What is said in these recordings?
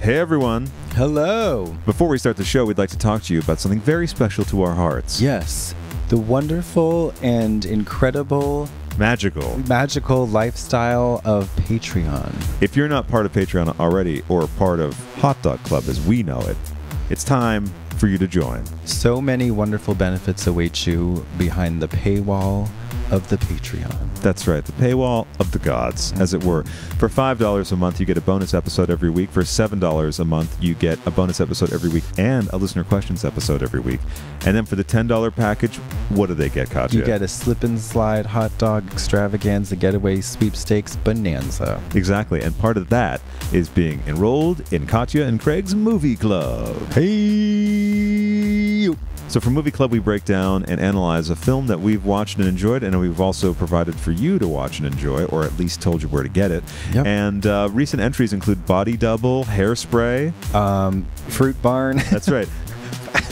Hey everyone. Hello. Before we start the show, we'd like to talk to you about something very special to our hearts. Yes, the wonderful and incredible magical lifestyle of Patreon. If you're not part of Patreon already, or part of Hot Dog Club as we know it, it's time for you to join. So many wonderful benefits await you behind the paywall of the Patreon. That's right, the paywall of the gods, as it were. For $5 a month, you get a bonus episode every week. For $7 a month, you get a bonus episode every week and a listener questions episode every week. And then for the $10 package, what do they get, Katya? You get a slip and slide hot dog extravaganza getaway sweepstakes bonanza. Exactly, and part of that is being enrolled in Katya and Craig's Movie Club. Hey! So for Movie Club, we break down and analyze a film that we've watched and enjoyed, and we've also provided for you to watch and enjoy, or at least told you where to get it. Yep. And recent entries include Body Double, Hairspray. Fruit Barn. That's right.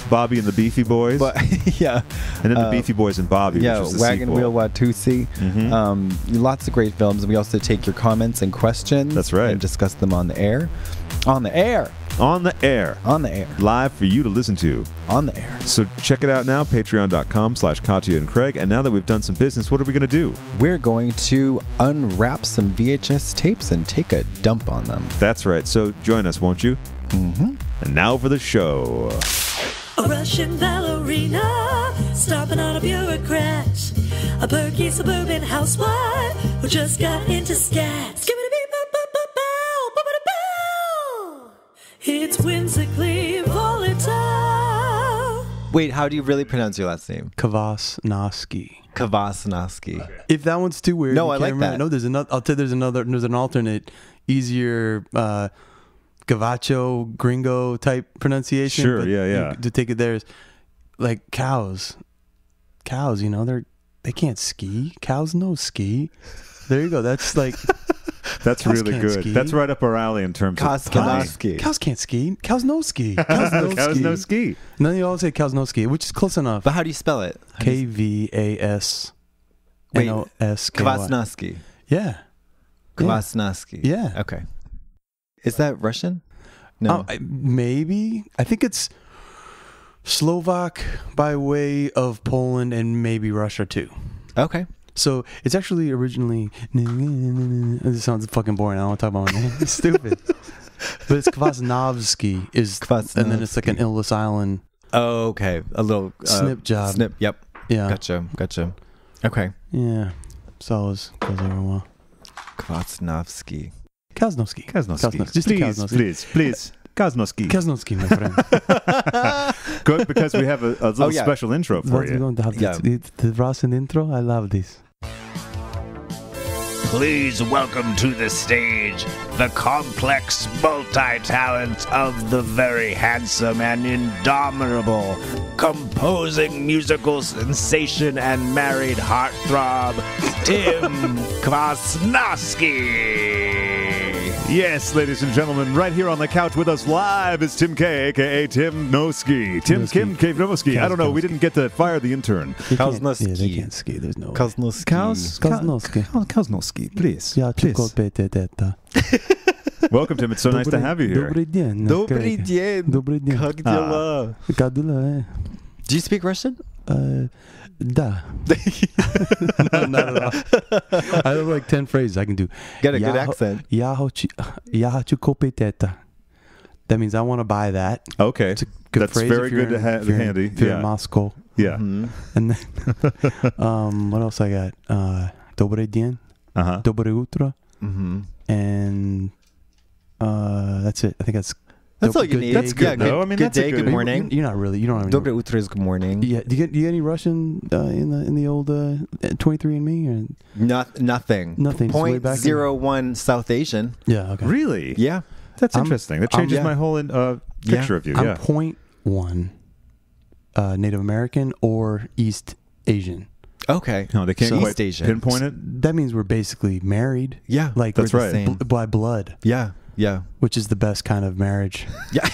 Bobby and the Beefy Boys. Yeah. And then the Beefy Boys and Bobby, yeah, which is the Wagon sequel. Wheel Watusi. Lots of great films. And we also take your comments and questions. That's right. And discuss them on the air. On the air. On the air. On the air. Live for you to listen to. On the air. So check it out now, patreon.com/Katya and Craig. And now that we've done some business, what are we going to do? We're going to unwrap some VHS tapes and take a dump on them. That's right. So join us, won't you? Mm-hmm. And now for the show. A Russian ballerina, stomping on a bureaucrat, a perky suburban housewife who just got into scat. It's whimsically volatile. Wait, how do you really pronounce your last name? Kvasnosky. Kvasnosky. Okay. If that one's too weird, No, you I can't like remember. that. No, there's another. I'll tell you, there's an alternate, easier, Gavacho, gringo type pronunciation. Sure, but yeah. To take it there is like cows. Cows, they can't ski. Cows no ski. There you go. That's like. That's Cows really can't good. ski. That's right up our alley in terms of Kvasnosky. Cows can't ski. Cows no ski. Cows no Cows ski. no ski. And then you always say cows no ski, which is close enough. But how do you spell it? KVASNOSKY. Kvasnosky. Yeah. Kvasnosky. Yeah. Okay. Is that Russian? No. Maybe. I think it's Slovak by way of Poland and maybe Russia too. Okay. So it's actually originally. This sounds fucking boring. I don't want to talk about my name. It's stupid. But it's Kvasnovsky and then it's like an Ellis Island. Oh, okay. A little snip job. Snip. Yep. Yeah. Gotcha. Okay. Yeah. So it goes over well. Kvasnovsky. Kaznovsky. Just Please. Kaznosky. Kaznovsky, my friend. Good, because we have a little special intro for you. We're going to have the Russian intro. I love this. Please welcome to the stage the complex multi-talent of the very handsome and indomitable composing musical sensation and married heartthrob, Tim Kvasnosky. Yes, ladies and gentlemen, right here on the couch with us live is Tim K, a.k.a. Tim Noski. Tim Kim K. Noski. I don't know. We didn't get to fire the intern. Kaznosky. Yeah, they can't ski. There's no way. Kaznosky. Kaznosky, please. Yeah, please. Welcome, Tim. It's so nice to have you here. Добрый день. Добрый день. Добрый день. Как дела? Как дела? Do you speak Russian? Да. No, not at all. I have like 10 phrases I can do. Got a good accent. Я хочу купить это. That means I want to buy that. Okay. It's a good That's phrase very if you're good to have if you're handy. If you're Yeah. in Moscow. Yeah. Mm-hmm. And then, what else I got? Добрый день. Доброе утро. Mm-hmm. And that's it. I think that's all you need. That's good. Yeah, No, I mean, good that's a day, good- good morning. You're not really. You don't have any. Dobre utro is good morning. Yeah. Do you get any Russian in the old 23andMe or Nothing. Nothing. Just way back in- 0.01 South Asian. Yeah. Okay. Really? Yeah. That's interesting. That changes yeah. my whole picture of you. I'm Yeah. 0.1 Native American or East Asian. Okay. No, they can't So- quite East Asian. pinpoint it. That means we're basically married. Yeah. Like That's we're right. by blood. Yeah. Yeah. which is the best kind of marriage. Yeah.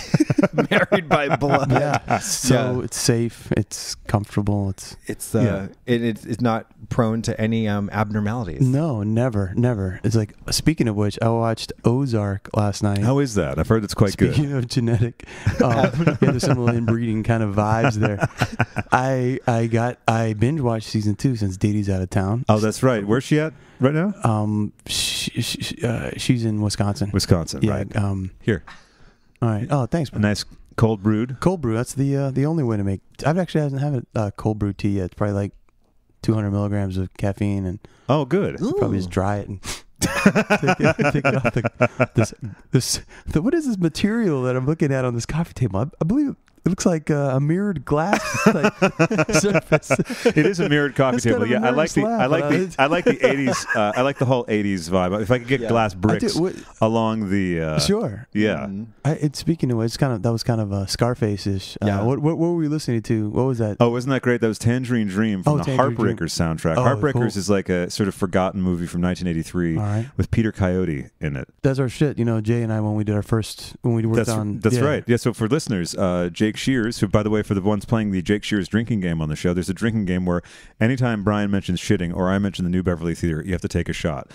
Married by blood. Yeah. So it's safe. It's comfortable. It's not prone to any abnormalities. No, never. It's like, speaking of which, I watched Ozark last night. How is that? I've heard it's quite good. Speaking of genetic, there's some little inbreeding kind of vibes there. I binge watched season 2 since Dede's out of town. Oh, that's right. Where's she at right now? She's in Wisconsin. Wisconsin, right? Here. All right. Oh, thanks, A man. nice cold brewed. Cold brew. That's the only way to make. I've actually hasn't had a cold brew tea yet. It's probably like 200 milligrams of caffeine, and Oh, good. probably just dry it and take it off what is this material that I'm looking at on this coffee table? I believe it looks like a mirrored glass surface. It is a mirrored coffee It's got table. a Yeah, I mirrored like the slab, I like the 80s. I like the whole 80s vibe. If I could get glass bricks along the Sure. yeah. Speaking of which, that was kind of Scarface-ish. Yeah. What were we listening to? What was that? Oh, isn't that great? That was Tangerine Dream from the Tangerine Dream. Heartbreakers soundtrack. Oh, Heartbreakers cool. is like a sort of forgotten movie from 1983 All right. with Peter Coyote in it. That's our shit. Jay and I, when we worked on. That's right. Yeah. So for listeners, Jake Shears, who by the way, for the ones playing the Jake Shears drinking game on the show, there's a drinking game where anytime Brian mentions shitting or I mention the New Beverly Theater, you have to take a shot,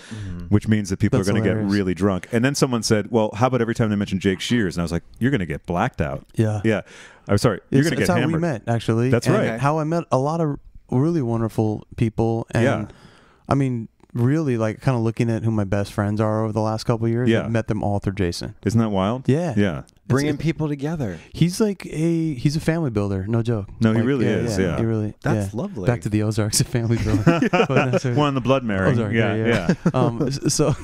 which means that people That's are going to get hilarious. really drunk. And then someone said, "Well, how about every time they mention Jake Shears?" And I was like, "You're going to get blacked out." Yeah. Yeah. I'm sorry. You're going to get That's how hammered. we met, actually. That's And right. How I met a lot of really wonderful people. And Yeah. I mean, really, like, kind of looking at who my best friends are over the last couple of years. Yeah. I've met them all through Jason. Isn't that wild? Yeah. Yeah. Bringing people together. He's like he's a family builder, no joke. No, he Like, really is, yeah. He really. That's yeah. lovely. Back to the Ozarks, a family builder. One on the blood marrying. Ozark, yeah. So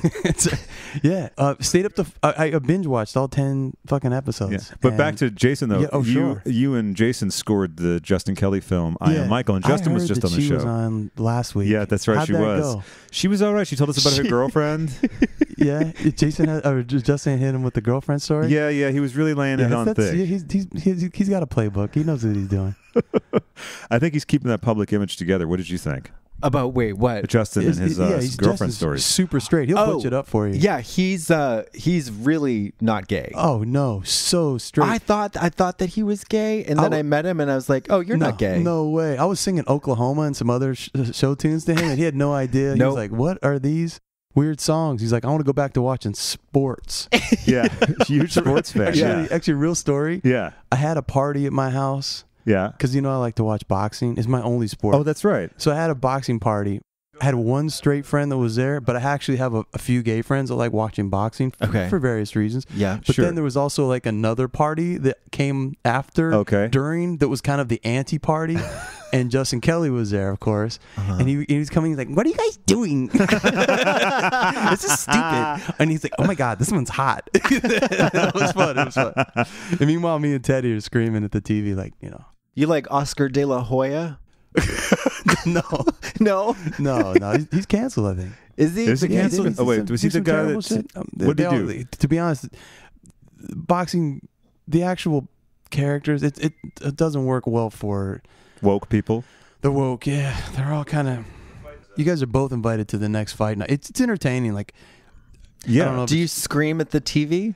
stayed up to. I binge watched all 10 fucking episodes. Yeah. But back to Jason though. Yeah, sure. You and Jason scored the Justin Kelly film I Am Michael, and Justin was just on the She show. was on last week. Yeah, that's right. How'd she that was. go? She was all right. She told us about her girlfriend. Yeah, Justin hit him with the girlfriend story. Yeah. He was really laying it on thick. He's got a playbook. He knows what he's doing. I think he's keeping that public image together. What did you think? About what? Justin and his he's girlfriend Justin's stories. super straight. He'll butch it up for you. Yeah, he's really not gay. Oh no, so straight. I thought that he was gay, and then I met him, and I was like, "Oh, you're not gay." No way. I was singing Oklahoma and some other show tunes to him, and he had no idea. He was like, "What are these weird songs?" He's like, "I want to go back to watching sports." Yeah, huge sports fan. Actually, real story. Yeah. I had a party at my house. Yeah. Because I like to watch boxing. It's my only sport. Oh, that's right. So I had a boxing party. I had one straight friend that was there, but I actually have a few gay friends that like watching boxing for various reasons. Yeah, but then there was also like another party that came after, during, that was kind of the anti-party. And Justin Kelly was there, of course. And he was coming, he's like, "What are you guys doing? This is stupid." And he's like, "Oh my God, this one's hot." It was fun. And meanwhile, me and Teddy are screaming at the TV like, You like Oscar De La Hoya? No. He's canceled, I think. Is he? Is he canceled? Oh wait, was he the guy that? What did he do? To be honest, boxing, the actual characters, it doesn't work well for woke people. The woke, yeah, they're all kind of. You guys are both invited to the next fight night. It's entertaining. Like, yeah. I don't know do you scream at the TV?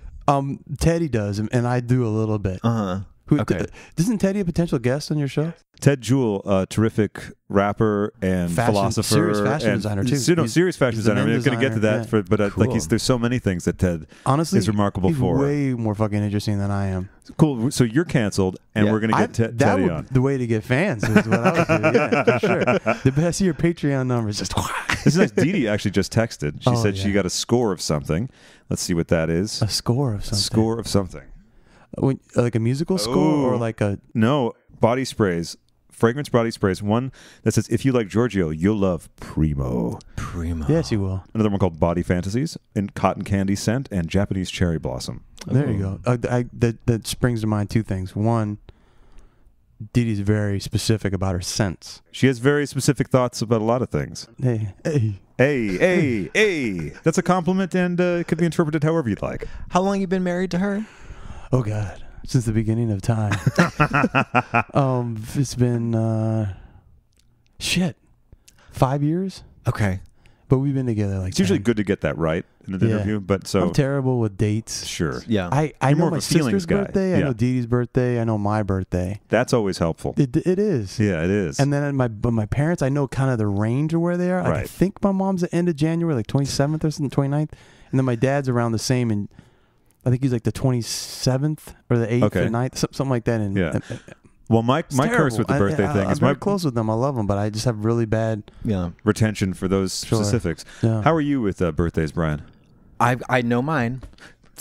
Teddy does, and I do a little bit. Okay. Isn't Teddy a potential guest on your show? Ted Jewell, a terrific rapper and philosopher, serious fashion designer too. Serious fashion designer. I mean, we're going to get to that, cool. There's so many things that Ted is remarkable he's for. Way more fucking interesting than I am. Cool. So you're canceled, and we're going to get Teddy on. The way to get fans is what I would do. Yeah, for sure. The best of your Patreon numbers just. This is nice. Dede actually just texted. She said she got a score of something. Let's see what that is. A score of something. Score of something. Like a musical score or like a body sprays, fragrance body sprays. One that says, "If you like Giorgio, you'll love Primo." Yes, you will. Another one called Body Fantasies in cotton candy scent and Japanese cherry blossom. There you go. That springs to mind two things. One, Dede's very specific about her scents. She has very specific thoughts about a lot of things. Hey. That's a compliment, and it could be interpreted however you'd like. How long you been married to her? Oh God, since the beginning of time. It's been 5 years. Okay. But we've been together like. It's usually good to get that right. in an interview. But I'm terrible with dates. Sure. Yeah. I You're know more of my a feelings sister's guy. birthday. I know Dede's birthday. I know my birthday. That's always helpful. It is. Yeah, it is. And then my parents, I know kind of the range of where they are. Like, Right. I think my mom's the end of January, like 27th or something, 29th. And then my dad's around the same, and I think he's like the 27th or the 8th or 9th, something like that. And, well, my curse with the birthday thing is I'm close with them. I love them, but I just have really bad retention for those specifics. Yeah. How are you with birthdays, Brian? I know mine.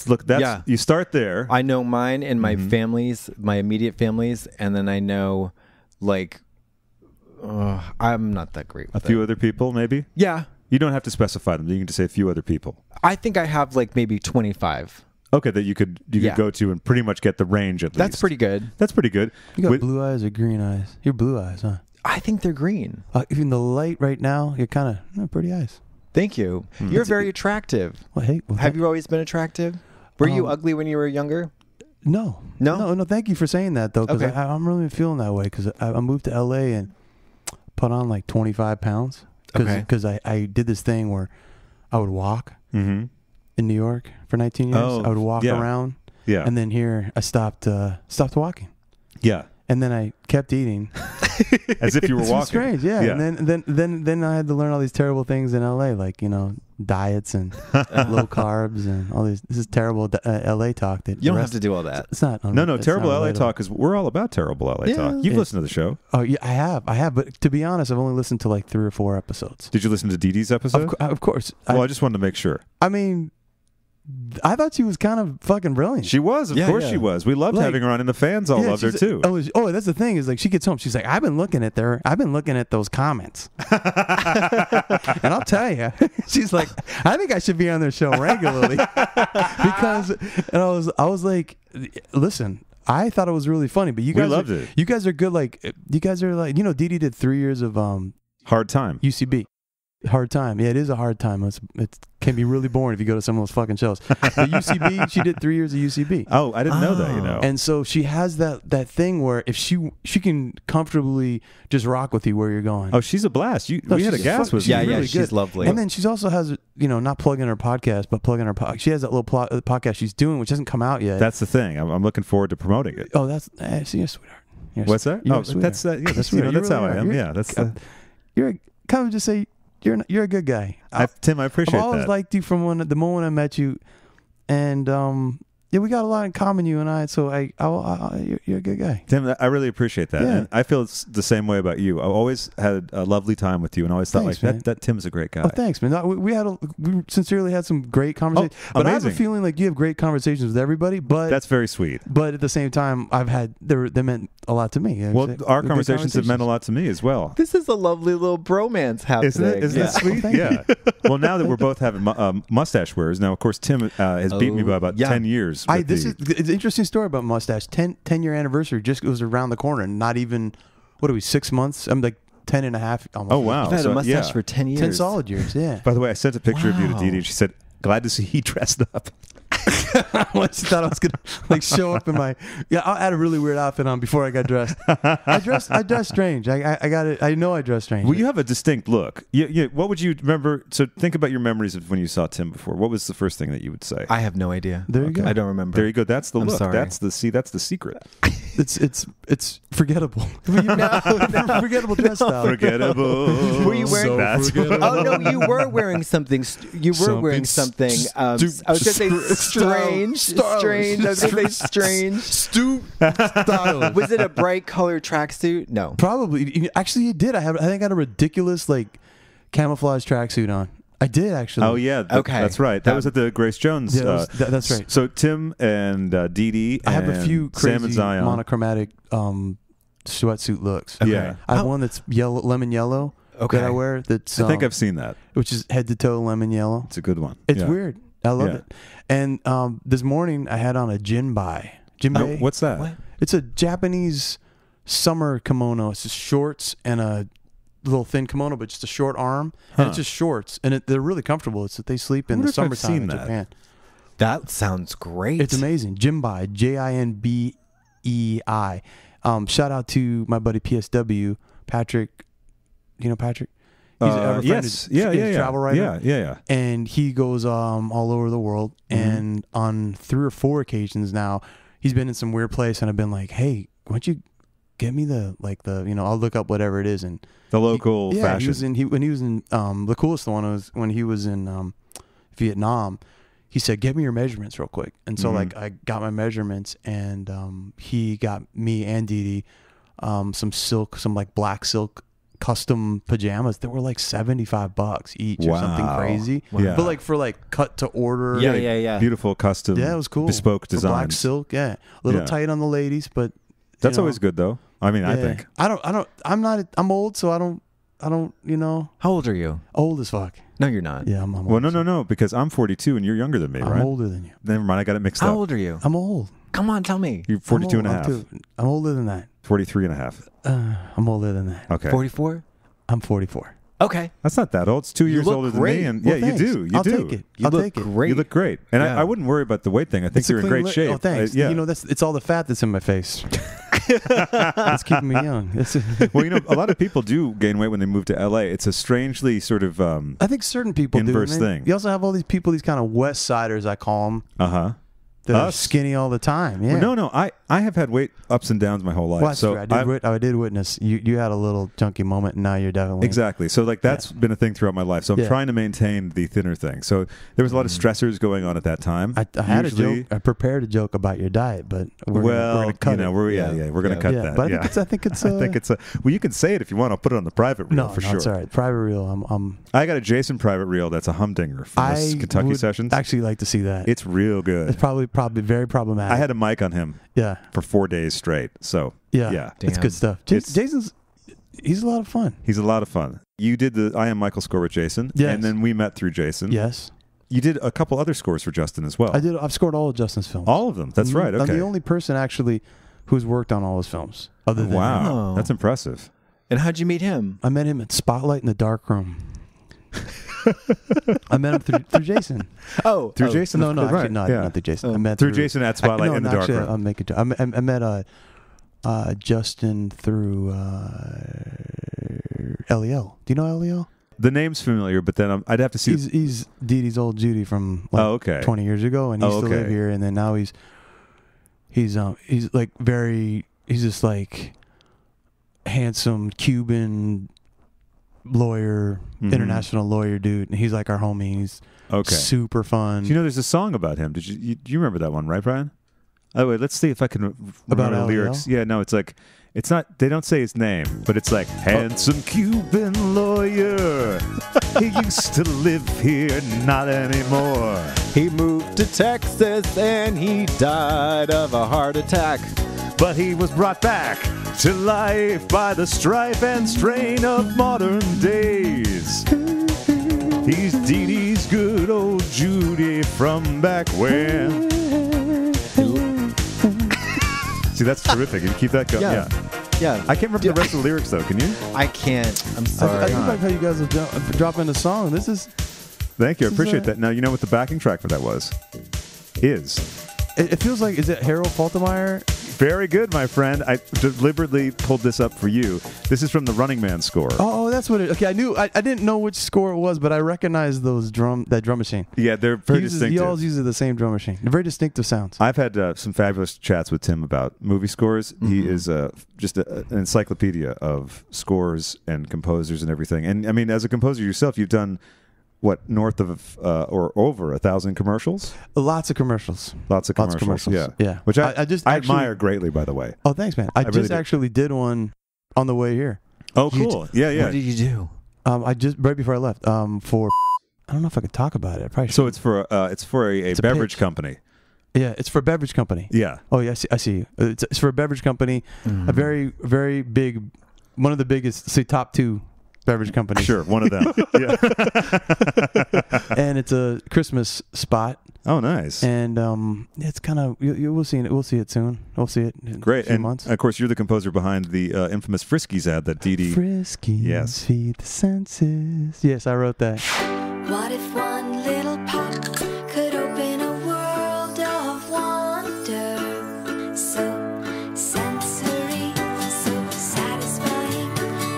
Look, you start there. I know mine and my families, my immediate families, and then I know, like, I'm not that great with a few other people, maybe? Yeah. You don't have to specify them. You can just say a few other people. I think I have, like, maybe 25. Okay, that you could go to and pretty much get the range at least. That's pretty good. That's pretty good. You got blue eyes or green eyes? You're blue eyes, huh? I think they're green. Even the light right now, you're kind of pretty eyes. Thank you. You're very attractive. Well, hey, have you always been attractive? Were you ugly when you were younger? No. Thank you for saying that, though, because I'm really feeling that way, because I moved to L.A. and put on like 25 pounds because I did this thing where I would walk in New York for 19 years. I would walk around, and then here I stopped walking. Yeah. And then I kept eating, as if you were walking. Strange, yeah. And then I had to learn all these terrible things in LA, like diets and low carbs and all these. This is terrible LA talk. That you don't have to do all that. It's not. No. Terrible LA talk is we're all about terrible LA talk. You've listened to the show. Oh yeah, I have. But to be honest, I've only listened to like 3 or 4 episodes. Did you listen to Dede's episode? Of course. Well, I just wanted to make sure. I mean, I thought she was kind of fucking brilliant. She was, of course she was. We loved having her on, and the fans all loved her too. Oh, that's the thing is like she gets home, she's like, I've been looking at those comments, and I'll tell you, she's like, I think I should be on their show regularly because, and I was like, listen. I thought it was really funny, but you guys loved it. You guys are good. Like you guys are like, Dede did 3 years of hard time UCB. Hard time. Yeah, it is a hard time. It can be really boring if you go to some of those fucking shows. But UCB, she did 3 years of UCB. Oh, I didn't know that, And so she has that thing where if she can comfortably just rock with you where you're going. Oh, she's a blast. We had a gas with you. Really she's lovely. And then she's also has, not plugging her podcast, but plugging her podcast. She has that little podcast she's doing, which hasn't come out yet. That's the thing. I'm looking forward to promoting it. Oh, that's see, you're a sweetheart. What's that? That's how I am. Yeah, that's you're kind of just say. You're a good guy. Tim, I appreciate that. I've always liked you from the moment I met you, and we got a lot in common, you and I. So you're a good guy. Tim, I really appreciate that. Yeah. And I feel the same way about you. I always had a lovely time with you, and always thought that Tim's a great guy. Oh, thanks, man. We sincerely had some great conversations. But I have a feeling like you have great conversations with everybody. But that's very sweet. But at the same time, they meant a lot to me. Well, our conversations have meant a lot to me as well. This is a lovely little bromance happening. Isn't it sweet? Yeah. Well, now that we're both having mustache wearers, now of course Tim has beat me by about 10 years. It's an interesting story about mustache. 10-year anniversary just was around the corner. Not even 6 months? I'm like 10 and a half. Almost. Oh wow! You've had a mustache for 10 years. 10 solid years. Yeah. By the way, I sent a picture of you to Dede, and she said, "Glad to see he dressed up." I thought I was gonna show up in my I had a really weird outfit on before I got dressed. I dressed strange. I got it. I know I dressed strange. Well, you have a distinct look. Yeah. What would you remember? So think about your memories of when you saw Tim before. What was the first thing that you would say? I have no idea. There you go. I don't remember. There you go. That's the look. Sorry. That's the secret. It's forgettable. Forgettable dress style. Forgettable. Were you wearing? Oh no, you were wearing something. You were wearing something. I was gonna say strange. Strange. I was gonna say strange. Style. Was it a bright colored tracksuit? No. Probably. Actually, it did. I think I had a ridiculous camouflage tracksuit on. I did actually. Oh yeah. Okay. That's right. That was at the Grace Jones. Yeah, that's right. So Tim and Dede. I have a few crazy Zion. monochromatic sweatsuit looks. Okay. Yeah. I have one that's lemon yellow. Okay. That I wear. That's. I think I've seen that. Which is head to toe lemon yellow. It's a good one. It's weird. I love it. And this morning I had on a jinbai. Jinbai. What's that? What? It's a Japanese summer kimono. It's just shorts and a little thin kimono, but just a short arm. And it's just shorts, and they're really comfortable. It's that they sleep in the summertime in Japan. That sounds great. It's amazing. Jinbai, Jinbei. Shout out to my buddy PSW, Patrick. You know Patrick? He's a friend. Yes. Yeah. Travel writer. Yeah. And he goes all over the world. And on 3 or 4 occasions now, he's been in some weird place, and I've been like, "Hey, why don't you get me the I'll look up whatever it is." And the local fashion. When he was in the coolest one was when he was in Vietnam. He said, "Get me your measurements real quick." And so like I got my measurements, and he got me and Dede some like black silk custom pajamas that were like $75 each or something crazy. Wow. Yeah. But like for like cut to order. Yeah. Beautiful custom. Yeah, it was cool. Bespoke designs. Black silk. Yeah, a little tight on the ladies, but that's always good though. I mean, I think I'm old, so I don't. How old are you? Old as fuck. No, you're not. Yeah, I'm old. Well, no, because I'm 42 and you're younger than me, right? I'm older than you. Never mind, I got it mixed up. How old are you? I'm old. Come on, tell me. You're 42 and a half. I'm older than that. 43 and a half. I'm older than that. Okay. 44? I'm 44. Okay. That's not that old. It's 2 years older than me. And well, yeah, thanks. you do. I'll take it. You look take it. great. You look great. And I wouldn't worry about the weight thing. I think you're in great shape. Oh, thanks. Yeah. It's all the fat that's in my face. It's keeping me young. Well, a lot of people do gain weight when they move to LA. It's a strangely sort of I think certain people inverse thing. You also have all these people, these kind of Westsiders, I call them. That are skinny all the time. Yeah. Well, no. I have had weight ups and downs my whole life. Well, that's true. I did witness you had a little chunky moment, and now you're definitely exactly. So like that's been a thing throughout my life. So I'm trying to maintain the thinner thing. So there was a lot of stressors going on at that time. I had a joke. I prepared a joke about your diet, but we're gonna cut it. We're gonna cut that. But I think it's. Well, you can say it if you want. I'll put it on the private reel for sure. No, it's all right. Private reel. I got a Jason private reel that's a humdinger from the Kentucky sessions. Actually, like to see that. It's real good. It's probably very problematic. I had a mic on him. Yeah. For 4 days straight. So yeah. It's good stuff. Jason's he's a lot of fun. He's a lot of fun. You did the I Am Michael score with Jason. Yes. And then we met through Jason. Yes. You did a couple other scores for Justin as well. I've scored all of Justin's films. All of them. That's right. Okay. I'm the only person actually who's worked on all his films. Other than him. That's impressive. And how'd you meet him? I met him at Spotlight in the Dark Room. I met him through Jason. Through Jason? No, actually not through Jason. I met through Jason at Spotlight in the Dark Room. I'll make it. I met Justin through LEL. Do you know LEL? The name's familiar, but then I'd have to see. He's Dede's old Judy from 20 years ago, and he used to live here. And then now he's like he's just like handsome Cuban lawyer, international lawyer dude, and he's like our homie. He's super fun. Do there's a song about him? Do you remember that one, right, Brian? Oh wait, let's see if I can remember the lyrics. Yeah, no, it's not. They don't say his name, but it's like handsome Cuban lawyer. He used to live here, not anymore. He moved to Texas and he died of a heart attack. But he was brought back to life by the strife and strain of modern days. He's Dede's good old Judy from back when. See, that's terrific. You keep that going. Yeah. I can't remember the rest of the lyrics, though. Can you? I can't. I'm sorry. I like how you guys are dropping the song. This is... Thank you. I appreciate that. Now, you know what the backing track for that was? It feels like, is it Harold Faltermeyer? Very good, my friend. I deliberately pulled this up for you. This is from the Running Man score. Oh, that's what it. Okay, I didn't know which score it was, but I recognize that drum machine. Yeah, they're very distinctive. He always uses the same drum machine. They're very distinctive sounds. I've had some fabulous chats with Tim about movie scores. He is just an encyclopedia of scores and composers and everything. And I mean, as a composer yourself, you've done north of or over 1,000 commercials? Lots of commercials. Lots of commercials. Yeah. Which I admire greatly, by the way. Oh, thanks, man. I just actually did one on the way here. Oh, cool. Yeah. What did you do? I just right before I left. For I don't know if I could talk about it. I probably so it's for a beverage company. Yeah, it's for a beverage company. Yeah. Oh, yeah. I see. It's for a beverage company. A very, very big, one of the biggest, say top 2 beverage companies. Sure, one of them. Yeah. And it's a Christmas spot. Oh, nice. And it's kind of we'll see it soon. We'll see it in a few months. Of course, you're the composer behind the infamous Friskies ad that Dede. Friskies feed the senses. Yes, I wrote that. What if one little pop could open a world of wonder? So sensory, so satisfying.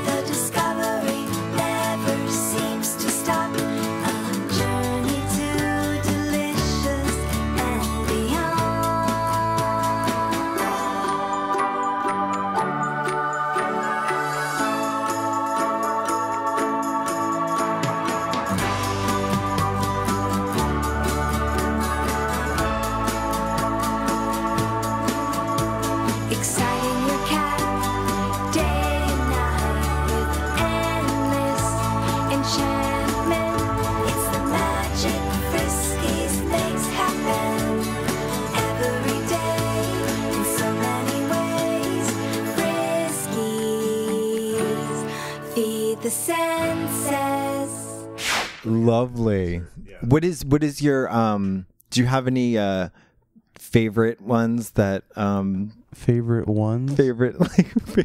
The discovery never Lovely. Yeah. What is your do you have any favorite ones that Favorite ones? favorite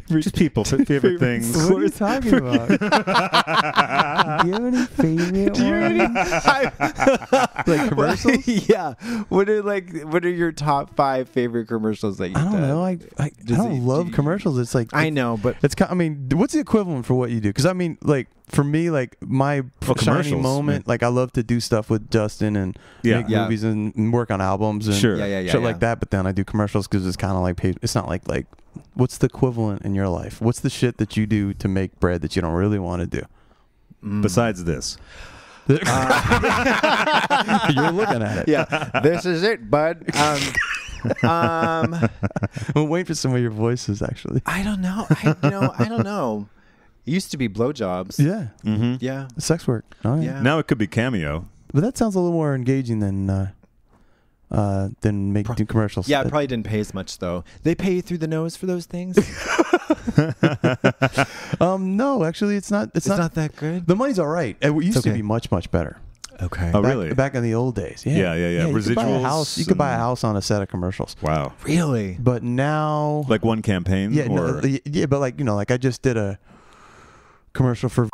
Just people, favorite things. What are you talking about? Do you have any favorite ones? Like commercials? Yeah. What are your top 5 favorite commercials that you've I don't done? know. I don't love commercials. It's like I know, but it's kind. I mean, what's the equivalent for what you do? Because I mean, like for me, like my shiny commercials, moment, like I love to do stuff with Justin and make movies and work on albums and shit like that. But then I do commercials because it's kind of like it's not like what's the equivalent in your life? What's the shit that you do to make bread that you don't really want to do? Besides this. You're looking at it. yeah, this is it, bud. I'm waiting for some of your voices. Actually, I don't know. I don't know. It used to be blowjobs. yeah, Yeah. sex work. Oh, yeah. Yeah. Now it could be Cameo. But that sounds a little more engaging than doing commercials. Yeah, it probably didn't pay as much though. They pay you through the nose for those things. No, actually, it's not. It's not that good. The money's all right. It used to be much better. Okay. Oh, really? Back in the old days. Yeah. You could buy a Residuals house. You could buy a house on a set of commercials. Wow. Really? But now, Like one campaign? yeah, Or... but like I just did a commercial for.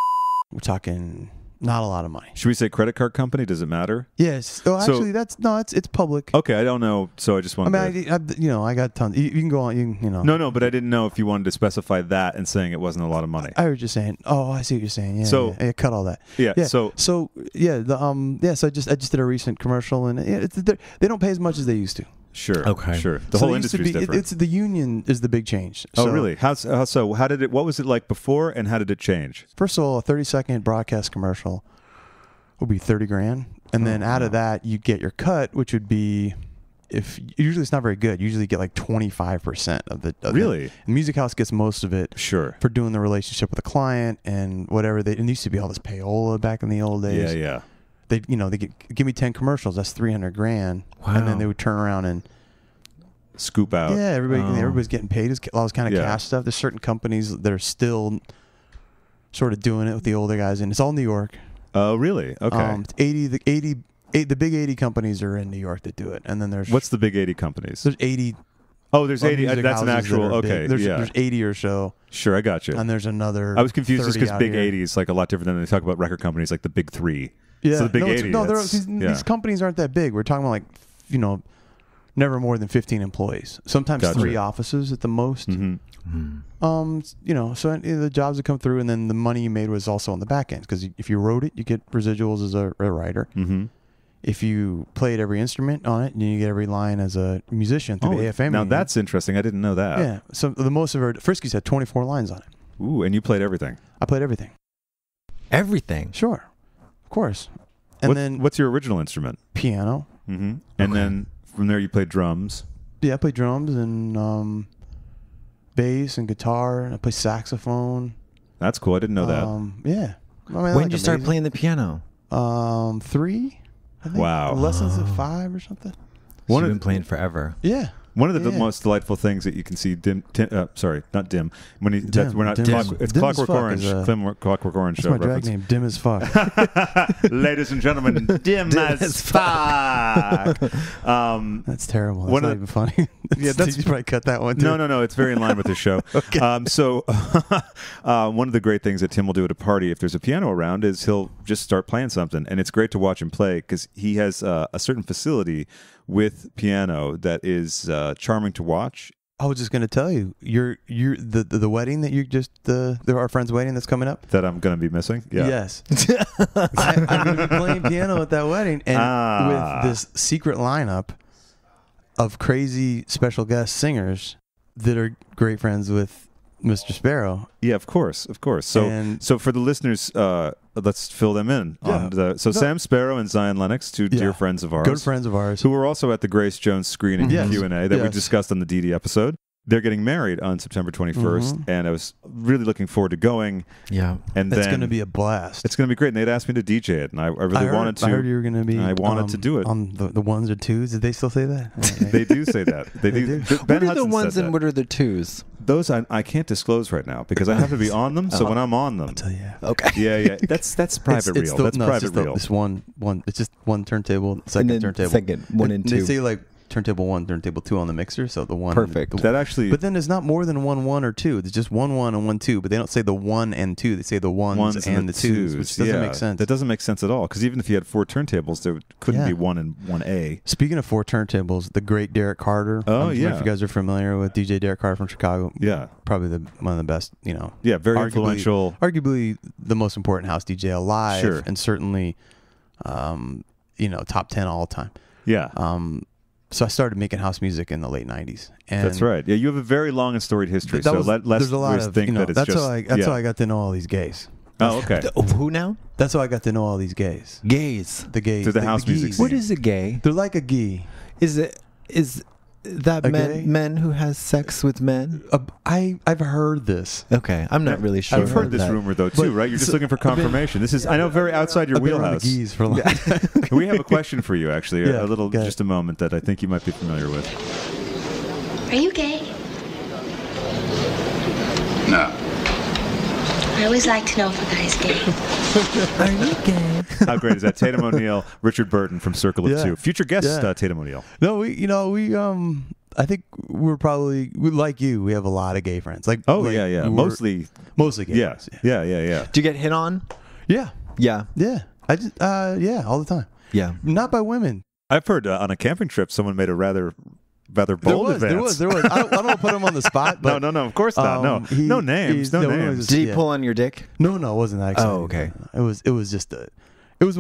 We're talking not a lot of money. Should we say credit card company? Does it matter? Yes. Oh, actually, it's public. Okay, I don't know. So I just wanted I got tons. You can go on. No, but I didn't know if you wanted to specify that and saying it wasn't a lot of money. I was just saying. Oh, I see what you're saying. Yeah. So- I cut all that. Yeah. So yeah. So I just did a recent commercial and they don't pay as much as they used to. Sure. Okay. Sure. The So whole it used to industry's be- different. It's the union is the big change. Oh, So, really? How so? How did it? What was it like before, and how did it change? First of all, a 30-second broadcast commercial would be $30,000, and then out of that you get your cut, which would be usually it's not very good. You usually get like 25% of the. Really? The music house gets most of it. Sure. For doing the relationship with the client and whatever it used to be all this payola back in the old days. Yeah. They give me 10 commercials. That's $300,000. Wow. And then they would turn around and Scoop out. yeah, everybody's getting paid. It's all this kind of cash stuff. There's certain companies that are still sort of doing it with the older guys, and it's all New York. Oh, really? Okay. The big 80 companies are in New York that do it, and then there's What's the big 80 companies? there's 80. Oh, there's 80. music That's an houses that actual. are big. Okay. There's 80 or so, Sure, I got you. and there's another. I was confused just 30 because out big here. 80s like a lot different than they talk about record companies like the big 3. Yeah, So the big no, 80. these companies aren't that big. We're talking about never more than 15 employees. Sometimes Gotcha. 3 offices at the most. Mm-hmm. So the jobs would come through, and then the money you made was also on the back end, because if you wrote it, you get residuals as a writer. Mm-hmm. If you played every instrument on it, then you get every line as a musician through the AFM. Now union. that's interesting. I didn't know that. Yeah. So the most of our Friskies had 24 lines on it. Ooh, and you played everything. I played everything. Everything. Sure, of course. And then what's your original instrument? piano. Mm-hmm. And then from there you played drums. Yeah, I play drums and bass and guitar, and I play saxophone. That's cool. I didn't know that. Yeah. I mean, When did you start playing the piano? 3. I think. Wow. Lessons at 5 or something. You've been playing forever. Yeah. One of the most delightful things that you can see, not dim. When you, that's, we're not. Dim. It's Dim as Clockwork fuck Orange. is a- Clockwork Orange That's show my drag reference. name, Dim as fuck. Ladies and gentlemen, dim as fuck. That's terrible. That's One not of even funny. Yeah, you probably cut that one too. No. It's very in line with the show. Okay. So one of the great things that Tim will do at a party, if there's a piano around, is he'll just start playing something, and it's great to watch him play because he has a certain facility with piano that is charming to watch. I was just going to tell you, the wedding that you just our friend's wedding that's coming up. That I'm going to be missing. Yeah. Yes, I'm going to be playing piano at that wedding, and with this secret lineup of crazy special guest singers that are great friends with Mr. Sparrow. Yeah, of course. So for the listeners, let's fill them in. Yeah. Sam Sparrow and Zion Lennox, two dear friends of ours. Good friends of ours. Who were also at the Grace Jones screening Q&A that we discussed on the Dede episode. They're getting married on September 21st, and I was really looking forward to going. Yeah. And it's then going to be a blast. It's going to be great. And they'd asked me to DJ it, and I really wanted to. I heard you were going to be. I wanted to do it. On the ones or twos. Did they still say that? They do say that. They do. What are the ones and what are the twos? those I can't disclose right now because I have to be on them. So when I'm on them, I'll tell you. Okay. Yeah. That's private reel. That's private reel. It's one. It's just one turntable, second turntable. Second, one and two. They say like turntable 1, turntable 2 on the mixer, so the one. Perfect. That actually. But then there's not more than 1 1 or 2. It's just 1 1 and 1 2. But they don't say the 1 and 2. They say the ones and the twos, which doesn't make sense. That doesn't make sense at all. Because even if you had 4 turntables, there couldn't be 1 and 1A. Speaking of 4 turntables, the great Derrick Carter. Oh if you guys are familiar with DJ Derrick Carter from Chicago. Yeah. Probably one of the best. Yeah, very influential. Arguably the most important house DJ alive. Sure. And certainly, top 10 all time. Yeah. So I started making house music in the late '90s. And that's right. Yeah, you have a very long and storied history. There's a lot of think that it's that's just. how I got to know all these gays. Oh, okay. Who now? That's how I got to know all these gays. Gays. The gays. Through the house music scene. What is a gay? They're like a gay. Is that men who has sex with men? I've heard this. Okay, I'm not really sure. I've heard this rumor though too, right? You're just looking for confirmation. This is I know very outside your wheelhouse. Geese for long. We have a question for you actually. Yeah, just a moment that I think you might be familiar with. Are you gay? No. I always like to know if a guy's gay. Are you gay? How great is that? Tatum O'Neal, Richard Burton from Circle of Two, future guest Tatum O'Neal. No, we I think we like you. We have a lot of gay friends. Mostly gay. Yeah, friends. yeah. Do you get hit on? Yeah. I just all the time. Yeah, not by women. I've heard on a camping trip someone made a rather bold advance. There was. I don't want to put him on the spot. But, no, of course not. No names. Did he pull on your dick? No, it wasn't that exciting. Oh, okay. It was just it was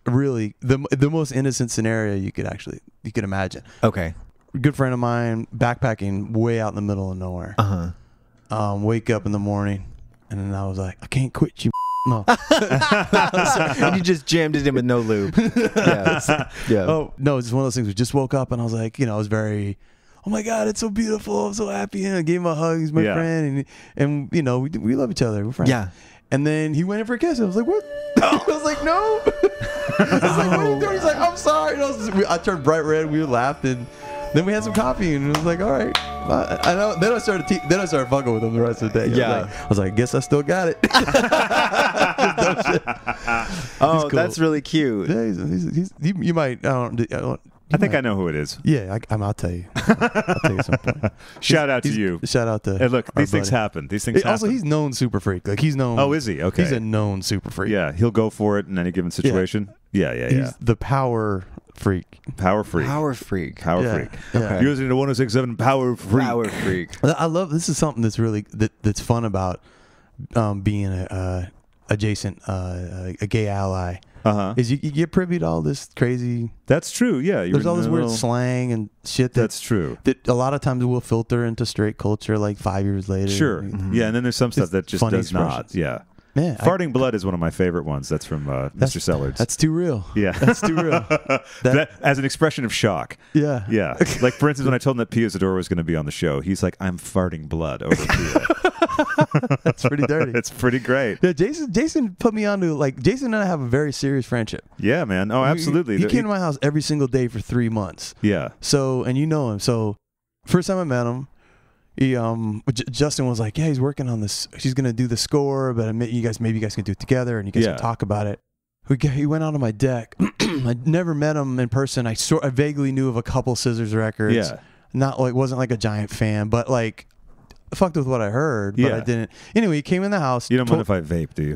really the most innocent scenario you could imagine. Okay. Good friend of mine backpacking way out in the middle of nowhere. Wake up in the morning, and then I was like, I can't quit you. No. And you just jammed it in with no lube. Yeah. Oh no, it's just one of those things. We just woke up, and I was like, I was very, oh my god, it's so beautiful. I'm so happy. And I gave him a hug. He's my friend, and we love each other. We're friends. Yeah. And then he went in for a kiss. I was like, what? I was like, no. I was like, what are you doing? He's like, I'm sorry. I turned bright red. We laughed, and then we had some coffee, and it was like, all right. I know. Then I started fucking with him the rest of the day. Yeah. I was like, I guess I still got it. Oh, cool. That's really cute. Yeah, you might. I think I know who it is. Yeah, I'll tell you. I'll tell you at some point. Shout out to you. Shout out to. Hey, look, these things happen. Also, he's known super freak. Like he's known. Oh, is he? Okay. He's a known super freak. Yeah, he'll go for it in any given situation. Yeah. He's the power freak. Power freak. Okay. You're listening to 106.7 Power Freak. Power freak. I love this. Is something that's really that's fun about being a gay ally. Is you get privy to all this crazy. That's true. Yeah, there's all this weird slang and shit. That's true. That a lot of times will filter into straight culture like 5 years later. Sure. Mm-hmm. Yeah, and then there's some stuff that just does not. Yeah. Yeah, Farting Blood is one of my favorite ones. That's from Mr. Sellards. That's too real. Yeah. That's too real. That, as an expression of shock. Yeah. Yeah. Like, for instance, when I told him that Pia Zadora was going to be on the show, he's like, I'm farting blood over Pia. That's pretty dirty. It's pretty great. Yeah, Jason put me on to, Jason and I have a very serious friendship. Yeah, man. Oh, absolutely. He came to my house every single day for 3 months. Yeah. So, and you know him. So, first time I met him, Justin was like, yeah, he's working on this. She's going to do the score, but maybe you guys can do it together and you guys can talk about it. He went out on my deck. I never met him in person. I vaguely knew of a couple Scissors records. Yeah. Wasn't like a giant fan, but like fucked with what I heard, but I didn't. Anyway, he came in the house. You don't mind if I vape, do you?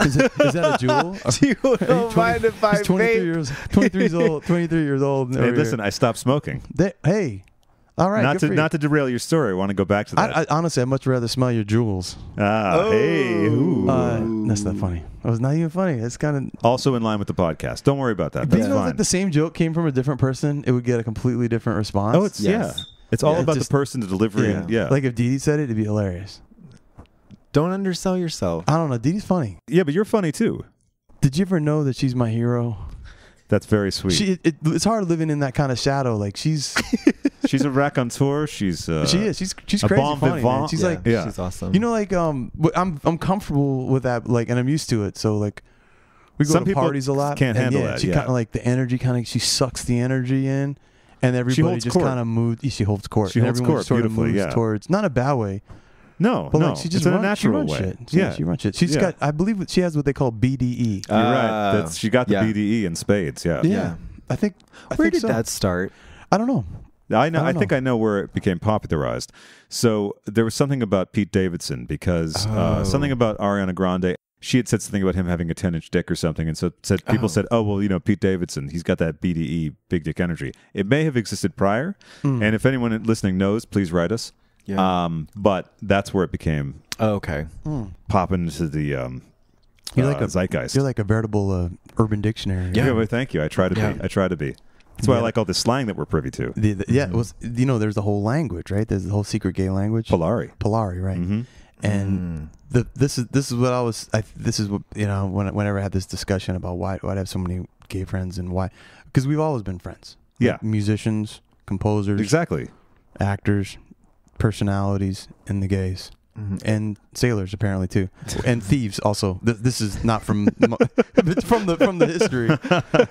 Is that a jewel? You don't mind if I vape? 23 years old. Hey, listen, I stopped smoking. Hey. All right, not to derail your story. I want to go back to that. Honestly, I'd much rather smell your jewels. Hey. Ooh. That's not funny. It was not even funny. It's kind of also in line with the podcast. Don't worry about that. But you know, like the same joke came from a different person, it would get a completely different response. Oh, it's all about the person, the delivery. Yeah. Like if Dede said it, it'd be hilarious. Don't undersell yourself. I don't know. Dede's funny. Yeah, but you're funny too. Did you ever know that she's my hero? That's very sweet. It's hard living in that kind of shadow. Like she's a raconteur. She's she's crazy bon funny. Man. She's she's awesome. You know, like I'm comfortable with that. Like, and I'm used to it. So like we go to parties a lot. Can't handle that. She kind of like the energy. She sucks the energy in, And everybody just kind of moved. She holds court. She holds court sort beautifully. of moves towards, not a bad way. No, but no. like she just it's in a natural she runs way. Shit. She runs shit. She's got, I believe she has what they call BDE. You're right. She got the BDE in spades. Yeah. I think. Where did that start? I don't know. I think I know where it became popularized. So there was something about Pete Davidson because something about Ariana Grande. She had said something about him having a 10-inch dick or something, and so people said, "Oh, well, Pete Davidson, he's got that BDE, big dick energy." It may have existed prior, and if anyone listening knows, please write us. Yeah. But that's where it became. Popping into the zeitgeist. You're like a veritable Urban Dictionary. Yeah, well, thank you. I try to be. I try to be. That's why I like all this slang that we're privy to. It was, there's the whole language, right? There's the whole secret gay language. Polari, right? Mm-hmm. And this is what I was. This is what whenever I had this discussion about why I have so many gay friends and why, because we've always been friends. Yeah, like musicians, composers, exactly, actors, personalities, and the gays. And sailors apparently too, and thieves also. This is not from it's from the history.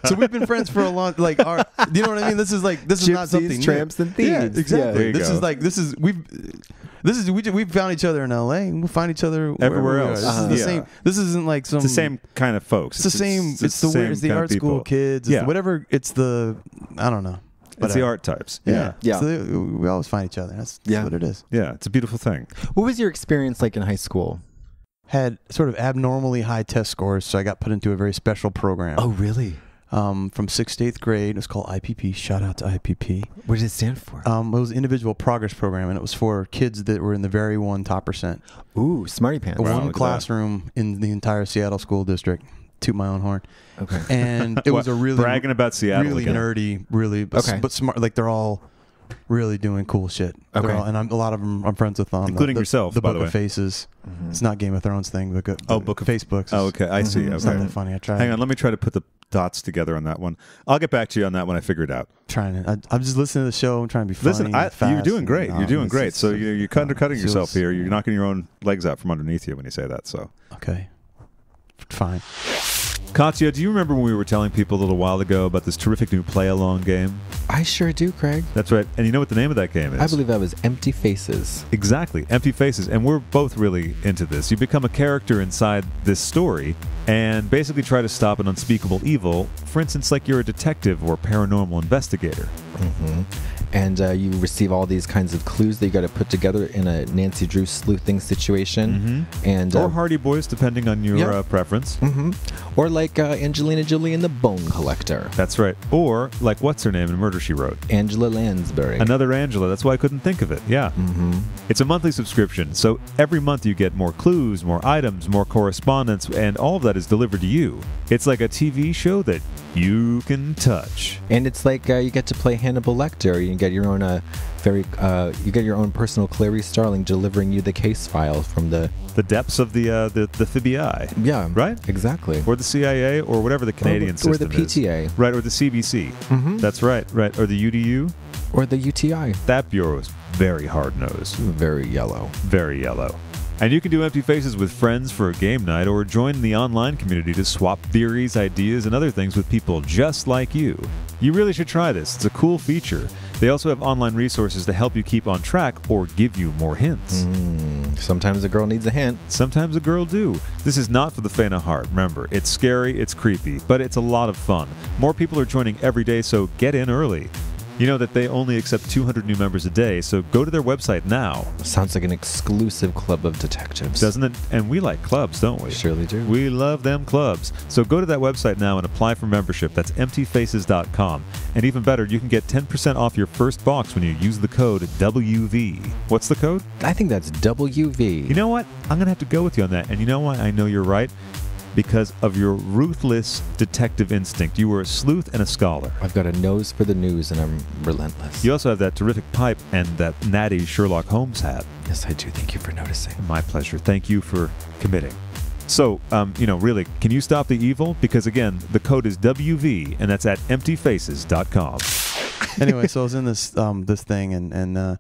So we've been friends for a long, you know what I mean? This is Gypsies, not something tramps, and thieves. Yeah, exactly. Yeah, We've found each other in LA, and we'll find each other everywhere else. This is the same. This isn't like some. It's the same kind of folks. It's the same. It's the art school kids. It's whatever. It's the I don't know. It's the art types. Yeah. So we always find each other. That's what it is. Yeah, it's a beautiful thing. What was your experience like in high school? Had sort of abnormally high test scores, so I got put into a very special program. Oh, really? From 6th to 8th grade. It was called IPP. Shout out to IPP. What did it stand for? It was Individual Progress Program, and it was for kids that were in the very top % Ooh, smarty pants. One classroom in the entire Seattle school district. Toot my own horn. Okay. And it was a really bragging about Seattle, really again. nerdy, really, but smart. Like they're all really doing cool shit. Okay. And a lot of them I'm friends with on including yourself. The by Book the way. of Faces. It's not Game of Thrones thing. Book of Facebook. Oh, okay. I see. It's Okay. not that funny. I tried. Hang on. Let me try to put the dots together on that one. I'll get back to you on that when I figure it out. I'm just listening to the show. I'm trying to be funny. Listen, you're doing great. You're doing great. So you're undercutting yourself here. You're knocking your own legs out from underneath you when you say that. So okay, fine. Katya, do you remember when we were telling people a little while ago about this terrific new play-along game? I sure do, Craig. That's right. And you know what the name of that game is? I believe that was Empty Faces. Exactly. Empty Faces. And we're both really into this. You become a character inside this story and basically try to stop an unspeakable evil. For instance, like you're a detective or paranormal investigator. Mm-hmm. And you receive all these kinds of clues that you got to put together in a Nancy Drew sleuthing situation. And or Hardy Boys, depending on your preference. Or like Angelina Jolie and the Bone Collector. That's right. Or like what's her name in Murder, She Wrote? Angela Lansbury. Another Angela. That's why I couldn't think of it. Yeah. It's a monthly subscription. So every month you get more clues, more items, more correspondence, and all of that is delivered to you. It's like a TV show that you can touch. And it's like you get to play Hannibal Lecter. You get your own you get your own personal Clarice Starling delivering you the case file from the depths of the FBI. Yeah, right. Exactly. Or the CIA, or whatever the Canadian system is. Or the PTA. Is. Right, or the CBC. That's right. Right, or the UDU. Or the UTI. That bureau is very hard-nosed. Very yellow. Very yellow. And you can do Empty Faces with friends for a game night or join the online community to swap theories, ideas, and other things with people just like you. You really should try this. It's a cool feature. They also have online resources to help you keep on track or give you more hints. Sometimes a girl needs a hint. Sometimes a girl do. This is not for the faint of heart. Remember, it's scary, it's creepy, but it's a lot of fun. More people are joining every day, so get in early. You know that they only accept 200 new members a day, so go to their website now. Sounds like an exclusive club of detectives. Doesn't it? And we like clubs, don't we? Surely do. We love them clubs. So go to that website now and apply for membership. That's emptyfaces.com. And even better, you can get 10% off your first box when you use the code WV. What's the code? I think that's WV. You know what? I'm going to have to go with you on that. And you know why I know you're right? Because of your ruthless detective instinct. You were a sleuth and a scholar. I've got a nose for the news, and I'm relentless. You also have that terrific pipe and that natty Sherlock Holmes hat. Yes, I do. Thank you for noticing. My pleasure. Thank you for committing. So, really, can you stop the evil? Because, again, the code is WV, and that's at emptyfaces.com. Anyway, so I was in this this thing, and I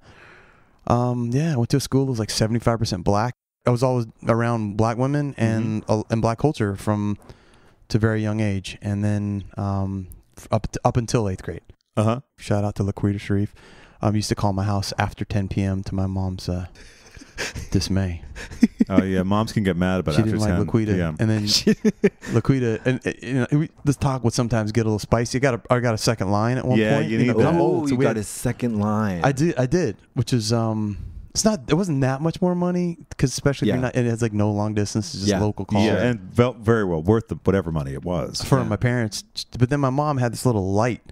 went to a school that was like 75% black. I was always around black women and black culture to a very young age, and then up until 8th grade. Shout out to Laquita Sharif. Used to call my house after 10 p.m. to my mom's dismay. Oh yeah, moms can get mad about she after didn't 10 like Laquita, p.m. and then Laquita, and this talk would sometimes get a little spicy. I got a second line at one point. You need that. Oh, so you got a second line. I did, which is it wasn't that much more money because especially if you're not, and it's like no long distance, it's just local calls. Yeah, and felt very well worth whatever money it was for my parents. But then my mom had this little light.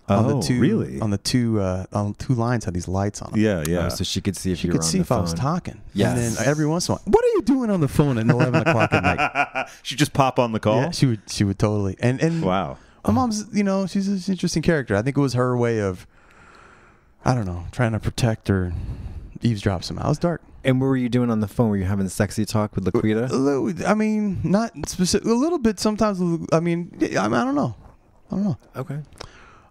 On the two lines had these lights on them. Yeah, yeah. Oh, so she could see if she you were could on see the if phone. I was talking. Yes. And then every once in a while, what are you doing on the phone at 11 o'clock at night? She'd just pop on the call. Yeah, she would totally. And wow. My mom's, she's an interesting character. I think it was her way of, I don't know, trying to protect or eavesdrop somehow. It was dark. And what were you doing on the phone? Were you having sexy talk with Laquita? I mean, not specific. A little bit sometimes. I don't know. Okay.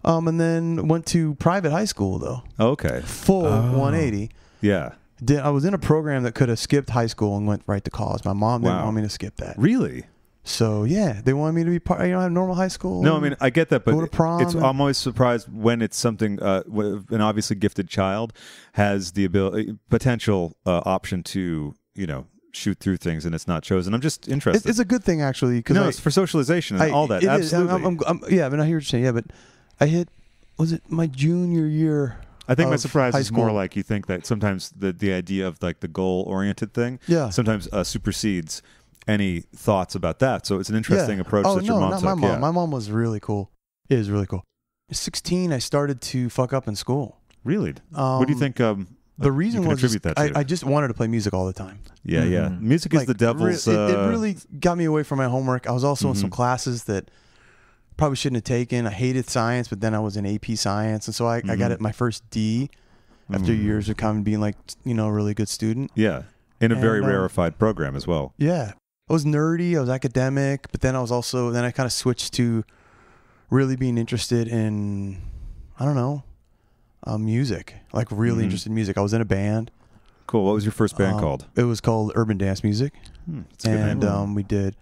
And then went to private high school though. Okay. Full 180. Yeah. I was in a program that could have skipped high school and went right to college. My mom didn't want me to skip that. Really? So yeah, they wanted me to be part. Have normal high school. No, I mean I get that, but go to prom. I'm always surprised when it's something. An obviously gifted child has the potential option to shoot through things, and it's not chosen. I'm just interested. It's a good thing actually because it's for socialization and all that. Absolutely. I mean, I hear what you're saying. Yeah, but I hit. Was it my junior year? I think my surprise is more like you think that sometimes the idea of like the goal oriented thing sometimes supersedes any thoughts about that. So it's an interesting approach that your mom took. My mom. My mom was really cool. It was really cool. At 16, I started to fuck up in school. Really? What do you think? The reason was that to? I just wanted to play music all the time. Yeah, yeah. Music is the devil's. It really got me away from my homework. I was also in some classes that probably shouldn't have taken. I hated science, but then I was in AP science, and so I got it my first D after years of kind of being like a really good student. Yeah, in a very rarefied program as well. Yeah, I was nerdy. I was academic, but then I was also I kind of switched to really being interested in music, like really interested in music. I was in a band. Cool. What was your first band called? It was called Urban Dance Music. That's a good name. We did.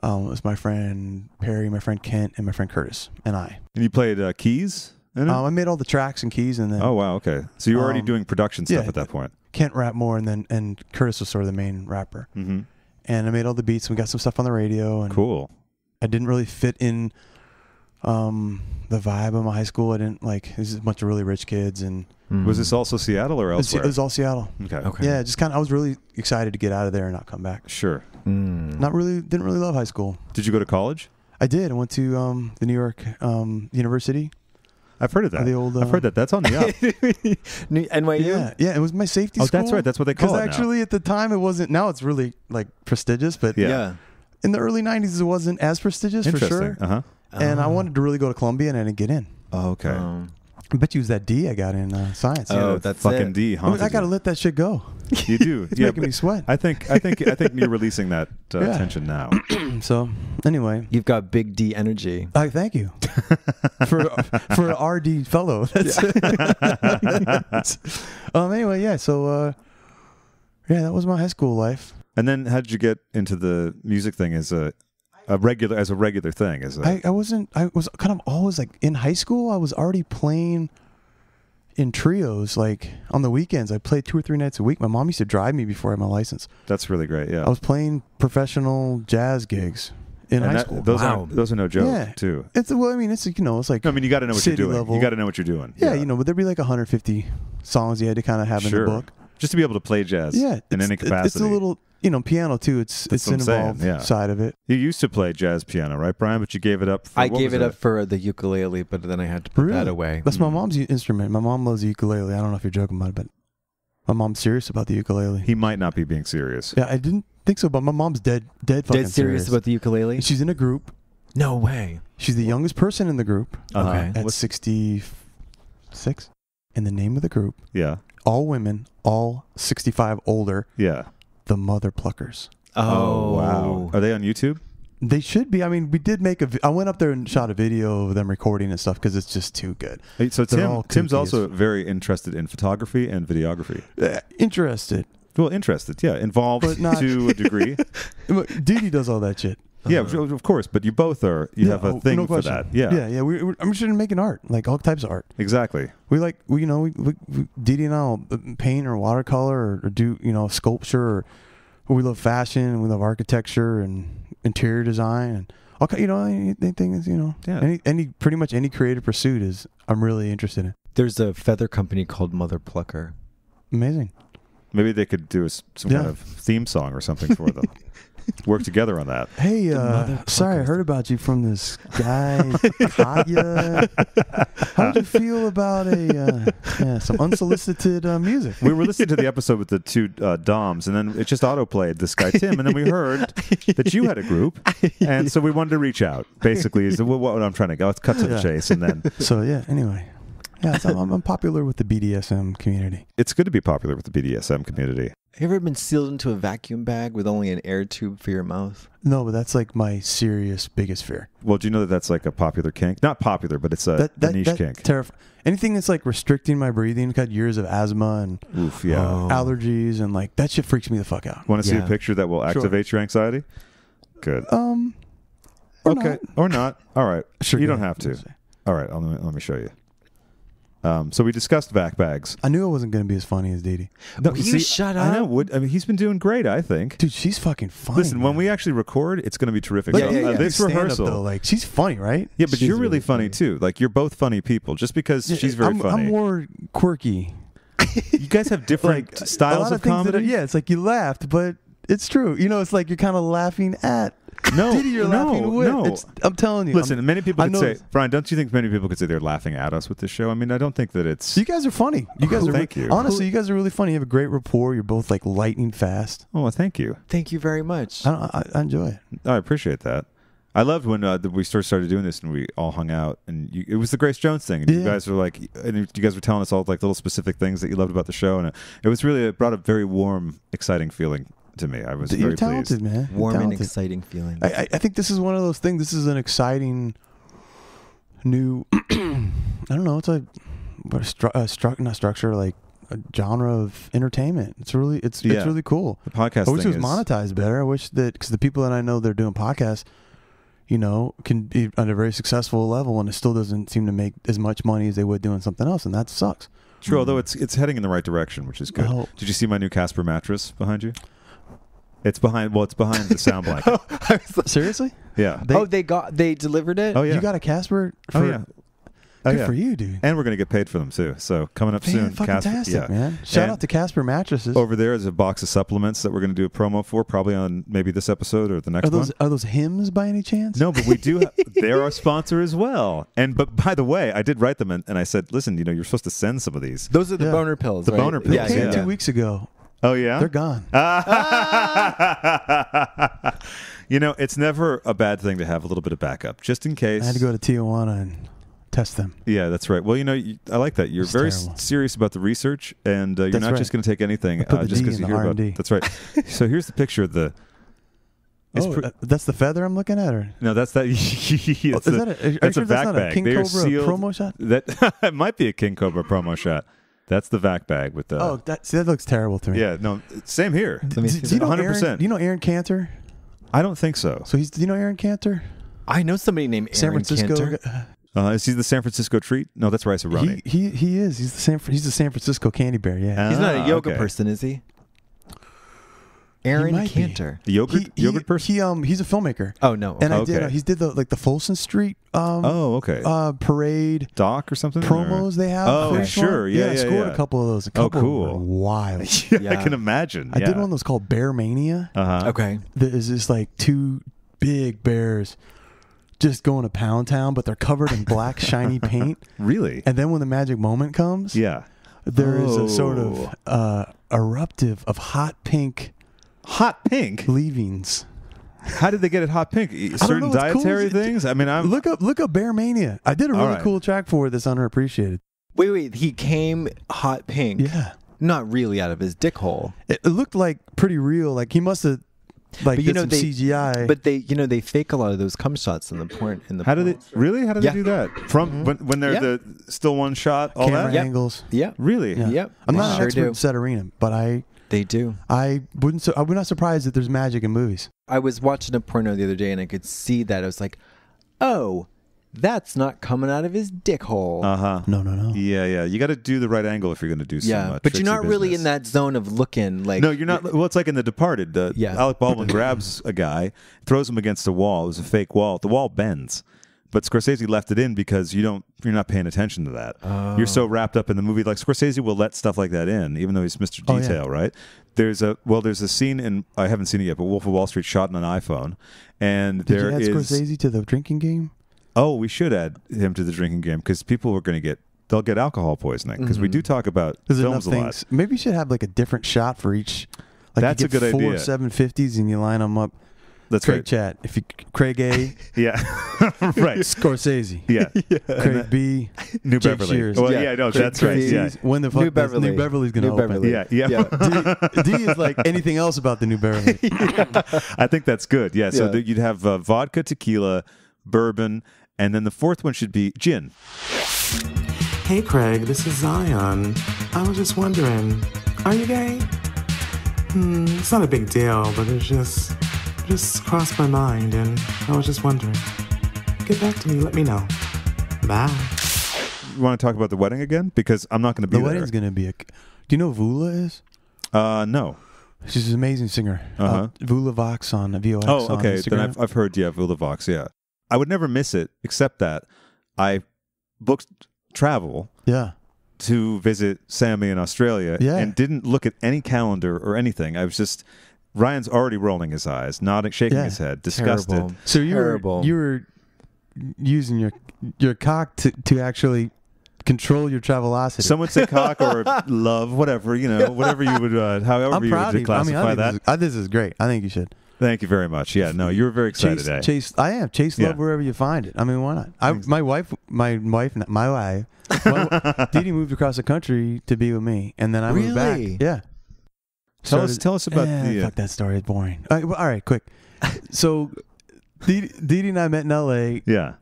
It was my friend Perry, my friend Kent, and my friend Curtis, and I. And you played keys in it? I made all the tracks and keys, and then. Oh wow! Okay, so you were already doing production stuff at that point. Kent rapped more, and Curtis was sort of the main rapper. Mm-hmm. And I made all the beats, and we got some stuff on the radio. And cool. I didn't really fit in the vibe of my high school. I didn't this is a bunch of really rich kids, and was this also Seattle or elsewhere? It was all Seattle. Okay. Yeah, just I was really excited to get out of there and not come back. Sure. Didn't really love high school. Did you go to college? I did. I went to the New York University. I've heard of that. I've heard that. That's on the up. NYU? Yeah, it was my safety school. Oh, that's right. That's what they call it now. Because actually at the time it wasn't. Now it's really prestigious, but in the early 90s it wasn't as prestigious for sure. Uh-huh. And I wanted to really go to Columbia and I didn't get in. Oh, okay. I bet you it was that D I got in science. Oh, that's fucking D. I got to let that shit go. You do. It's making me sweat. I think you're releasing that tension now. So anyway, you've got big D energy. Thank you for an RD fellow. Anyway, yeah. So that was my high school life. And then how did you get into the music thing as a regular thing? I was kind of always in high school. I was already playing in trios. On the weekends, I played 2 or 3 nights a week. My mom used to drive me before I had my license. That's really great. Yeah, I was playing professional jazz gigs in high school. Those are no joke too. It's like. I mean, you got to know what you're doing. Level. You got to know what you're doing. Yeah, but there'd be 150 songs you had to kind of have in the book. Just to be able to play jazz. Yeah, in any capacity. It's a little. Piano too. It's an involved side of it. You used to play jazz piano, right, Brian? But you gave it up. I gave it up for the ukulele, but then I had to put that away. That's my mom's instrument. My mom loves the ukulele. I don't know if you're joking about it, but my mom's serious about the ukulele. He might not be being serious. Yeah, I didn't think so, but my mom's dead fucking serious about the ukulele. She's in a group. No way. She's the youngest person in the group. Okay. At 66. And the name of the group. Yeah. All women, all 65 older. Yeah. The Mother Pluckers. Oh, wow. Are they on YouTube? They should be. I mean, we did make I went up there and shot a video of them recording and stuff because it's just too good. So Tim's also very interested in photography and videography. Interested. Well, interested, yeah. Involved to a degree. Dede does all that shit. Yeah, of course. But you both are. You have a thing for that. Yeah. Yeah. I'm interested in making art, like all types of art. Exactly. We Dede and I'll paint or watercolor or do sculpture. Or we love fashion and we love architecture and interior design and all. Anything is pretty much any creative pursuit I'm really interested in. There's a feather company called Mother Plucker. Amazing. Maybe they could do some kind of theme song or something for them. Work together on that. Hey, sorry, I heard about you from this guy, Katya. How did you feel about some unsolicited music? We were listening to the episode with the two Doms, and then it just auto-played this guy, Tim, and then we heard that you had a group, and so we wanted to reach out, basically, is what I'm trying to go. Let's cut to the chase, and then... So, anyway. Yeah, I'm popular with the BDSM community. It's good to be popular with the BDSM community. Have you ever been sealed into a vacuum bag with only an air tube for your mouth? No, but that's like my serious biggest fear. Well, do you know that that's like a popular kink? Not popular, but it's a niche kink. Anything that's like restricting my breathing. I've had years of asthma and allergies, and like that shit freaks me the fuck out. Want to see a picture that will activate your anxiety? Good. Or not. All right. Sure. You don't have to. All right. Let me show you. So we discussed vac bags. I knew it wasn't going to be as funny as Dede. No, shut up. I know. He's been doing great, I think. Dude, she's fucking funny. Listen, when we actually record, it's going to be terrific. This rehearsal, though, like she's funny, right? Yeah, but you're really funny too. Like you're both funny people. Just because she's very funny, I'm more quirky. You guys have different styles of comedy. It's like you laughed, but it's true. It's like you're kind of laughing at. No, Dede, you're laughing with. No. I'm telling you. Listen, many people could say, Brian, don't you think many people could say they're laughing at us with this show? I mean, I don't think that it's... You guys are funny. You guys are. Thank you. Honestly, you guys are really funny. You have a great rapport. You're both like lightning fast. Oh, well, thank you. Thank you very much. I enjoy it. I appreciate that. I loved when we started doing this and we all hung out, and it was the Grace Jones thing, and you guys were like, and you guys were telling us all like little specific things that you loved about the show, and it was really, it brought a very warm, exciting feeling to me. I was very talented, pleased. Man. Warm and exciting feeling. I think this is one of those things. This is an exciting new. I don't know. It's not structure, like a genre of entertainment. It's really cool. The podcast. I wish it was monetized better. I wish that because the people that I know that are doing podcasts, can be at a very successful level, and it still doesn't seem to make as much money as they would doing something else, and that sucks. True, although it's heading in the right direction, which is good. Did you see my new Casper mattress behind you? It's behind the sound blanket. Seriously? Yeah. They delivered it? Oh, yeah. You got a Casper? Good for you, dude. And we're going to get paid for them, too. So coming up soon. Fantastic, man. Shout out to Casper Mattresses. Over there is a box of supplements that we're going to do a promo for, probably on maybe this episode or the next one. Are those hymns by any chance? No, but we do. They're our sponsor as well. But by the way, I did write them and I said, listen, you're supposed to send some of these. Those are the boner pills, The boner pills. They came 2 weeks ago. Oh, yeah? They're gone. It's never a bad thing to have a little bit of backup, just in case. I had to go to Tijuana and test them. Yeah, that's right. Well, I like that. You're very serious about the research, and you're not just going to take anything just because you hear about it. That's right. So here's the picture of the... that's the feather I'm looking at, or no? That's that. That's a vac bag. King Cobra promo shot. That it might be a King Cobra promo shot. That's the vac bag with the. That looks terrible to me. Yeah, no, same here. Do you know 100%? Do you know Aaron Cantor? I don't think so. Do you know Aaron Cantor? I know somebody named Aaron Cantor. Is he the San Francisco treat? No, that's Rice-A-Roni. He is. He's the San Francisco Candy Bear. Yeah. He's not a yoga person, is he? Aaron Cantor, the yogurt person. He's a filmmaker. Oh no! And he did the Folsom Street. Parade doc or something promos they have. Oh sure, yeah. I scored a couple of those. Cool. Wild. I can imagine. I did one that's called Bear Mania. Okay. There is just like two big bears just going to Poundtown, but they're covered in black shiny paint. Really? And then when the magic moment comes, there is a sort of eruptive of hot pink. Hot pink leavings. How did they get it hot pink? Certain dietary things? I mean, look up Bear Mania. I did a really cool track for it that's underappreciated. Wait, he came hot pink. Yeah. Not really out of his dick hole. It looked like pretty real. Like he must have did some CGI. But they fake a lot of those cum shots in the porn. How do they do that? From when they're the still one shot, all camera that angles. Yeah. Really? Yeah. Yep. I'm not an expert in set arena, but they do. I would not surprised that there's magic in movies. I was watching a porno the other day and I could see that. I was like, oh, that's not coming out of his dick hole. No. Yeah. You got to do the right angle if you're going to do some but you're not really in that zone of looking like. No, you're not. Well, it's like in The Departed. Alec Baldwin grabs a guy, throws him against a wall. It was a fake wall. The wall bends. But Scorsese left it in because you're not paying attention to that. You're so wrapped up in the movie. Like Scorsese will let stuff like that in, even though he's Mr. Detail, right? There's a scene in, I haven't seen it yet, but Wolf of Wall Street shot on an iPhone, and Did you add Scorsese to the drinking game? Oh, we should add him to the drinking game because people are going to they'll get alcohol poisoning because we do talk about films a lot. Maybe you should have like a different shot for each. Like That's you a good 4 idea. 750s and you line them up. That's Craig right. Chat. If you Craig A, Yeah, right. Scorsese. Yeah, Craig B, New Jake Beverly. Shears. Well, Yeah. no, that's right. Yeah, When the fuck New Beverly. New Beverly's gonna New open? Beverly. yeah. D is like anything else about the New Beverly. I think that's good. Yeah, so Yeah. you'd have vodka, tequila, bourbon, and then the fourth one should be gin. Hey Craig, this is Zion. I was just wondering, are you gay? It's not a big deal, but it just crossed my mind and I was just wondering. Get back to me, let me know. Bye. You want to talk about the wedding again? Because I'm not going to be The there. wedding's gonna be a. Do you know who Vula is? No. She's an amazing singer. Vula Vox on VOX. Oh, okay. On Instagram. Then I've heard, Vulavox, yeah. I would never miss it, except that I booked travel to visit Sammy in Australia and didn't look at any calendar or anything. I was just, Ryan's already rolling his eyes, nodding, shaking his head, disgusted. Terrible. So you were using your cock to actually control your travelocity. Some would say cock or love, whatever, whatever you would, however you would classify that. This is great. I think you should. Thank you very much. Yeah, no, you were very excited today. Chase love wherever you find it. I mean, why not? My wife, Dede moved across the country to be with me, and then I moved back. Yeah. Tell us about the. Fuck that story. It's boring. All right, quick. So, Dede and I met in L.A. Yeah.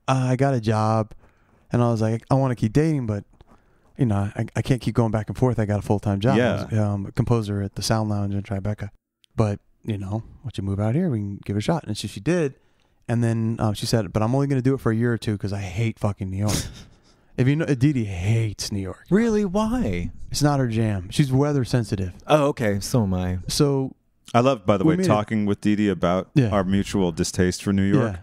I got a job, and I was like, I want to keep dating, but I can't keep going back and forth. I got a full-time job. Yeah. I was a composer at the Sound Lounge in Tribeca, but. Once you move out here, we can give it a shot. And so she did. And then she said, but I'm only going to do it for a year or two because I hate fucking New York. If you know, Dede hates New York. Really? Why? It's not her jam. She's weather sensitive. Oh, okay. So am I. So I love, by the way, talking with Dede about our mutual distaste for New York. Yeah.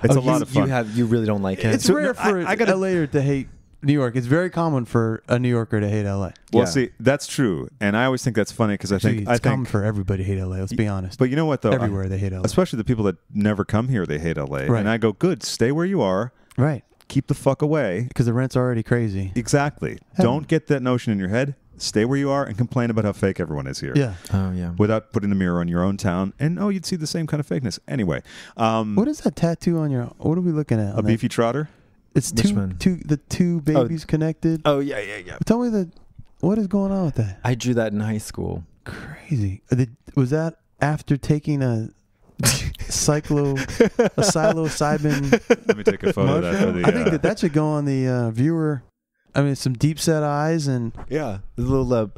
It's a lot of fun. You really don't like it. It's rare for a LAer to hate New York. It's very common for a New Yorker to hate LA. Well, see, that's true, and I always think that's funny because I think common for everybody to hate LA. Let's be honest. But you know what, though? Everywhere they hate LA, especially the people that never come here. They hate LA, right. And I go, good, stay where you are. Right. Keep the fuck away because the rent's already crazy. Exactly. Don't get that notion in your head. Stay where you are and complain about how fake everyone is here. Yeah. Oh, yeah. Without putting the mirror on your own town, and you'd see the same kind of fakeness. Anyway, what is that tattoo on your? What are we looking at? A beefy trotter. It's the two babies connected. Oh yeah. Tell me what is going on with that? I drew that in high school. Crazy. Was that after taking a psilocybin? Let me take a photo of that for the. I think that should go on the viewer. I mean, some deep set eyes and a little.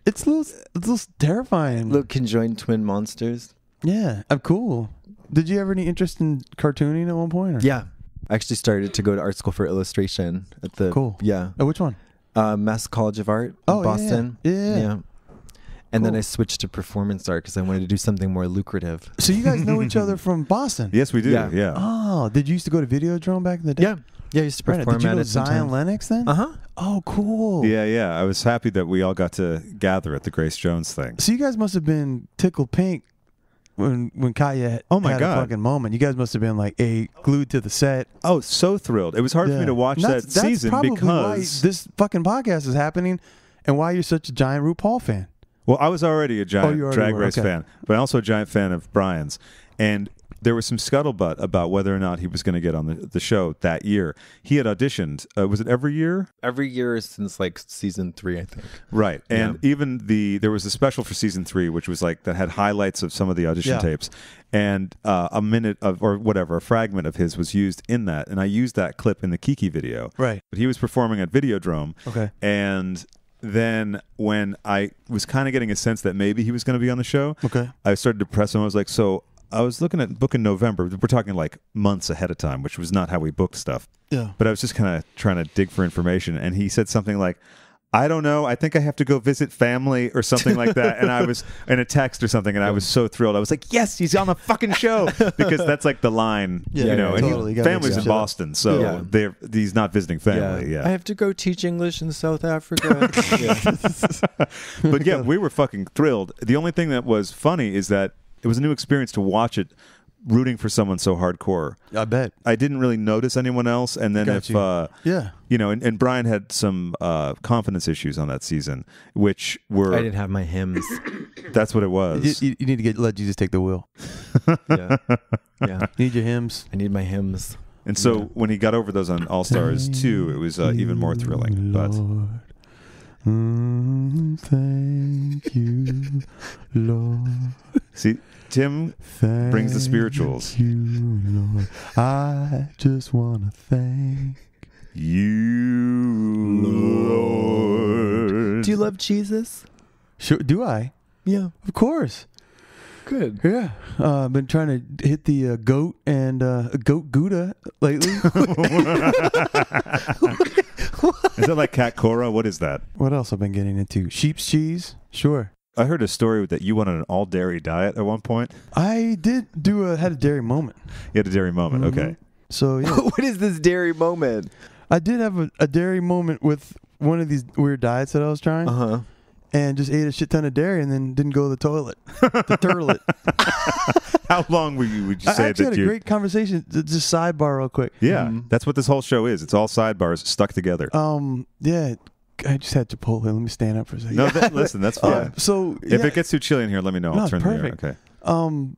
It's a little terrifying. Little conjoined twin monsters. Yeah, I'm cool. Did you have any interest in cartooning at one point? Or? Yeah. I actually started to go to art school for illustration at the cool. Yeah. Oh, which one? Mass College of Art in Boston. Yeah. And then I switched to performance art because I wanted to do something more lucrative. So you guys know each other from Boston? Yes, we do. Yeah. Oh, did you used to go to Videodrome back in the day? Yeah. Yeah, I used to perform Did you at know it Zion sometimes. Lennox then? Uh-huh. Oh, cool. Yeah. I was happy that we all got to gather at the Grace Jones thing. So you guys must have been tickled pink when Katya had a fucking moment. You guys must have been like glued to the set. Oh, so thrilled. It was hard for me to watch that season probably because why this fucking podcast is happening and why you're such a giant RuPaul fan. Well, I was already a giant Drag Race okay. fan, but also a giant fan of Brian's. And there was some scuttlebutt about whether or not he was going to get on the show that year. He had auditioned. Was it every year? Every year since like season 3, I think. Right. And even there was a special for season 3, which was like that had highlights of some of the audition tapes. And a minute of, or whatever, a fragment of his was used in that. And I used that clip in the Kiki video. Right. But he was performing at Videodrome. Okay. And then when I was kind of getting a sense that maybe he was going to be on the show, okay, I started to press him. I was like, so I was looking at book in November. We're talking like months ahead of time, which was not how we booked stuff. Yeah. But I was just kind of trying to dig for information, and he said something like, I don't know. I think I have to go visit family or something like that. And I was in a text or something, and I was so thrilled. I was like, yes, he's on the fucking show. Because that's like the line, you know. Totally. And family's in Boston, so he's not visiting family. Yeah. I have to go teach English in South Africa. But yeah, we were fucking thrilled. The only thing that was funny is that it was a new experience to watch it rooting for someone so hardcore. I bet. I didn't really notice anyone else. And then you know, and Brian had some confidence issues on that season, which were... I didn't have my hymns. That's what it was. You need to let Jesus take the wheel. Yeah. You need your hymns. I need my hymns. And so when he got over those on All Stars 2, it was even more thrilling. But thank you, Lord. See, Tim brings the spirituals. You, Lord. I just want to thank you, Lord. Do you love Jesus? Sure. Do I? Yeah. Of course. Good. Yeah. I've been trying to hit the goat and goat Gouda lately. Is that like Cat Cora? What is that? What else I've been getting into? Sheep's cheese? Sure. I heard a story that you went on an all-dairy diet at one point. I did had a dairy moment. You had a dairy moment, okay. So, yeah. What is this dairy moment? I did have a dairy moment with one of these weird diets that I was trying. Uh-huh. And just ate a shit ton of dairy and then didn't go to the toilet. The turlet. How long would you say that you... I actually had a great conversation. Just sidebar real quick. Yeah, that's what this whole show is. It's all sidebars stuck together. Yeah. I just had Chipotle. Let me stand up for a second. No, listen, that's fine. If it gets too chilly in here, let me know. I'll turn perfect. the air. Okay.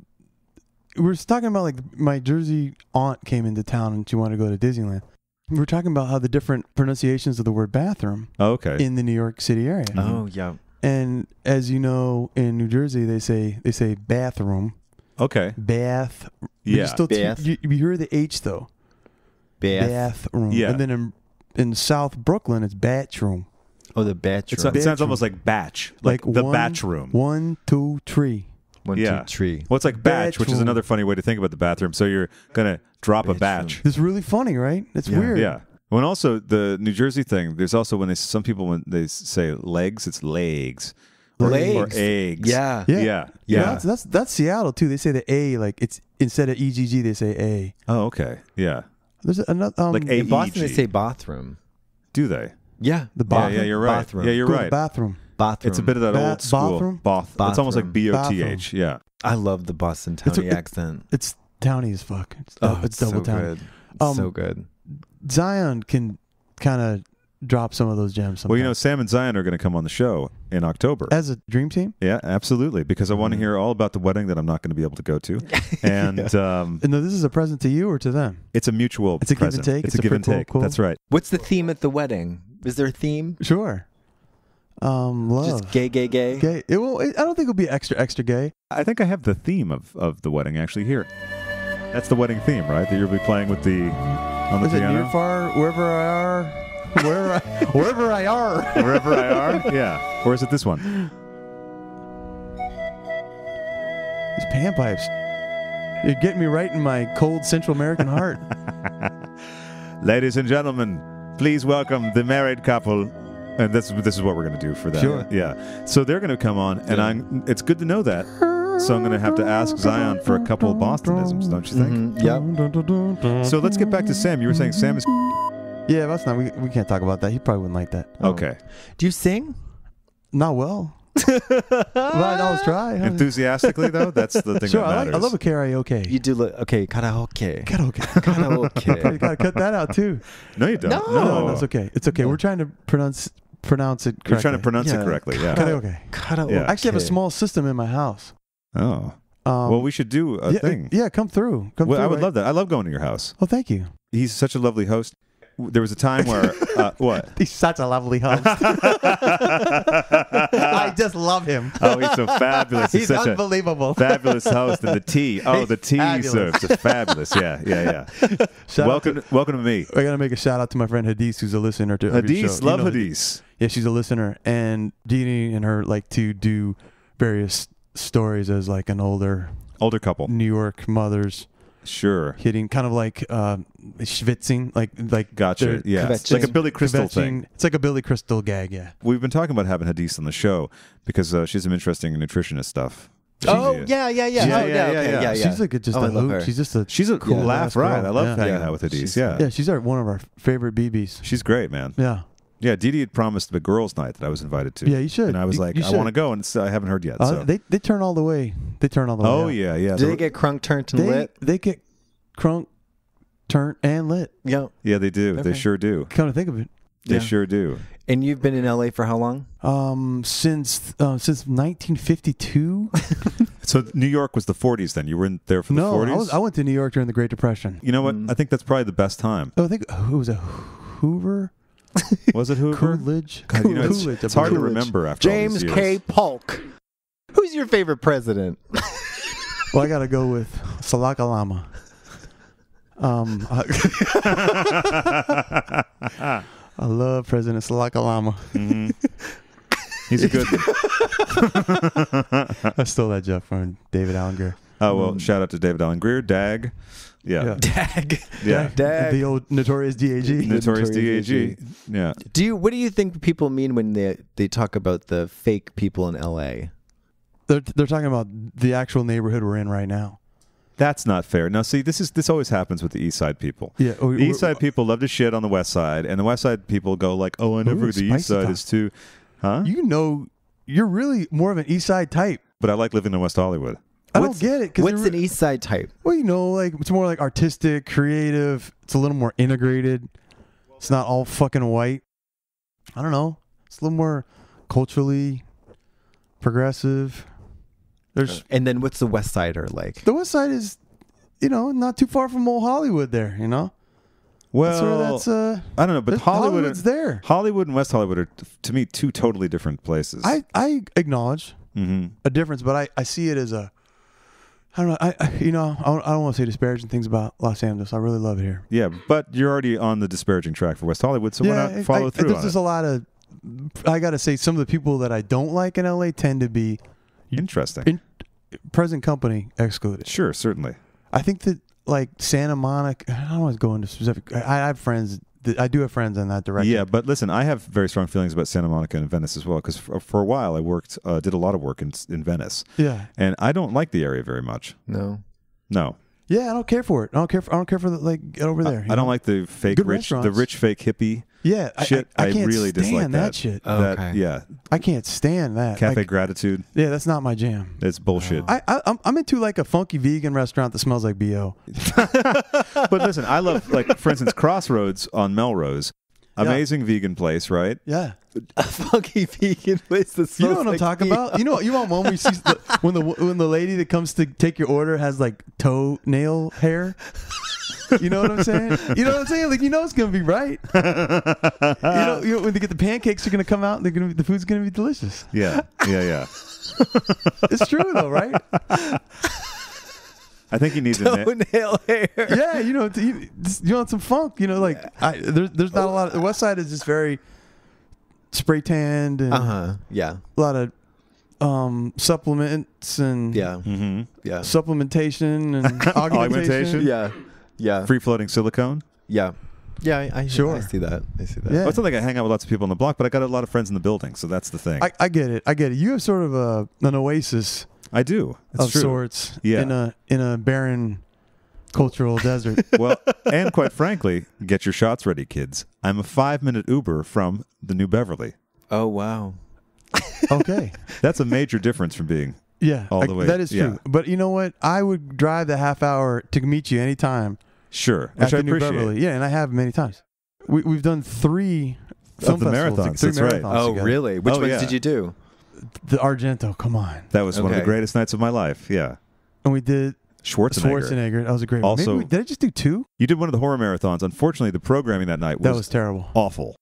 We were talking about like my Jersey aunt came into town and she wanted to go to Disneyland. We were talking about how the different pronunciations of the word bathroom in the New York City area. Oh, yeah. And as you know, in New Jersey, they say bathroom. Okay. Bath. Yeah. You hear the H though. Bathroom. Yeah. And then in South Brooklyn, it's bathroom. Oh, the bathroom. It sounds almost like batch. Like the batch room. 1, 2, 3. 1, 2, 3. Well, it's like batch, which is another funny way to think about the bathroom. So you're going to drop a batch. It's really funny, right? It's weird. Yeah. When also the New Jersey thing, there's also when some people when they say legs, it's legs. Legs. Or eggs. Yeah. That's Seattle too. They say the A like it's instead of EGG they say A. Oh, okay. Yeah. There's another like in Boston they say bathroom. Do they? Yeah. The bathroom. Yeah, you're right. Bathroom. Yeah, you're right. Bathroom. It's a bit of that old school. Bathroom. It's almost like BOTH. Yeah. I love the Boston Townie accent. It's towny as fuck. It's double so towny. Good. So good. Zion can kind of drop some of those gems sometimes. Well, you know, Sam and Zion are going to come on the show in October. As a dream team? Yeah, absolutely. Because I want to hear all about the wedding that I'm not going to be able to go to. And no, this is a present to you or to them? It's a mutual It's a present. give and take? It's a give and take. Cool. That's right. What's the theme at the wedding? Is there a theme? Sure. Love. Just gay. Gay. I don't think it'll be extra gay. I think I have the theme of the wedding actually here. That's the wedding theme, right? That you'll be playing with on the piano. Near, far, wherever I are, wherever I are, wherever I are. Yeah. Or is it this one? These panpipes. You're getting me right in my cold Central American heart. Ladies and gentlemen, please welcome the married couple. And this is what we're going to do for them. Sure. Yeah. So they're going to come on, and it's good to know that. So I'm going to have to ask Zion for a couple of Bostonisms, don't you think? Yep. So let's get back to Sam. You were saying Sam is... Yeah, that's not... We can't talk about that. He probably wouldn't like that. Okay. Do you sing? Not well. But I always try. Enthusiastically, though? That's the thing that matters. I love a karaoke. You do... karaoke. Karaoke. You got to cut that out, too. No, you don't. No, that's okay. It's okay. We're trying to pronounce it correctly. You're trying to pronounce it correctly, yeah. Karaoke. Yeah. I actually have a small system in my house. Oh. Well, we should do a thing. Yeah, come through. I would love that. I love going to your house. Oh, thank you. He's such a lovely host. There was a time where... what? He's such a lovely host. I just love him. Oh, he's so fabulous. He's such unbelievable. Fabulous host. And the tea. Oh, the tea he serves is fabulous. Yeah. Welcome to me. I got to make a shout out to my friend Hadith, who's a listener to every show. Love Hadith. Yeah, she's a listener. And Dede and her like to do various stories as like an older Older couple. New York mothers. Sure. Hitting kind of like schwitzing, like gotcha. Yeah, it's like a Billy Crystal thing. It's like a Billy Crystal gag. Yeah. We've been talking about having Hadith on the show because she's some interesting nutritionist stuff. Yeah. She's like just a hoot. She's a cool laugh, right? I love hanging out with Hadith. Yeah, she's one of our favorite BBs. She's great, man. Yeah. Yeah, Dede had promised the girls' night that I was invited to. Yeah, you should. And I was like, I want to go, and I haven't heard yet. So. They turn all the way. Oh, yeah. Do they get crunk, turned, and lit? They get crunk, turned, and lit. Yeah. Yeah, they do. Okay. They sure do. Come to think of it. They sure do. And you've been in LA for how long? Since 1952. So New York was the 40s then. You were in there for the 40s? I went to New York during the Great Depression. You know what? I think that's probably the best time. I think it was a Hoover. Was it Hoover? Coolidge. God, it's hard to remember after James all these K. years. Polk. Who's your favorite president? Well, I got to go with Salaka Lama. I love President Salaka Lama. Mm-hmm. He's a good one. I stole that joke from David Allen Greer. Oh, well, shout out to David Allen Greer. Dag. Yeah. Dag. Yeah. Dag. The old Notorious D.A.G. Notorious D.A.G. Yeah. What do you think people mean when they talk about the fake people in L.A.? They're talking about the actual neighborhood we're in right now. That's not fair. Now, see, this always happens with the East Side people. Yeah. The East Side people love to shit on the West Side, and the West Side people go like, "Oh, I never. The East Side is too." Huh? You're really more of an East Side type. But I like living in West Hollywood. I don't get it. What's an East Side type? Well, like it's more like artistic, creative. It's a little more integrated. It's not all fucking white. I don't know. It's a little more culturally progressive. And then what's the West Sider like? The West Side is, not too far from old Hollywood there, Well, that's I don't know, but Hollywood's there. Hollywood and West Hollywood are, to me, two totally different places. I acknowledge a difference, but I see it as I don't know. I don't want to say disparaging things about Los Angeles. I really love it here. Yeah, but you're already on the disparaging track for West Hollywood, so why not follow through on it? There's a lot of, I got to say, some of the people that I don't like in LA tend to be interesting. Present company excluded. Sure, certainly. I think that like Santa Monica, I don't want to go into specific. I have friends. I do have friends in that direction. Yeah, but listen, I have very strong feelings about Santa Monica and Venice as well because for a while I did a lot of work in Venice. Yeah, and I don't like the area very much. No. Yeah, I don't care for it. I don't care for the get over there. I don't like the fake rich fake hippie. Yeah, shit. I can't really dislike that shit. Okay. Yeah, I can't stand that. Cafe Gratitude. Yeah, that's not my jam. It's bullshit. I'm into like a funky vegan restaurant that smells like BO. But listen, I love like for instance Crossroads on Melrose. Amazing vegan place, right? Yeah. A funky vegan place that smells You know what I'm like talking about? You want one where you see when the lady that comes to take your order has like toenail hair? You know what I'm saying? You know what I'm saying? Like it's gonna be right. When they get the pancakes, are gonna come out and the food's gonna be delicious. Yeah. It's true though, right? I think you need toenail hair. Yeah, you want some funk. There's not a lot. The West Side is just very spray tanned and yeah, a lot of supplements and supplementation and augmentation. Yeah. Free floating silicone. Yeah. Yeah, I see that. Yeah. Well, it's not like I hang out with lots of people on the block, but I got a lot of friends in the building, so that's the thing. I get it. You have sort of an oasis. I do. Of sorts. Yeah. In a barren cultural desert. Well, and quite frankly, get your shots ready, kids. I'm a 5-minute Uber from the New Beverly. Oh, wow. Okay. That's a major difference from being all the way. That is true. Yeah. But you know what? I would drive the half hour to meet you anytime. Sure. Which I appreciate. New Beverly. Yeah, and I have many times. We've done 3 of the marathons. That's right. Oh, really? Which ones did you do? The Argento, come on. That was one of the greatest nights of my life. Yeah. And we did Schwarzenegger. That was a great one. Also, did I just do 2? You did one of the horror marathons. Unfortunately, the programming that night was terrible. Awful.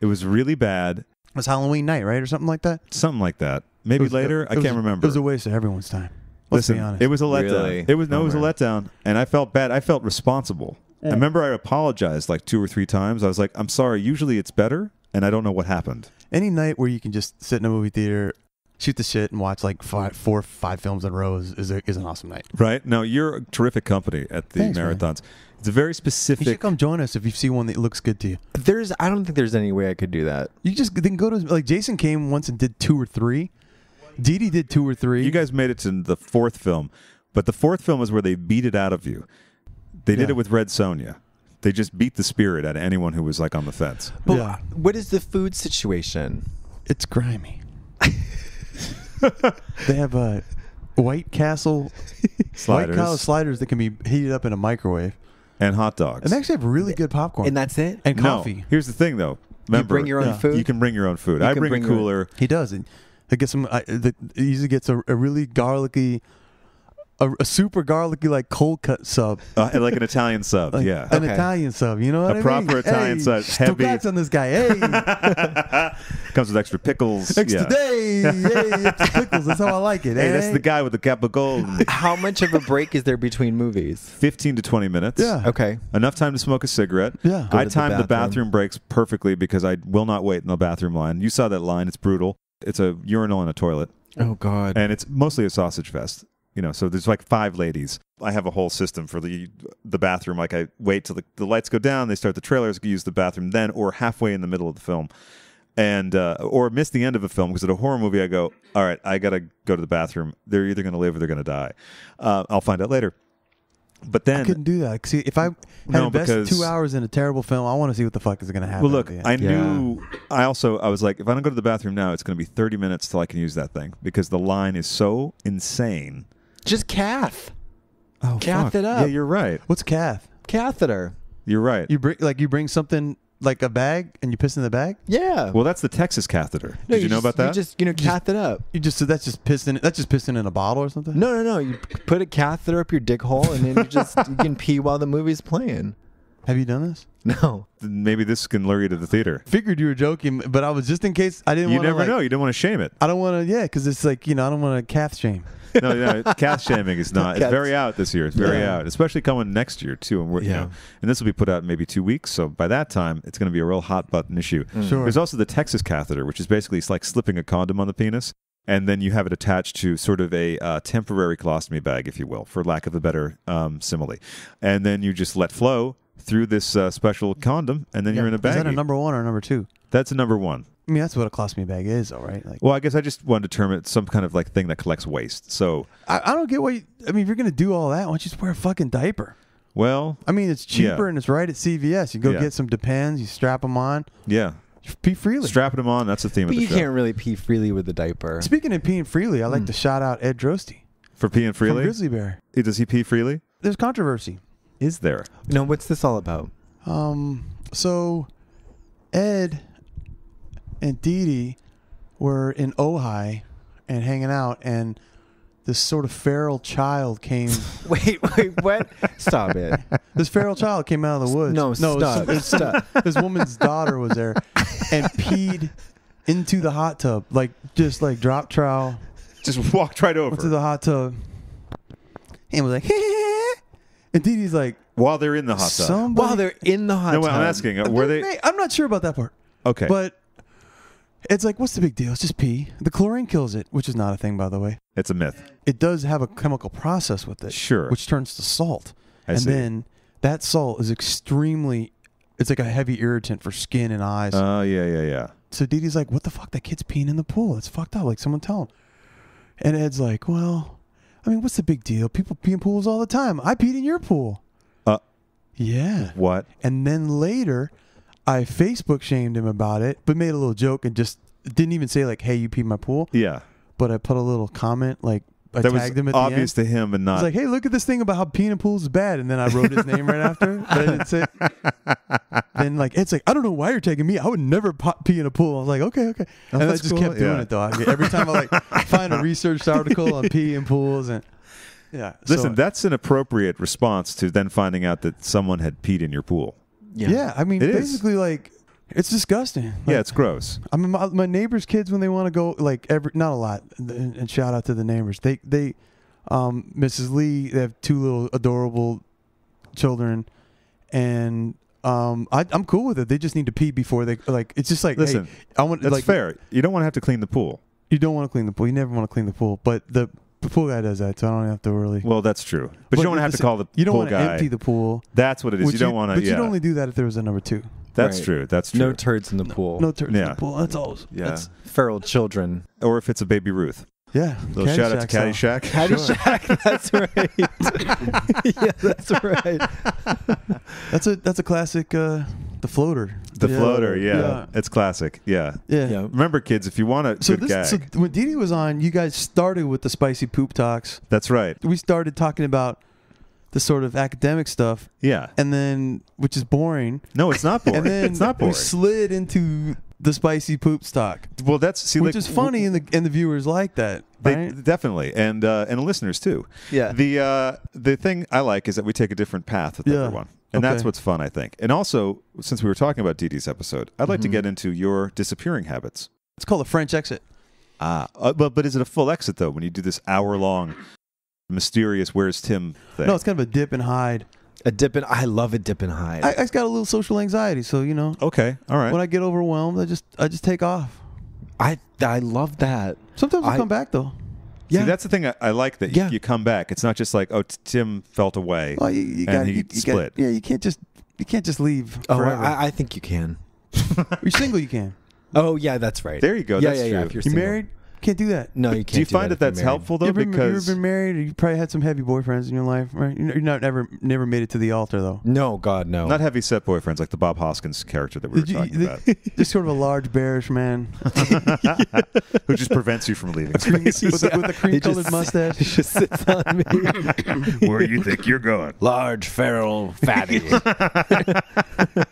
It was really bad. It was Halloween night, right? Or something like that? Something like that. Maybe later. I can't remember. It was a waste of everyone's time. Let's be honest. It was a letdown. Really? It was a letdown, and I felt bad. I felt responsible. I remember I apologized like 2 or 3 times. I was like, "I'm sorry. Usually it's better, and I don't know what happened." Any night where you can just sit in a movie theater shoot the shit and watch like 4 or 5 films in a row is an awesome night. Right. No, you're a terrific company at the marathons. Man. It's a very specific. You should come join us if you see one that looks good to you. I don't think there's any way I could do that. You just then go to like Jason came once and did 2 or 3. Dede did 2 or 3. You guys made it to the 4th film, but the 4th film is where they beat it out of you. They did it with Red Sonja. They just beat the spirit out of anyone who was like on the fence. But what is the food situation? It's grimy. They have White Castle sliders that can be heated up in a microwave. And hot dogs. And they actually have really good popcorn. And that's it? And coffee. No. Here's the thing, though. Remember, you bring your own food? You can bring your own food. I bring a cooler. He does. He gets some. He usually gets a really garlicky, a super garlicky like cold cut sub, like an Italian sub. Like yeah, an Italian sub. You know what I mean? A proper Italian sub. Heavy. Congrats on this guy. Hey, comes with extra pickles. Extra extra pickles. That's how I like it. Hey, that's the guy with the cap of gold. How much of a break is there between movies? 15 to 20 minutes. Yeah. Okay. Enough time to smoke a cigarette. Yeah. I timed the bathroom breaks perfectly because I will not wait in the bathroom line. You saw that line. It's brutal. It's a urinal and a toilet. Oh, God. And it's mostly a sausage fest. You know, so there's like 5 ladies. I have a whole system for the bathroom. Like I wait till the lights go down. They start the trailers. Use the bathroom then, or halfway in the middle of the film, and or miss the end of a film because at a horror movie I go, all right, I gotta go to the bathroom. They're either gonna live or they're gonna die. I'll find out later. But then I couldn't do that. See, if I had invested 2 hours in a terrible film, I want to see what the fuck is going to happen. Well, look, I knew. I was like, if I don't go to the bathroom now, it's going to be 30 minutes till I can use that thing because the line is so insane. Just cath. Oh, cath it up. Yeah, you're right. What's cath? Catheter. You're right. You bring something like a bag and you piss in the bag. Yeah. Well, that's the Texas catheter. No, Did you know about that? You just cath it up. So that's just pissing. That's just pissing in a bottle or something. No. You put a catheter up your dick hole and then you can pee while the movie's playing. Have you done this? No. Maybe this can lure you to the theater. Figured you were joking, but I was just in case I didn't. You never know. You don't want to shame it. I don't want to. Yeah, because it's like I don't want to cath shame. No, cath shaming is not. It's very out this year. It's very out, especially coming next year too. And and this will be put out in maybe 2 weeks. So by that time, it's going to be a real hot button issue. Sure. There's also the Texas catheter, which is basically it's like slipping a condom on the penis, and then you have it attached to sort of a temporary colostomy bag, if you will, for lack of a better simile, and then you just let flow through this special condom, and then you're in a bag. Is that a number 1 or number 2? That's a number 1. I mean, that's what a colostomy bag is, all right. Well, I guess I just wanted to term it some kind of like thing that collects waste. So I don't get why. I mean, if you're going to do all that, why don't you just wear a fucking diaper? Well, I mean, it's cheaper and it's right at CVS. You go get some Depends, you strap them on. Yeah. You pee freely. Strapping them on, that's the theme of the show. But you can't really pee freely with the diaper. Speaking of peeing freely, I like to shout out Ed Droste. For peeing freely? From Grizzly Bear. Does he pee freely? There's controversy. Is there? No, what's this all about? So Ed and Dede were in Ojai and hanging out, and this sort of feral child came. Wait, what? Stop it. This feral child came out of the woods. No, stop. This woman's daughter was there and peed into the hot tub, just like drop trowel. Just walked right over. Went to the hot tub and was like, and Dede's like, while they're in the hot tub. While they're in the hot tub. No, I'm asking, were they? I'm not sure about that part. Okay. But it's like, what's the big deal? It's just pee. The chlorine kills it, which is not a thing, by the way. It's a myth. It does have a chemical process with it. Sure. Which turns to salt. I see. Then that salt is extremely, it's like a heavy irritant for skin and eyes. Oh, yeah. So Dede's like, what the fuck? That kid's peeing in the pool. It's fucked up. Like, someone tell him. And Ed's like, well, I mean, what's the big deal? People pee in pools all the time. I peed in your pool. Yeah. What? And then later, I Facebook shamed him about it, but made a little joke and just didn't even say like, hey, you peed in my pool. Yeah. But I put a little comment, like I that tagged him at obvious the end. to him and not. I was like, hey, look at this thing about how peeing in pools is bad. And then I wrote his name right after. But I didn't say. Then like, it's like, I don't know why you're tagging me. I would never pee in a pool. I was like, okay. And I just kept doing it though. Every time I find a research article on pee in pools and. Yeah. Listen, that's an appropriate response to then finding out that someone had peed in your pool. Yeah. I mean, basically, like, it's disgusting. Like, yeah, it's gross. I mean, my neighbors' kids, when they want to go, like, not a lot, and shout out to the neighbors. They Mrs. Lee, they have 2 little adorable children, and I'm cool with it. They just need to pee before they, like, it's just like, listen, hey, I want, that's like, fair. You don't want to have to clean the pool. You don't want to clean the pool. You never want to clean the pool. But the pool guy does that, so I don't have to really. Well, that's true. But you don't want to have to call the pool guy. You don't want to empty the pool. That's what it is. You don't want to. But you'd only do that if there was a number 2. That's true. That's true. No turds in the pool. No turds in the pool. That's all. Yeah. That's feral children. Or if it's a baby Ruth. Yeah. Little shout out to Caddyshack. Caddyshack. That's right. Yeah, that's right. That's a classic. The floater. The floater. Yeah. It's classic. Yeah. Remember, kids, if you want a good gag. So when Dede was on, you guys started with the spicy poop talks. That's right. We started talking about the sort of academic stuff. Yeah. And then, which is boring. No, it's not boring. And then it's not boring. We slid into the spicy poop stock. Well, that's which is funny, and the viewers like that. Right? They definitely, and the listeners too. Yeah. The thing I like is that we take a different path with everyone, and that's what's fun, I think. And also, since we were talking about Dede's episode, I'd like to get into your disappearing habits. It's called a French exit. But is it a full exit though? When you do this hour-long, mysterious "Where's Tim" thing? No, it's kind of a dip and hide. I love a dip and hide. I got a little social anxiety, so Okay, all right. When I get overwhelmed, I just take off. I love that. Sometimes I come back though. Yeah, see, that's the thing I like that you come back. It's not just like Tim felt away and he split. You can't just leave. Forever. I think you can. If you're single, you can. Oh yeah, that's right. There you go. Yeah, that's true. If you're married, can't do that. No, you can't. Do you find that that's helpful though? You ever been married? Or you probably had some heavy boyfriends in your life, right? You're not never made it to the altar though. No, God, no. Not heavy set boyfriends like the Bob Hoskins character that we were talking about. Just sort of a large bearish man who just prevents you from leaving. with a cream-colored mustache. He just sits on me. Where you think you're going? Large, feral, fatty.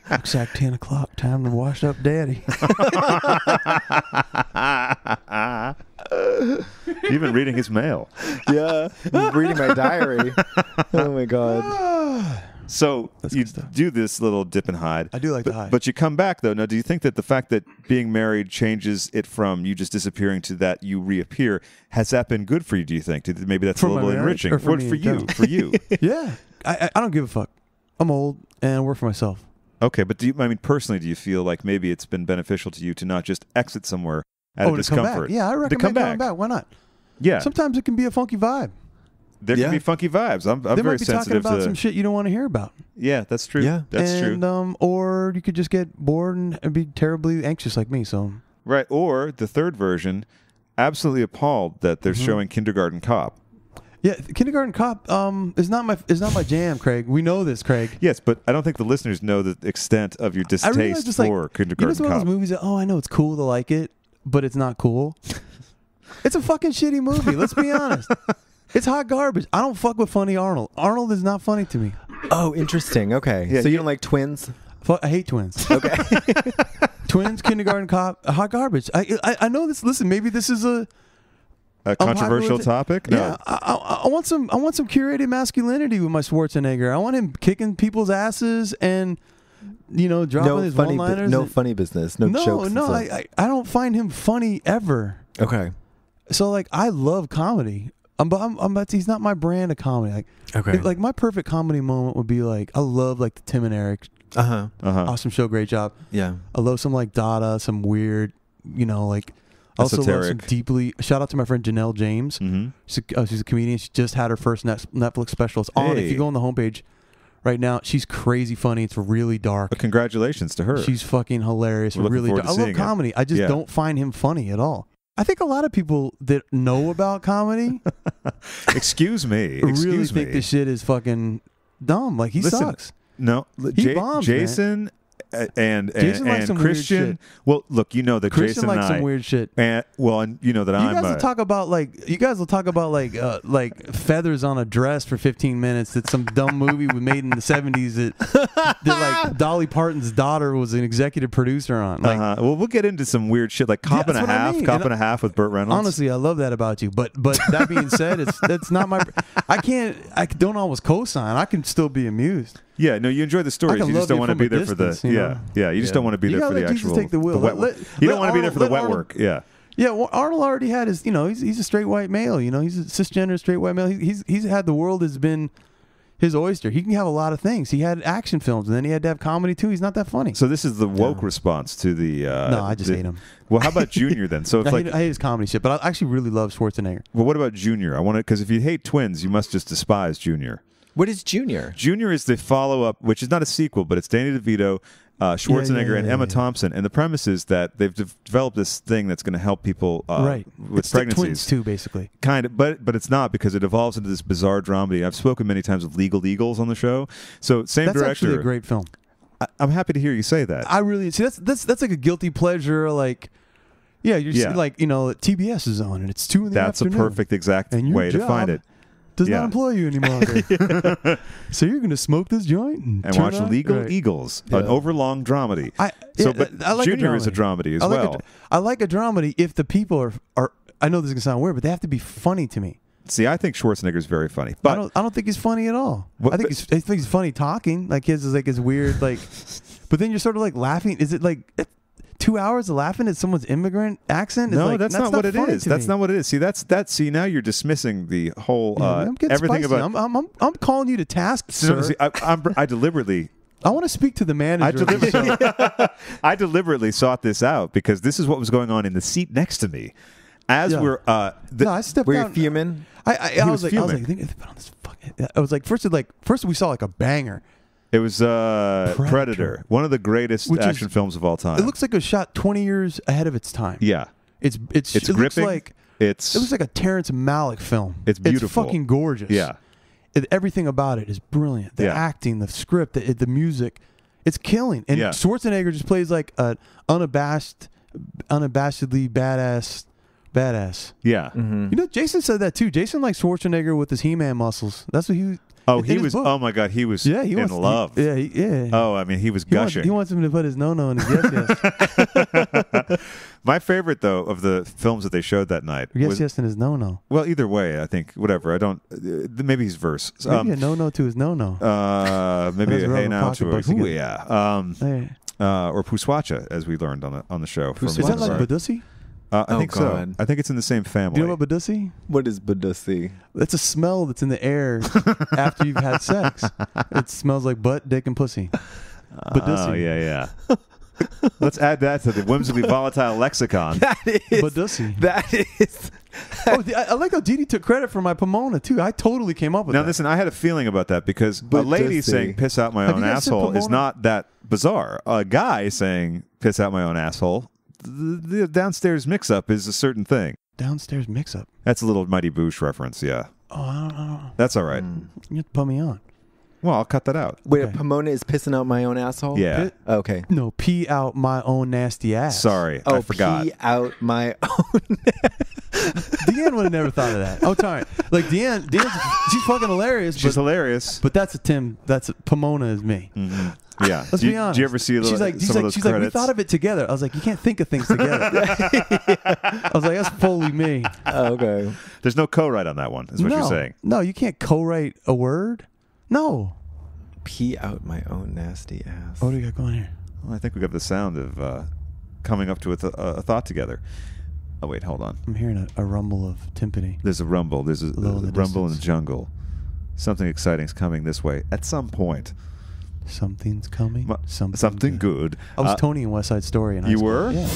Looks like 10 o'clock. Time to wash up daddy. You've been reading his mail. Yeah, I'm reading my diary. Oh my God. So you do this little dip and hide. I do like to hide. But you come back though. Now, do you think that the fact that being married changes it from you just disappearing to that you reappear? Has that been good for you? Do you think? Maybe that's a little enriching. Or for you? For you? Yeah, I don't give a fuck. I'm old and I work for myself. Okay, but personally, do you feel like maybe it's been beneficial to you to not just exit somewhere out of discomfort? Yeah, I recommend coming back. Why not? Yeah. Sometimes it can be a funky vibe. There can be funky vibes. I'm they very might be sensitive talking about to some shit you don't want to hear about. Yeah, that's true. Yeah, that's true. Or you could just get bored and be terribly anxious like me. So right. Or the third version, absolutely appalled that they're showing Kindergarten Cop. Yeah, Kindergarten Cop is not my jam, Craig. We know this, Craig. Yes, but I don't think the listeners know the extent of your distaste for Kindergarten Cop. One of those movies that, I know it's cool to like it, but it's not cool. It's a fucking shitty movie. Let's be honest. It's hot garbage. I don't fuck with funny Arnold. Arnold is not funny to me. Oh, interesting. Okay. Yeah, so you don't like Twins? I hate Twins. Okay. Twins, Kindergarten Cop, hot garbage. I know this. Listen, maybe this is a controversial topic. No. Yeah, I want some curated masculinity with my Schwarzenegger. I want him kicking people's asses and dropping his one-liners. No funny business. No jokes. No, I don't find him funny ever. Okay. So I love comedy. But he's not my brand of comedy. Okay. My perfect comedy moment would be I love the Tim and Eric. Awesome show, great job. Yeah. I love some Dada, some weird, also love some deeply. Shout out to my friend Janelle James. Mm-hmm. She's a comedian. She just had her first Netflix special. It's on. If you go on the homepage right now, she's crazy funny. It's really dark. But congratulations to her. She's fucking hilarious. Really dark. I love comedy. I just don't find him funny at all. I think a lot of people that know about comedy Excuse me. really think this shit is fucking dumb. He sucks. No, he bombs, Jason and some Christian. weird shit. Well, look, you know that Christian Jason likes and I, some weird shit. And you know that you I'm. Guys will talk about feathers on a dress for 15 minutes. That some dumb movie was made in the 70s that Dolly Parton's daughter was an executive producer on. Well, we'll get into some weird shit like Cop and a Half with Burt Reynolds. Honestly, I love that about you. But that being said, that's not my. I don't always co-sign. I can still be amused. Yeah, no, you enjoy the stories. You just don't want to be there for the You just don't want to be there for the actual. Take the wheel. You don't want to be there for the wet work. Yeah. Yeah, well, Arnold already had his. He's a straight white male. He's a cisgender straight white male. He's had the world has been his oyster. He can have a lot of things. He had action films, and then he had to have comedy too. He's not that funny. So this is the woke response to the. No, I just hate him. Well, how about Junior then? So if I hate his comedy shit, but I actually really love Schwarzenegger. Well, what about Junior? I want to, because if you hate twins, you must just despise Junior. What is Junior? Junior is the follow-up, which is not a sequel, but it's Danny DeVito, Schwarzenegger, and Emma Thompson. And the premise is that they've developed this thing that's going to help people with it's pregnancies. Like twins too, basically. Kind of, but it's not, because it evolves into this bizarre dramedy. I've spoken many times of Legal Eagles on the show. So same That's director. actually a great film. I'm happy to hear you say that. I really see that's like a guilty pleasure. Like, you're like, TBS is on and it's 2 in the afternoon. That's a perfect exact way to find it. Does not employ you anymore. So you're going to smoke this joint and watch Legal Eagles, an overlong dramedy. But I like Junior is a dramedy as well. I like a dramedy if the people are. I know this is going to sound weird, but they have to be funny to me. See, I think Schwarzenegger is very funny, but I don't think he's funny at all. I think he's funny talking. Like his is like his weird like, but then you're sort of like laughing. Is it like 2 hours of laughing at someone's immigrant accent? No, like, that's not what it is. That's not what it is. See, See, now you're dismissing the whole everything spicy. about. I'm calling you to task, sir. See, I deliberately. I want to speak to the manager. I deliberately sought this out because this is what was going on in the seat next to me. As we're, I stepped were down. you fuming? I was like, first we saw like a banger. It was Predator, one of the greatest action films of all time. It looks like it was shot 20 years ahead of its time. Yeah, it gripping. Looks like it looks like a Terrence Malick film. It's beautiful. It's fucking gorgeous. Yeah, everything about it is brilliant. The acting, the script, the music, it's killing. And Schwarzenegger just plays like an unabashedly badass. Yeah. Mm-hmm. Jason said that too. Jason likes Schwarzenegger with his He-Man muscles. That's what he. He was. Oh my God, he was. Yeah, he in love. Yeah. Oh, I mean, he was gushing. He wants him to put his no-no in his yes. My favorite though of the films that they showed that night. Yes and his no-no. Well, either way, I think whatever. I don't. Maybe he's verse. Maybe a no-no to his no-no. Maybe a hey now to a ooh yeah. Or Pooswatcha, as we learned on the show. Is that like Bedussy? I think so. I think it's in the same family. Do you know about Bedussy? What is Bedussy? It's a smell that's in the air after you've had sex. It smells like butt, dick, and pussy. Bedussy. Oh, yeah. Let's add that to the whimsically volatile lexicon. That is Bedussy. That is. I like how Dede took credit for my Pomona too. I totally came up with that. Now listen, I had a feeling about that because a lady saying "piss out my own asshole" is not that bizarre. A guy saying "piss out my own asshole." The downstairs mix-up is a certain thing. Downstairs mix-up? That's a little Mighty Boosh reference, yeah. Oh, I don't know. That's all right. You have to put me on. Well, I'll cut that out. Wait, a Pomona is pissing out my own asshole? Yeah. Okay. No, pee out my own nasty ass. Sorry, I forgot. Pee out my own. Deanne would have never thought of that. Oh, sorry. Like Deanne, she's fucking hilarious. She's hilarious. But that's Pomona is me. Mm-hmm. Yeah. Let's be honest. Do you ever see some of those credits? She's like, we thought of it together. I was like, you can't think of things together. I was like, that's fully me. Oh, okay. There's no co-write on that one, is what you're saying. No, you can't co-write a word. No. Pee out my own nasty ass. What do we got going here? Well, I think we got the sound of coming up to a thought together. Oh, wait, hold on. I'm hearing a rumble of timpani. There's a rumble. There's a rumble in the jungle. Something exciting's coming this way at some point. Something's coming. Something good. I was Tony in West Side Story in high school. You were? Yeah.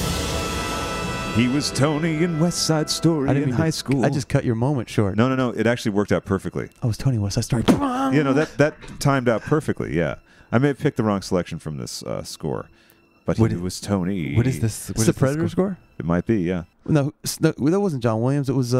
He was Tony in West Side Story in high school. I just cut your moment short. No. It actually worked out perfectly. I was Tony in West Side Story. That timed out perfecly, yeah. I may have picked the wrong selection from this score. But he was Tony. What is this? It's the Predator score? It might be, yeah. No, that wasn't John Williams. It was...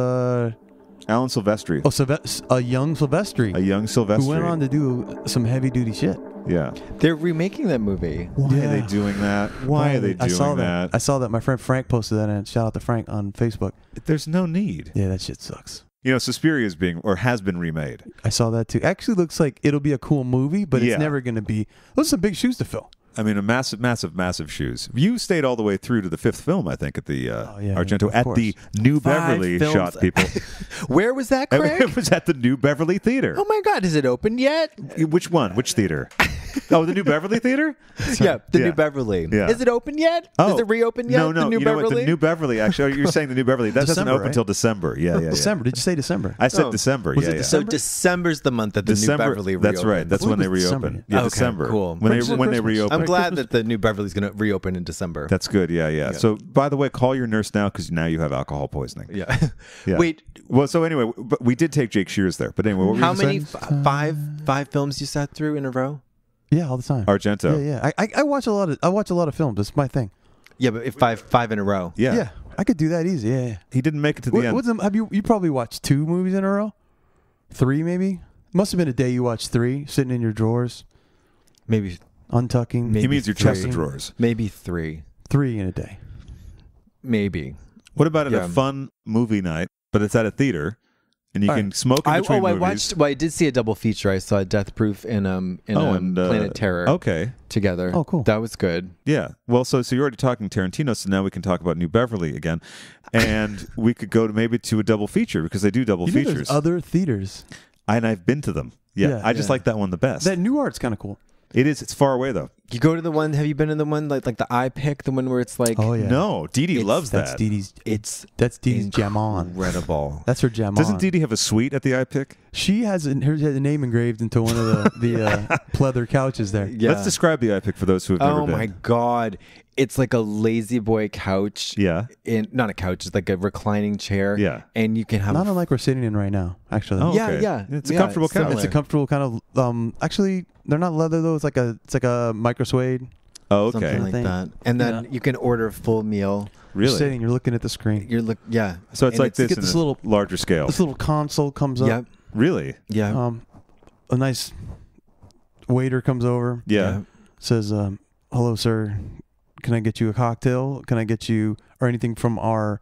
Alan Silvestri. Oh, a young Silvestri. A young Silvestri. Who went on to do some heavy-duty shit. Yeah. They're remaking that movie. Why are they doing that? Why are they doing that? I saw that. My friend Frank posted that, and shout out to Frank on Facebook. There's no need. Yeah, that shit sucks. Suspiria is has been remade. I saw that too. Actually looks like it'll be a cool movie, but it's never going to be... Those are some big shoes to fill. I mean, a massive shoes. You stayed all the way through to the 5th film, I think, at the Argento at the New Beverly shot, people. Where was that, Craig? It was at the New Beverly Theater. Oh my God, is it open yet? Which one? Which theater? Oh, the New Beverly Theater? Yeah, the New Beverly. Yeah. Is it open yet? Oh. Is it reopened yet? No, the New you know Beverly? what? The New Beverly, actually, you're saying the New Beverly. That doesn't open until December. Yeah. December. Did you say December? I said December. Was it yeah. December? So December's the month that the New Beverly reopens. That's right. That's when they reopen. Yeah, okay, December. Cool. When they reopen. I'm glad that the New Beverly's going to reopen in December. That's good. Yeah. So, by the way, call your nurse now because now you have alcohol poisoning. Yeah. Wait. Well, so anyway, but we did take Jake Shears there. But anyway, what were you how many saying? five films you sat through in a row? Yeah, all the time. Argento. Yeah. I watch a lot of films. It's my thing. Yeah, but if five in a row. Yeah. I could do that easy. Yeah. He didn't make it to the end. Have you probably watched 2 movies in a row? 3 maybe? Must have been a day you watched 3 sitting in your drawers. Maybe untucking. He means your chest of drawers. Maybe 3. 3 in a day. Maybe. What about at a fun movie night, but it's at a theater? And you can smoke in between movies. I did see a double feature. I saw Death Proof and Planet Terror. Okay. Together. Oh, cool. That was good. Yeah. Well, so you're already talking Tarantino, so now we can talk about New Beverly again, and we could go to a double feature because they do double features. There's other theaters, and I've been to them. Yeah, I just like that one the best. That New Art's kind of cool. It is. It's far away though. You go to the one. Have you been in the one like the eye pick? The one where it's like. Oh yeah. No, Dede loves that. That's Dede's jam on. Incredible. That's her jam on. Doesn't Dede have a suite at the eye pick? She has a name engraved into one of the pleather couches there. Yeah. Let's describe the eye pick for those who have never been. Oh my God. It's like a lazy boy couch. Yeah. Not a couch. It's like a reclining chair. Yeah. And you can have. Not unlike we're sitting in right now, actually. Oh, okay. Yeah. It's a comfortable couch. It's a comfortable kind of. Actually, they're not leather though. It's like a micro suede. Oh, okay. Something like that. And then you can order a full meal. Really? You're sitting. You're looking at the screen. Yeah. So it's like this get in this a little larger scale. This little console comes up. Yep. Really? Yeah. A nice waiter comes over. Yeah. Says, "Hello, sir. Can I get you a cocktail? Can I get you or anything from our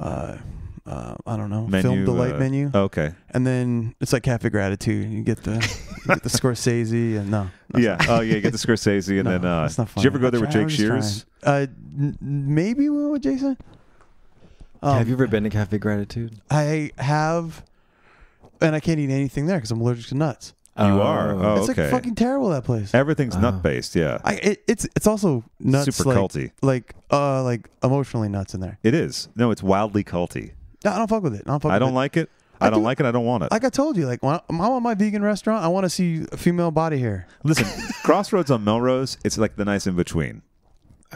I don't know, menu, film delight menu?" Okay. And then it's like Cafe Gratitude. You get the Scorsese and no. Yeah. Oh yeah. You get the Scorsese and then. That's not funny. Did you ever go there with Jake Shears? Maybe we went with Jason. Have you ever been to Cafe Gratitude? I have, and I can't eat anything there because I'm allergic to nuts. You are. Oh, it's okay. like fucking terrible, that place. Everything's nut based. Yeah. It's also nuts. Super culty. Like emotionally nuts in there. It is. No, it's wildly culty. No, I don't fuck with it. I don't like it. I don't like it. I don't want it. Like I told you, like when I'm on my vegan restaurant, I want to see female body hair. Listen, Crossroads on Melrose, it's like the nice in between.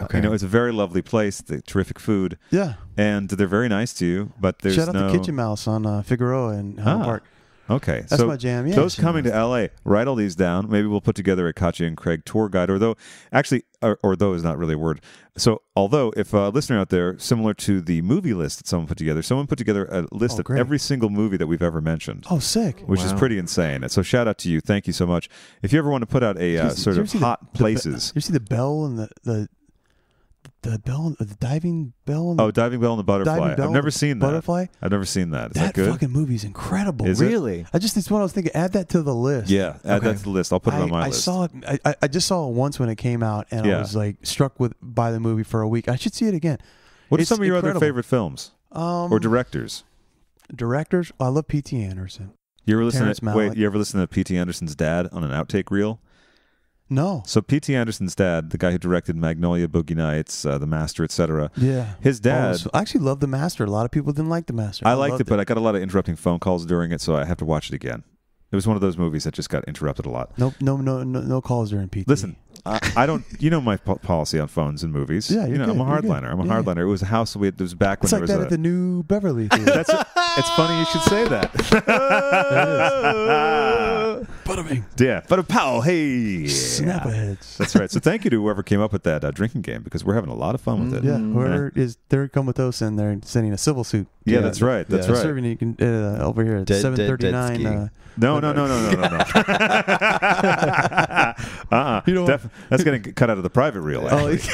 Okay. You know, it's a very lovely place. Terrific food. Yeah. And they're very nice to you. But there's Shout out to Kitchen Mouse on Figueroa and Highland Park. Okay. That's my jam. Yeah. Those coming to LA, write all these down. Maybe we'll put together a Katya and Craig tour guide. Or though is not really a word. So although if a listener out there, similar to the movie list that someone put together a list of every single movie that we've ever mentioned. Oh, sick. Which is pretty insane. And so shout out to you. Thank you so much. If you ever want to put out a sort of hot places. You see the bell and the bell, the diving bell. And Diving Bell and the Butterfly. I've never seen that. Butterfly? I've never seen that. Is that good? fucking movie's incredible. Is it? Really? It's what I was thinking. Add that to the list. Yeah, add that to the list. I'll put it on my list. I saw it. I just saw it once when it came out, and I was like struck by the movie for a week. I should see it again. What are some of your other favorite films or directors? Directors? I love P.T. Anderson. You ever listen to P.T. Anderson's dad on an outtake reel? No. So P.T. Anderson's dad, the guy who directed Magnolia, Boogie Nights, The Master, etc. Yeah. His dad. I actually loved The Master. A lot of people didn't like The Master. I liked it, but I got a lot of interrupting phone calls during it, so I have to watch it again. It was one of those movies that just got interrupted a lot. No calls during PT. Listen, I don't. You know my policy on phones and movies. Yeah, I'm a hardliner. I'm a hardliner. It was a house it was back when it's there like was that at the New Beverly Theater. It's funny you should say that. Butterming. Yeah, but a pow, hey, Snapperheads. That's right. So thank you to whoever came up with that drinking game because we're having a lot of fun with it. Yeah, whoever is they're comatose and they're sending a civil suit. Yeah, that's right. That's right. Serving you can over here at 7:39. No. That's getting cut out of the private reel. Is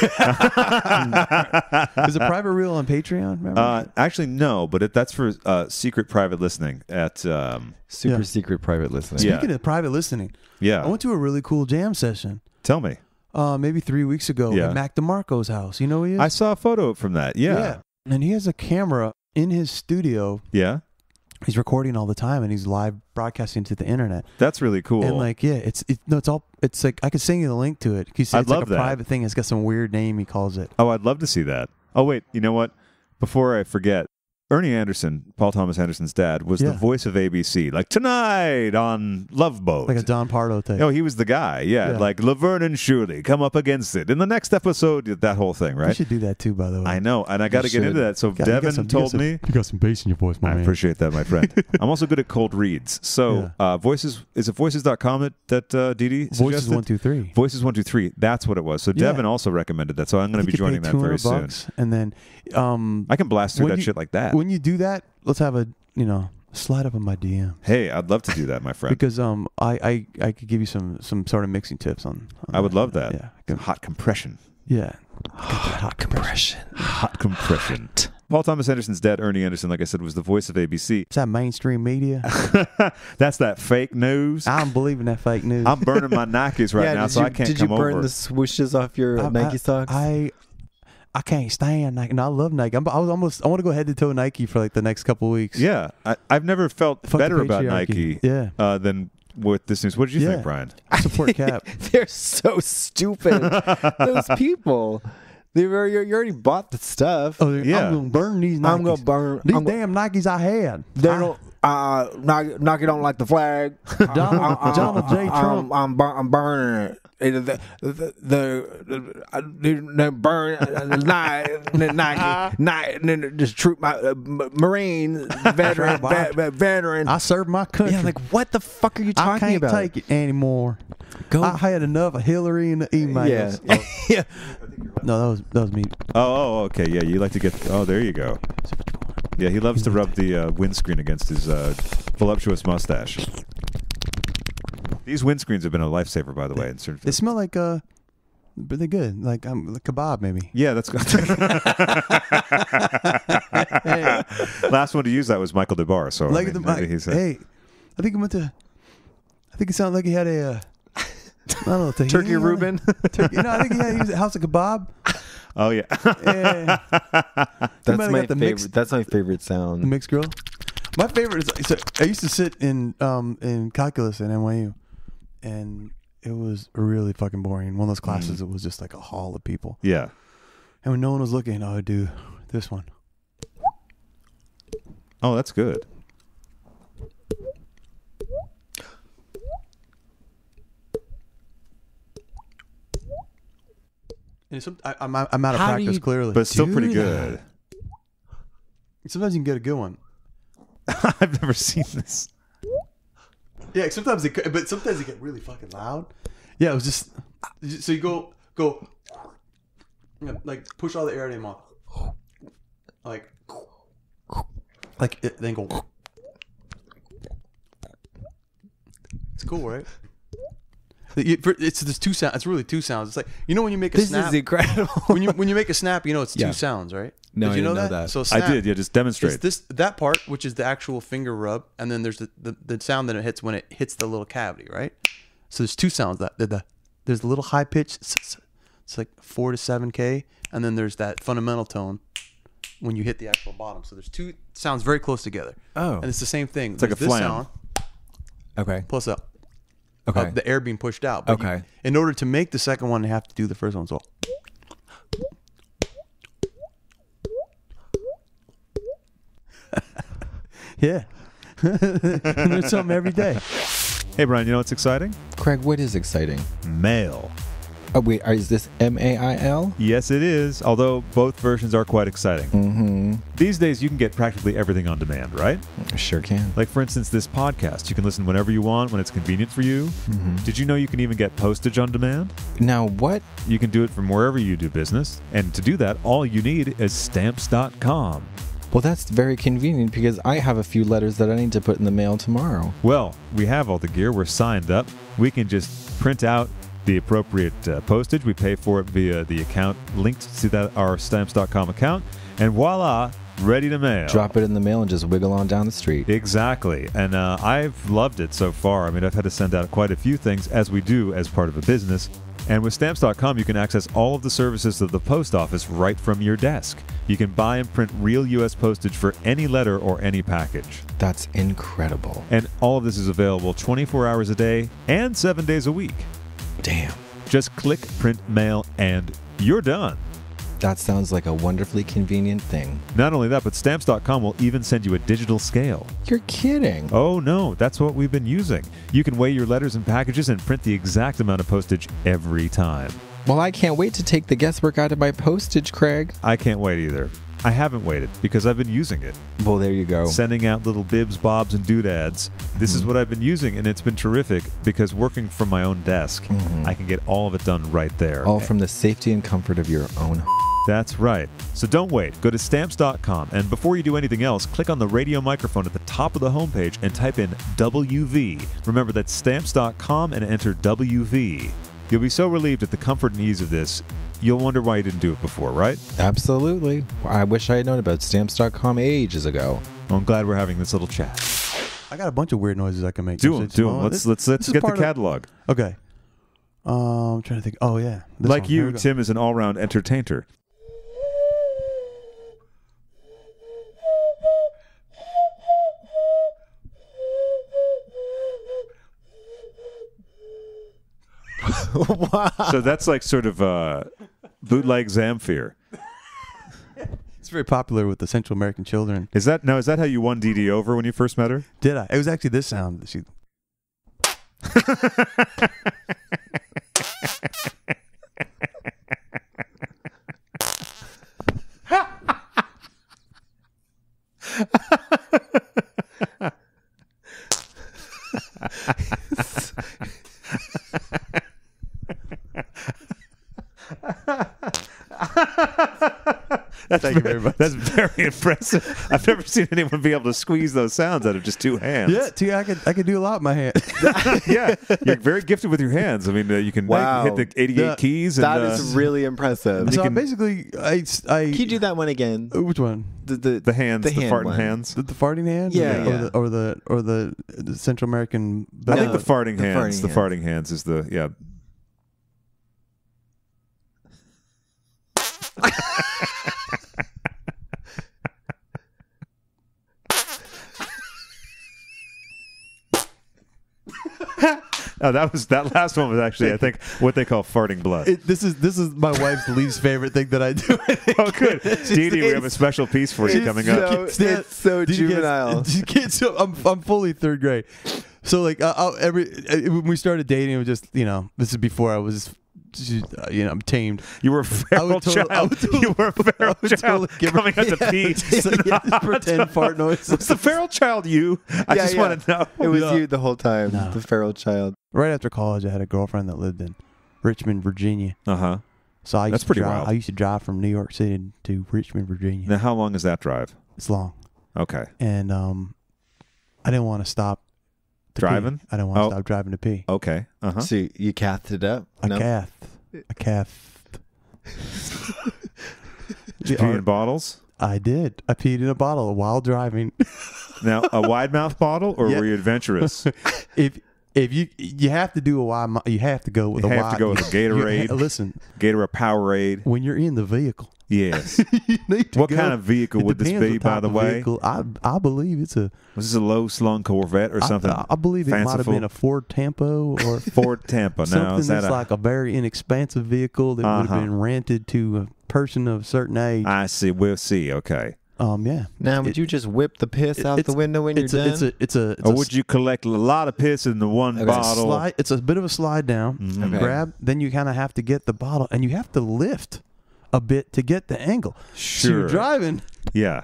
a private reel on Patreon? Remember? Actually, no, but that's for secret private listening at secret private listening. Speaking of private listening, I went to a really cool jam session. Tell me. Maybe 3 weeks ago at Mac DeMarco's house. You know who he is? I saw a photo from that. Yeah. And he has a camera in his studio. Yeah. He's recording all the time, and he's live broadcasting to the internet. That's really cool. And like, yeah, it's like I could send you the link to it. It's love like a that. private thing. It's got some weird name he calls it. Oh, I'd love to see that. Oh, wait, you know what? Before I forget, Ernie Anderson, Paul Thomas Anderson's dad, was the voice of ABC. Like, tonight on Love Boat. Like a Don Pardo type. Oh, he was the guy. Yeah. Like, Laverne and Shirley come up against it. In the next episode, that whole thing, right? You should do that too, by the way. I know, and I got to get into that. So Devin told me. You got some bass in your voice, my man. I appreciate that, my friend. I'm also good at cold reads. So, Voices, is it voices.com that Dede suggested? Voices 123. Voices 123. That's what it was. So Devin also recommended that. So I'm going to be joining that very soon. And then I can blast through that shit like that. When you do that, let's have a slide up on my DM. Hey, I'd love to do that, my friend. Because I could give you some sort of mixing tips on I would love that. Yeah, hot compression. Yeah, hot compression. Hot compression. Paul Thomas Anderson's dad, Ernie Anderson, like I said, was the voice of ABC. Is that mainstream media? That's that fake news. I'm believing that fake news. I'm burning my Nikes right now, so I can't come over. Did you burn the swooshes off your Nike socks? I can't stand Nike. No, I love Nike. I want to go head to toe Nike for like the next couple of weeks. Yeah, I've never felt better about Nike. Than with this news. What did you think, Brian? Support Cap. They're so stupid. Those people. You already bought the stuff. Oh, yeah. I'm gonna burn these Nikes. I'm gonna burn these damn Nikes I had. They don't. Nike don't like the flag. Donald J. Trump. I'm burning it. The burn Nike, just troop my Marine veteran. I served my country. Yeah, like what the fuck are you talking about? I can't take it anymore. I had enough of Hillary and the emails. Yeah. No, that was me. Oh, okay. Yeah, you like to get. Oh, there you go. Yeah, he loves to rub the windscreen against his voluptuous mustache. These windscreens have been a lifesaver, by the way. They smell like really good, like kebab, maybe. Yeah, that's good. Last one to use that was Michael DeBar. So like I think it sounded like he had a. I don't know, Turkey Reuben. Turkey. No, I think he was a house of kebab. Oh yeah. That's my favorite. That's my favorite sound. The mixed grill. My favorite is. So I used to sit in calculus at NYU, and it was really fucking boring. One of those classes, it was just like a hall of people. Yeah. And when no one was looking, I would do this one. Oh, that's good. I'm out of practice, clearly. But it's still pretty good. Sometimes you can get a good one. I've never seen this. Yeah, sometimes it get really fucking loud. Yeah, it was just... So you go... Like, push all the air in your mouth. Then go... It's cool, right? There's two sounds. It's really two sounds. It's like, you know, when you make a snap. This is incredible. when you make a snap, you know it's two sounds, right? No, Did you I know didn't that? know that. So snap, I did. Yeah, just demonstrate. It's that part, which is the actual finger rub, and then there's the sound that it hits when it hits the little cavity, right? So there's two sounds. There's the little high pitch. It's like 4 to 7K, and then there's that fundamental tone when you hit the actual bottom. So there's two sounds very close together. Oh, and it's the same thing. It's like a flam. Sound, okay. Plus up. Okay. The air being pushed out. But okay. In order to make the second one, you have to do the first one. So. Yeah. There's something every day. Hey, Brian, you know what's exciting? Craig, what is exciting? Mail. Oh, wait, is this MAIL? Yes, it is, although both versions are quite exciting. Mm-hmm. These days, you can get practically everything on demand, right? Sure can. Like, for instance, this podcast. You can listen whenever you want, when it's convenient for you. Mm-hmm. Did you know you can even get postage on demand? Now, what? You can do it from wherever you do business. And to do that, all you need is stamps.com. Well, that's very convenient because I have a few letters that I need to put in the mail tomorrow. Well, we have all the gear. We're signed up. We can just print out the appropriate postage. We pay for it via the account linked to our stamps.com account. And voila, ready to mail. Drop it in the mail and just wiggle on down the street. Exactly. And I've loved it so far. I mean, I've had to send out quite a few things, as we do as part of a business. And with Stamps.com, you can access all of the services of the post office right from your desk. You can buy and print real U.S. postage for any letter or any package. That's incredible. And all of this is available 24 hours a day and 7 days a week. Damn. Just click, print, mail, and you're done. That sounds like a wonderfully convenient thing. Not only that, but Stamps.com will even send you a digital scale. You're kidding. Oh no, that's what we've been using. You can weigh your letters and packages and print the exact amount of postage every time. Well, I can't wait to take the guesswork out of my postage, Craig. I can't wait either. I haven't waited because I've been using it. Well, there you go. Sending out little bibs, bobs, and doodads. This is what I've been using, and it's been terrific because working from my own desk, I can get all of it done right there. All from the safety and comfort of your own. That's right. So don't wait. Go to Stamps.com, and before you do anything else, click on the radio microphone at the top of the homepage and type in WV. Remember, that's Stamps.com and enter WV. You'll be so relieved at the comfort and ease of this, you'll wonder why you didn't do it before, right? Absolutely. I wish I had known about Stamps.com ages ago. Well, I'm glad we're having this little chat. I got a bunch of weird noises I can make. Do them. Let's get the catalog. Okay. I'm trying to think. Oh, yeah. Like you, Tim is an all-round entertainer. Wow. So that's like sort of bootleg Zamfir. It's very popular with the Central American children. Is that how you won Dede over when you first met her? Did I? It was actually this sound that she. Thank you very much. That's very impressive. I've never seen anyone be able to squeeze those sounds out of just two hands. Yeah, I could do a lot with my hands. Yeah, you're very gifted with your hands. I mean, you can hit the 88 keys. That is really impressive. So basically, I can you do that one again? Which one? The hands, the farting one. hands. The farting hands? Yeah. Or the Central American. I think the farting hands. The farting hands is the Oh, that last one was actually, I think, what they call farting blood. This is my wife's least favorite thing that I do. Oh, good. Dede, we have a special piece for you coming up. It's so juvenile. I'm fully third grade. So like when we started dating, it was just this is before I was. I'm tamed. You were a feral child. You were a feral child coming out to pee. Pretend fart noise. Was the feral child you? I just want to know. It was you the whole time. No. The feral child. Right after college, I had a girlfriend that lived in Richmond, Virginia. Uh-huh. So that's pretty wild. I used to drive from New York City to Richmond, Virginia. Now, how long is that drive? It's long. Okay. And I didn't want to stop driving. I didn't want to stop driving to pee. Okay. Uh-huh. So you cathed it up? I cathed. Did you pee in bottles? I did. I peed in a bottle while driving. Now, a wide mouth bottle, or were you adventurous? If you have to do a wide, you have to go with a wide. You have to go with a Gatorade. Listen, Gatorade Powerade. When you're in the vehicle. Yes. What kind of vehicle would this be, by the way? I believe it's a. Was this a low slung Corvette or something? I believe it might have been a Ford Tampo or Ford Tampa. Now, something that's like a very inexpensive vehicle that would have been rented to a person of a certain age. I see. We'll see. Okay. Yeah. Now, would you just whip the piss out the window when you're done? Or would you collect a lot of piss in the one bottle? It's a bit of a slide down. Mm-hmm. Okay. Grab. Then you kind of have to get the bottle, and you have to lift a bit to get the angle. Sure. So you're driving. Yeah.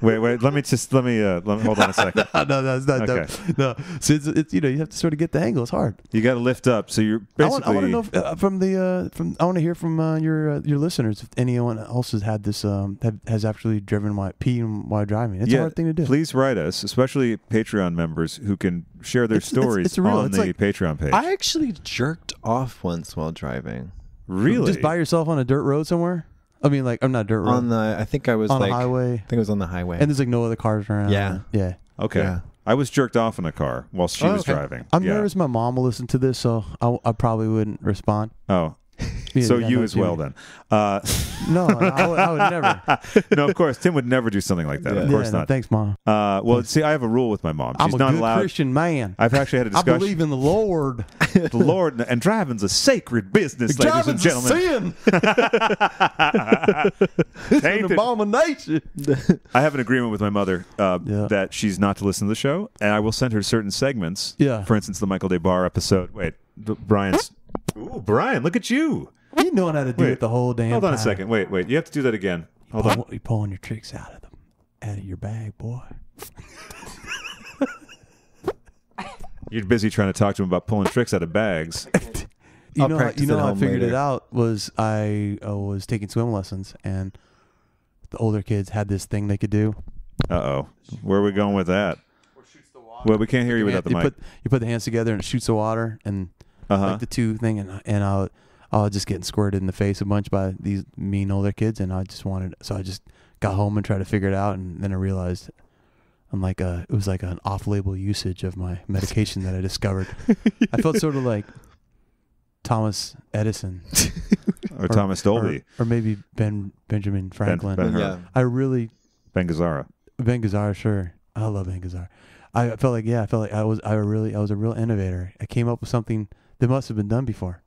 Wait. Let me hold on a second. No, that's not okay. No. So it's you have to sort of get the angle. It's hard. You got to lift up. So you're basically. I want to know I want to hear from your listeners if anyone else has had this has actually driven peeing while driving. It's a hard thing to do. Please write us, especially Patreon members who can share their stories on the Patreon page. I actually jerked off once while driving. Really? Just by yourself on a dirt road somewhere? I mean, like, I'm not dirt road. I think I was on a highway. I think it was on the highway. And there's like no other cars around. Yeah. Yeah. Okay. Yeah. I was jerked off in a car while she was driving. I'm nervous my mom will listen to this, so I probably wouldn't respond. Oh. So you as well, then. No, I would never. No, of course, Tim would never do something like that. Yeah. Of course No, not. thanks, Mom. Well, see, I have a rule with my mom. She's I'm a not good allowed. Christian man. I've actually had a discussion. I believe in the Lord. The Lord and driving's a sacred business, ladies and gentlemen. It's an abomination. I have an agreement with my mother that she's not to listen to the show, and I will send her certain segments. Yeah. For instance, the Michael Day Barr episode. Wait, Brian's. Ooh, Brian, look at you. You knowing how to do it the whole damn time. Hold on a second. Wait. You have to do that again. Hold on. You're pulling your tricks out of your bag, boy. You're busy trying to talk to him about pulling tricks out of bags. You know how I figured it out was I was taking swim lessons, and the older kids had this thing they could do. Uh-oh. Where are we going with that? Well, we can't hear you without the mic. You put the hands together and it shoots the water, and like the two thing, and I was just getting squirted in the face a bunch by these mean older kids, and I just got home and tried to figure it out, and then I realized it was like an off-label usage of my medication that I discovered. I felt sort of like Thomas Edison or Thomas Dolby, or maybe Benjamin Franklin. Ben Gazzara, sure. I love Ben Gazzara. I felt like I was a real innovator. I came up with something that must have been done before.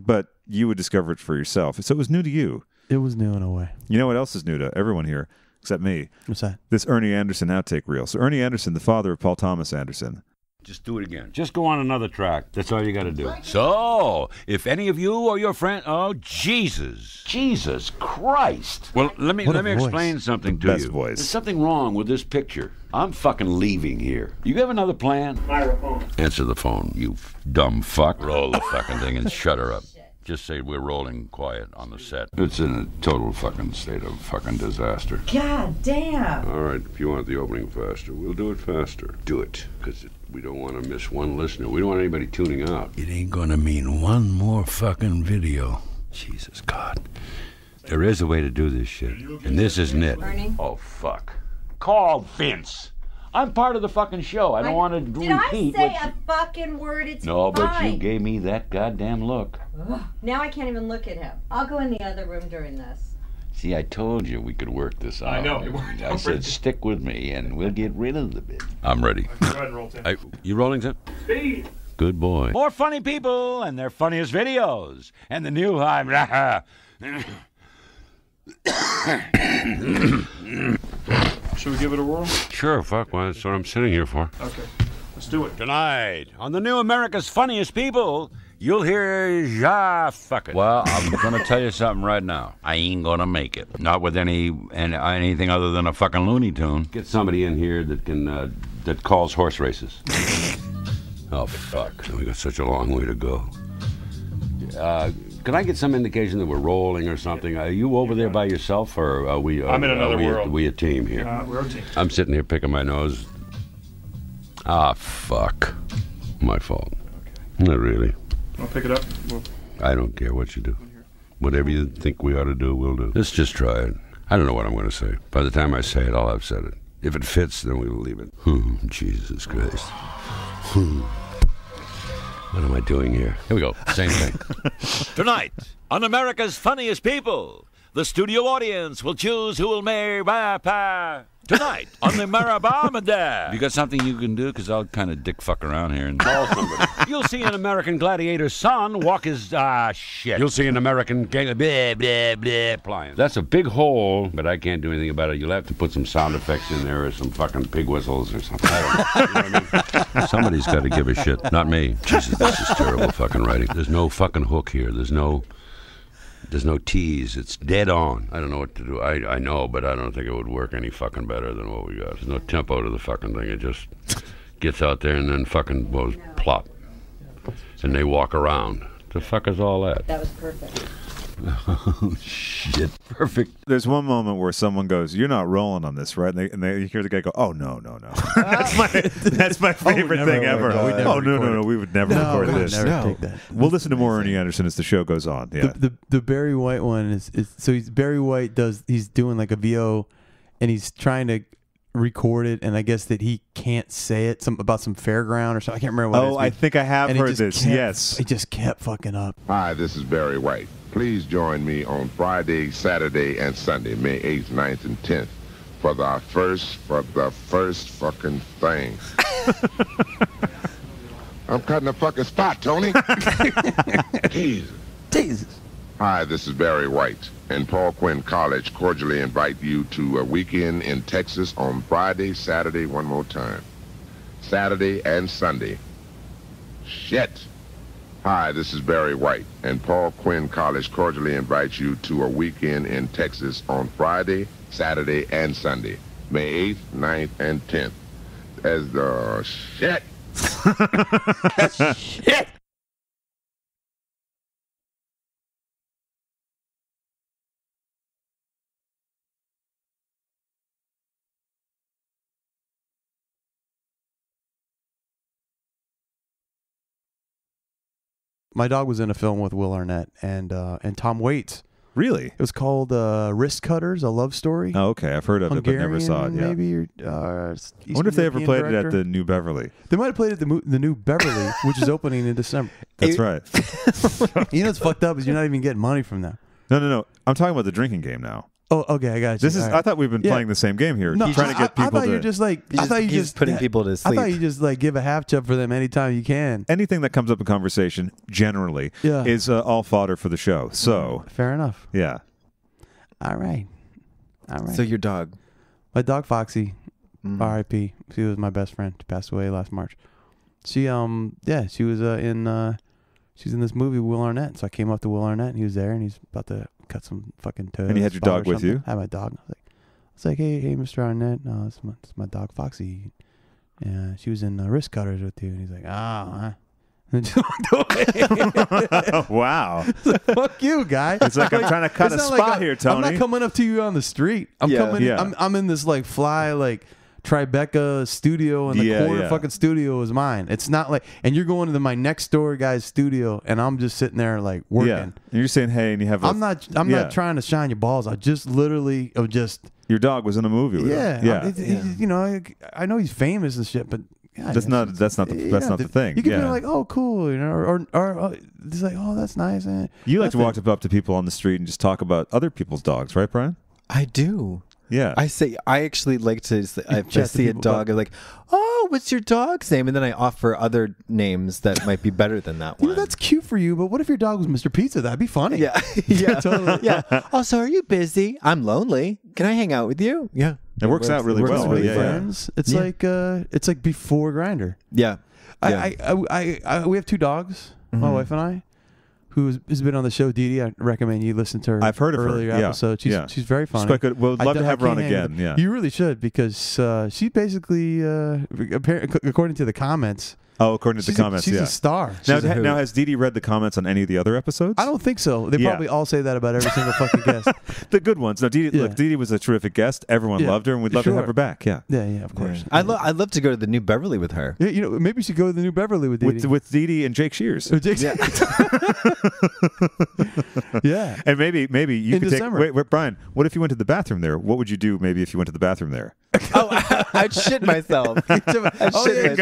But you would discover it for yourself. So it was new to you. It was new in a way. You know what else is new to everyone here, except me? What's that? This Ernie Anderson outtake reel. So Ernie Anderson, the father of Paul Thomas Anderson. Just do it again. Just go on another track. That's all you got to do. So, if any of you or your friend... Oh, Jesus Christ. Well, let me explain something to you. Best voice. There's something wrong with this picture. I'm fucking leaving here. You have another plan? Phone. Answer the phone, you dumb fuck. Roll the fucking thing and shut her up. Just say we're rolling quiet on the set. It's in a total fucking state of fucking disaster. God damn. All right, if you want the opening faster, we'll do it faster. Do it, because we don't want to miss one listener. We don't want anybody tuning out. It ain't gonna mean one more fucking video. Jesus God. There is a way to do this shit, and this isn't it. Ernie? Oh, fuck. Call Vince. I'm part of the fucking show. I don't want to repeat. Did I say a fucking word? It's No, fine. but you gave me that goddamn look. Ugh. Now I can't even look at him. I'll go in the other room during this. See, I told you we could work this out. I know. It worked out. I said stick with me, and we'll get rid of the bit. I'm ready. Go ahead and roll, Tim. You rolling, Tim? Speed. Good boy. More funny people and their funniest videos. And the new Should we give it a whirl? Sure, fuck. Well, that's what I'm sitting here for. Okay. Let's do it. Tonight, on the new America's Funniest People, you'll hear fuck it. Well, I'm going to tell you something right now. I ain't going to make it. Not with anything other than a fucking Looney Tune. Get somebody in here that can, that calls horse races. Oh, fuck. We got such a long way to go. Can I get some indication that we're rolling or something? Are you over there by yourself, or are we? I'm in another world. Are we a team here? We're a team. I'm sitting here picking my nose. Ah, fuck. My fault. Okay. Not really. I'll pick it up. I don't care what you do. Whatever you think we ought to do, we'll do. Let's just try it. I don't know what I'm going to say. By the time I say it, I'll have said it. If it fits, then we'll leave it. Jesus Christ. What am I doing here? Here we go. Same thing. Tonight, on America's Funniest People, the studio audience will choose who will marry tonight on the Marabamada. You got something you can do? Because I'll kind of dick fuck around here and call somebody. You'll see an American gladiator's son walk his shit. You'll see an American blah blah blah appliance. That's a big hole, but I can't do anything about it. You'll have to put some sound effects in there or some fucking pig whistles or something. I don't know. You know what I mean? Somebody's got to give a shit, not me. Jesus, this is terrible fucking writing. There's no fucking hook here. There's no tease. It's dead on. I don't know what to do. I know, but I don't think it would work any fucking better than what we got. There's no tempo to the fucking thing. It just gets out there and then fucking goes plop. And they walk around. The fuck is all that? That was perfect. Oh, shit. Perfect. There's one moment where someone goes, "You're not rolling on this, right?" And they hear the guy go, "Oh, no." That's my favorite thing ever. No. We would never record this. Never take that. We'll listen to more Ernie Anderson as the show goes on. Yeah. The Barry White one is so Barry White he's doing like a VO, and he's trying to recorded, and I guess that he can't say it about some fairground or something. I can't remember what it is. Oh, I think I have heard this. Yes. He just kept fucking up. Hi, this is Barry White. Please join me on Friday, Saturday, and Sunday, May 8th, 9th, and 10th for the first fucking thing. I'm cutting a fucking spot, Tony. Jesus. Hi, this is Barry White, and Paul Quinn College cordially invite you to a weekend in Texas on Friday, Saturday, one more time. Saturday and Sunday. Shit. Hi, this is Barry White, and Paul Quinn College cordially invites you to a weekend in Texas on Friday, Saturday, and Sunday, May 8th, 9th, and 10th. As the shit. Shit. My dog was in a film with Will Arnett and Tom Waits. Really? It was called Wrist Cutters, A Love Story. Oh, okay. I've heard of it, but never saw it. Yeah. Maybe. I wonder if they ever played it at the New Beverly. They might have played it at the New Beverly, which is opening in December. That's right. You know what's fucked up is you're not even getting money from them. No. I'm talking about the drinking game now. Oh, okay, I got you. This is. Right. I thought we've been playing the same game here. No, trying to get people. I thought you just like. I thought you just putting people to sleep. I thought you just like give a half chub for them anytime you can. Anything that comes up in conversation generally is all fodder for the show. So fair enough. Yeah. All right. So your dog, my dog Foxy, R.I.P. She was my best friend. She passed away last March. She she was in this movie with Will Arnett. So I came up to Will Arnett and he was there and he's about to cut some fucking toes. And you had your dog with you? I had my dog. I was like, hey, Mr. Arnett. No, it's my dog Foxy. Yeah, she was in Wrist Cutters with you. And he's like, huh? And just walked away. Wow. Fuck you, guy. It's like I'm trying to cut a spot here, Tony. I'm not coming up to you on the street. I'm in this like Tribeca studio, and the corner fucking studio is mine. It's not like, and you're going to my next door guy's studio, and I'm just sitting there like working. Yeah. And you're saying, hey, and you have. I'm not trying to shine your balls. I just literally Your dog was in a movie with him. Yeah. You know, I know he's famous and shit, but. God, that's not the thing. You can be like, oh, cool, you know, or it's like, oh, that's nice. You like to walk up to people on the street and just talk about other people's dogs, right, Brian? I do. Yeah. I actually like to, if I see a dog, I'm like, oh, what's your dog's name? And then I offer other names that might be better than that one. You know, that's cute for you, but what if your dog was Mr. Pizza? That'd be funny. Yeah. Yeah. Totally. Yeah. Oh, so are you busy? I'm lonely. Can I hang out with you? Yeah. It works out really well. Friends. It's like before Grindr. Yeah. We have two dogs, my wife and I, who's been on the show, Dede. I recommend you listen to her. I've heard of earlier her. episode. She's very funny. She's quite good. We'd love to have her on again. Yeah. You really should, because she basically, according to the comments. Oh, according to the comments, she's a star. Now, has Dede read the comments on any of the other episodes? I don't think so. They probably all say that about every single fucking guest. The good ones. No, Dede was a terrific guest. Everyone loved her, and we'd love to have her back. Yeah. Yeah, of course. I'd love to go to the New Beverly with her. Yeah, you know, maybe we should go to the New Beverly with Dede. With Dede and Jake Shears. Yeah. And maybe you could take. Wait, Brian. What if you went to the bathroom there? What would you do? Maybe if you went to the bathroom there? I'd shit myself. That's also the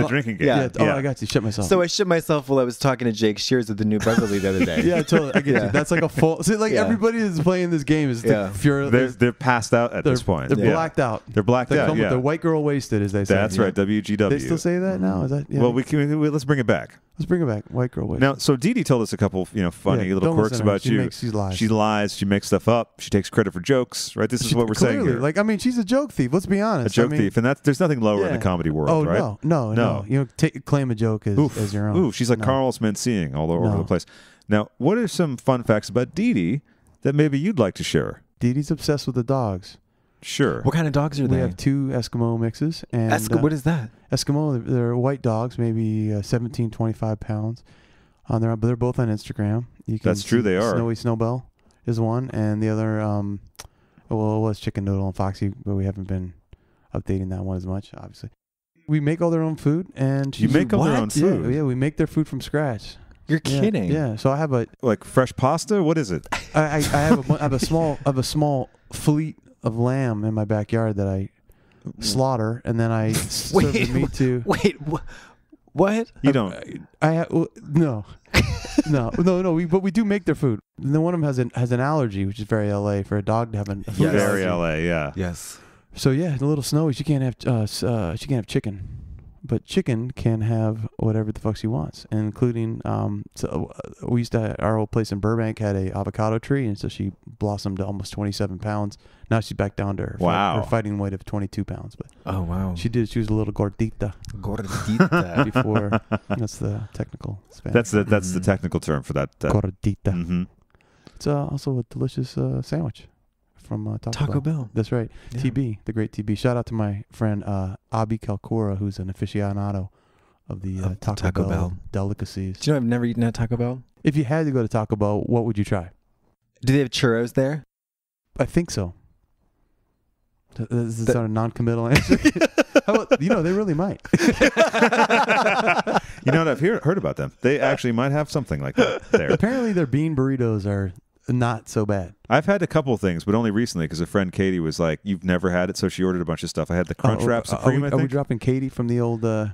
drinking game. Yeah. Oh, I got you. Shit myself. So I shit myself while I was talking to Jake Shears at the New Beverly the other day. Yeah, totally. I get you. That's like a full. See, everybody that's playing this game is they're passed out at this point. They're blacked out. They're blacked out. They're white girl wasted, as they say. That's right. WGW. They still say that now? Is that? Yeah. Well, let's bring it back. Let's bring it back. White girl wasted. Now, so Dede told us a couple, funny little quirks about you. She lies. She lies. She makes stuff up. She takes credit for jokes. Right. This is what we're saying here. Like, I mean, she's a joke thief. Let's be honest. A joke thief, and there's nothing lower in the comedy world, right? Oh no. You know, claim a joke as your own. Ooh, she's like Carl Mencing all over the place. Now, what are some fun facts about Dede that maybe you'd like to share? Dede's obsessed with the dogs. Sure. What kind of dogs are they? We have two Eskimo mixes. And what is that? Eskimo, they're white dogs, maybe 17, 25 pounds. But they're both on Instagram. That's true, they are. Snowy Snowbell is one, and the other, it was Chicken Noodle and Foxy, but we haven't been updating that one as much, obviously. We make all their own food, and you make all their own food? Yeah, we make their food from scratch. You're kidding. Yeah. So I have a like fresh pasta. What is it? I have a small fleet of lamb in my backyard that I slaughter, and then I serve the meat to. Wait, what? You don't. No. But we do make their food. And then one of them has an allergy, which is very LA for a dog to have a food allergy. Very LA, yeah. Yes. So yeah, a little snowy. She can't have chicken, but chicken can have whatever the fuck she wants, including we used to our old place in Burbank had a avocado tree, and so she blossomed to almost 27 pounds. Now she's back down to her fighting weight of 22 pounds. But oh wow, she was a little gordita. Gordita. Before that's the technical That's Spanish. the technical term for that. Gordita. Mm-hmm. It's also a delicious sandwich from Taco Bell. That's right. Yeah. TB, the great TB. Shout out to my friend Abi Calcura, who's an aficionado of the Taco Bell delicacies. Do you know I've never eaten at Taco Bell? If you had to go to Taco Bell, what would you try? Do they have churros there? I think so. This is sort of non-committal answer. How about, they really might. You know what? I've heard about them. They actually might have something like that there. Apparently their bean burritos are not so bad. I've had a couple things, but only recently because a friend Katie was like, "You've never had it," so she ordered a bunch of stuff. I had the Crunchwrap Supreme. Are we dropping Katie from the old? No,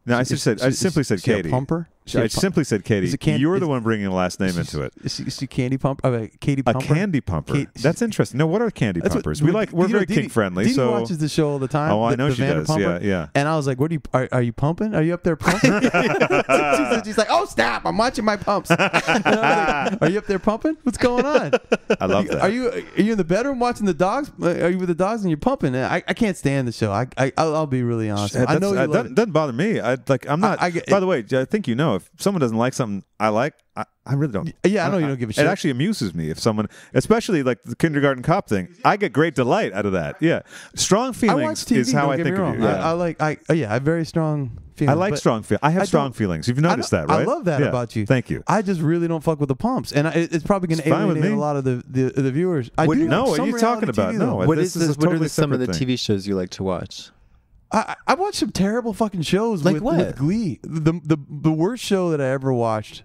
I simply said Katie. Pumper. I simply said Katie. You're the one bringing a last name into it. Is she candy pump? Katie a Pumper? Candy pumper. That's interesting. No, what are candy pumpers? We're very kink friendly. Dede so watches the show all the time. Oh, I know she does. Yeah. And I was like, "What are you pumping? Are you up there pumping?" she's like, "Oh snap! I'm watching my pumps." And I was like, "Are you up there pumping? What's going on?" I love that. Are you in the bedroom watching the dogs? Are you with the dogs and you're pumping? I can't stand the show. I'll be really honest. I know you love it. Doesn't bother me. I'm not. By the way, I think if someone doesn't like something I like, I really don't. Yeah, I know you don't give a shit. It actually amuses me if someone, especially like the kindergarten cop thing, I get great delight out of that. Yeah, strong feelings TV, is how I think of you. Yeah. I have very strong feelings. I like strong feelings. I have strong feelings. You've noticed that, right? I love that about you. Thank you. I just really don't fuck with the pumps, and it's probably going to alienate a lot of the viewers. No, what are you talking about? No, what is this? What are some of the TV shows you like to watch? I watched some terrible fucking shows with Glee. The worst show that I ever watched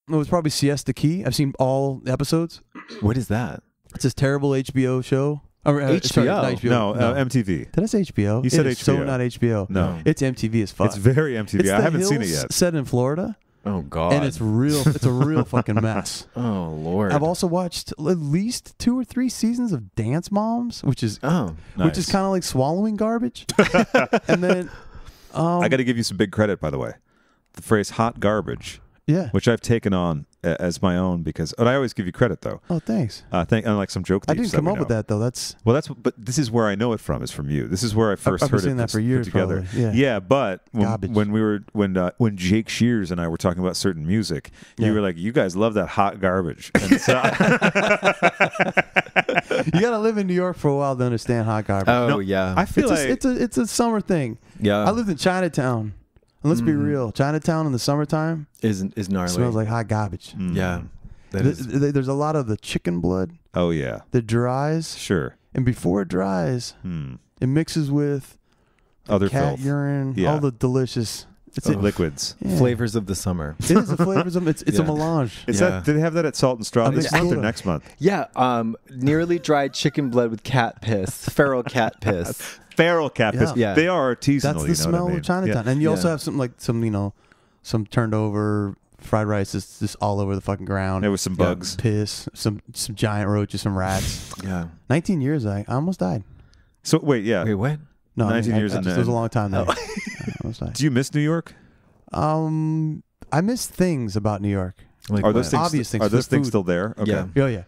was probably Siesta Key. I've seen all episodes. What is that? It's this terrible HBO show. HBO? Sorry, not HBO. No, MTV. Did I say HBO? You said it is HBO. So not HBO. No. It's MTV as fuck. It's very MTV. It's I haven't hills seen it yet. Set in Florida. Oh God! And it's real. It's a real fucking mess. Oh Lord! I've also watched at least 2 or 3 seasons of Dance Moms, which is nice. Which is kind of like swallowing garbage. And then I got to give you some big credit, by the way. The phrase "hot garbage," which I've taken on as my own because I always give you credit though. Oh, thanks. Like some joke. I didn't come up with that though. But this is where I know it from. Is from you. This is where I first I've heard been saying that for years. Together. Probably. Yeah, but when Jake Shears and I were talking about certain music, you were like, "You guys love that hot garbage." And so you got to live in New York for a while to understand hot garbage. Oh yeah, I feel it's a summer thing. Yeah, I lived in Chinatown. And let's be real, Chinatown in the summertime is gnarly. Smells like hot garbage. Yeah. There's a lot of the chicken blood. Oh yeah. That dries. Sure. And before it dries, it mixes with other cat filth. urine, all the delicious liquids. Yeah. Flavors of the summer. It is the flavors of it's a melange. Is that, did they have that at Salt and Straw this month or next month? Yeah. Nearly dried chicken blood with cat piss. Feral cat piss. Feral cat piss. Yeah. They are artisanal. That's the smell of Chinatown. Yeah. And you also have some turned over fried rice is just all over the fucking ground. There was some bugs. Piss. Some giant roaches, some rats. Yeah. 19 years, I almost died. So wait, Wait, what? No, 19 years it was a long time there. Do you miss New York? I miss things about New York. Like are those things, obvious things? Are those things still there? Okay. Yeah. Oh yeah.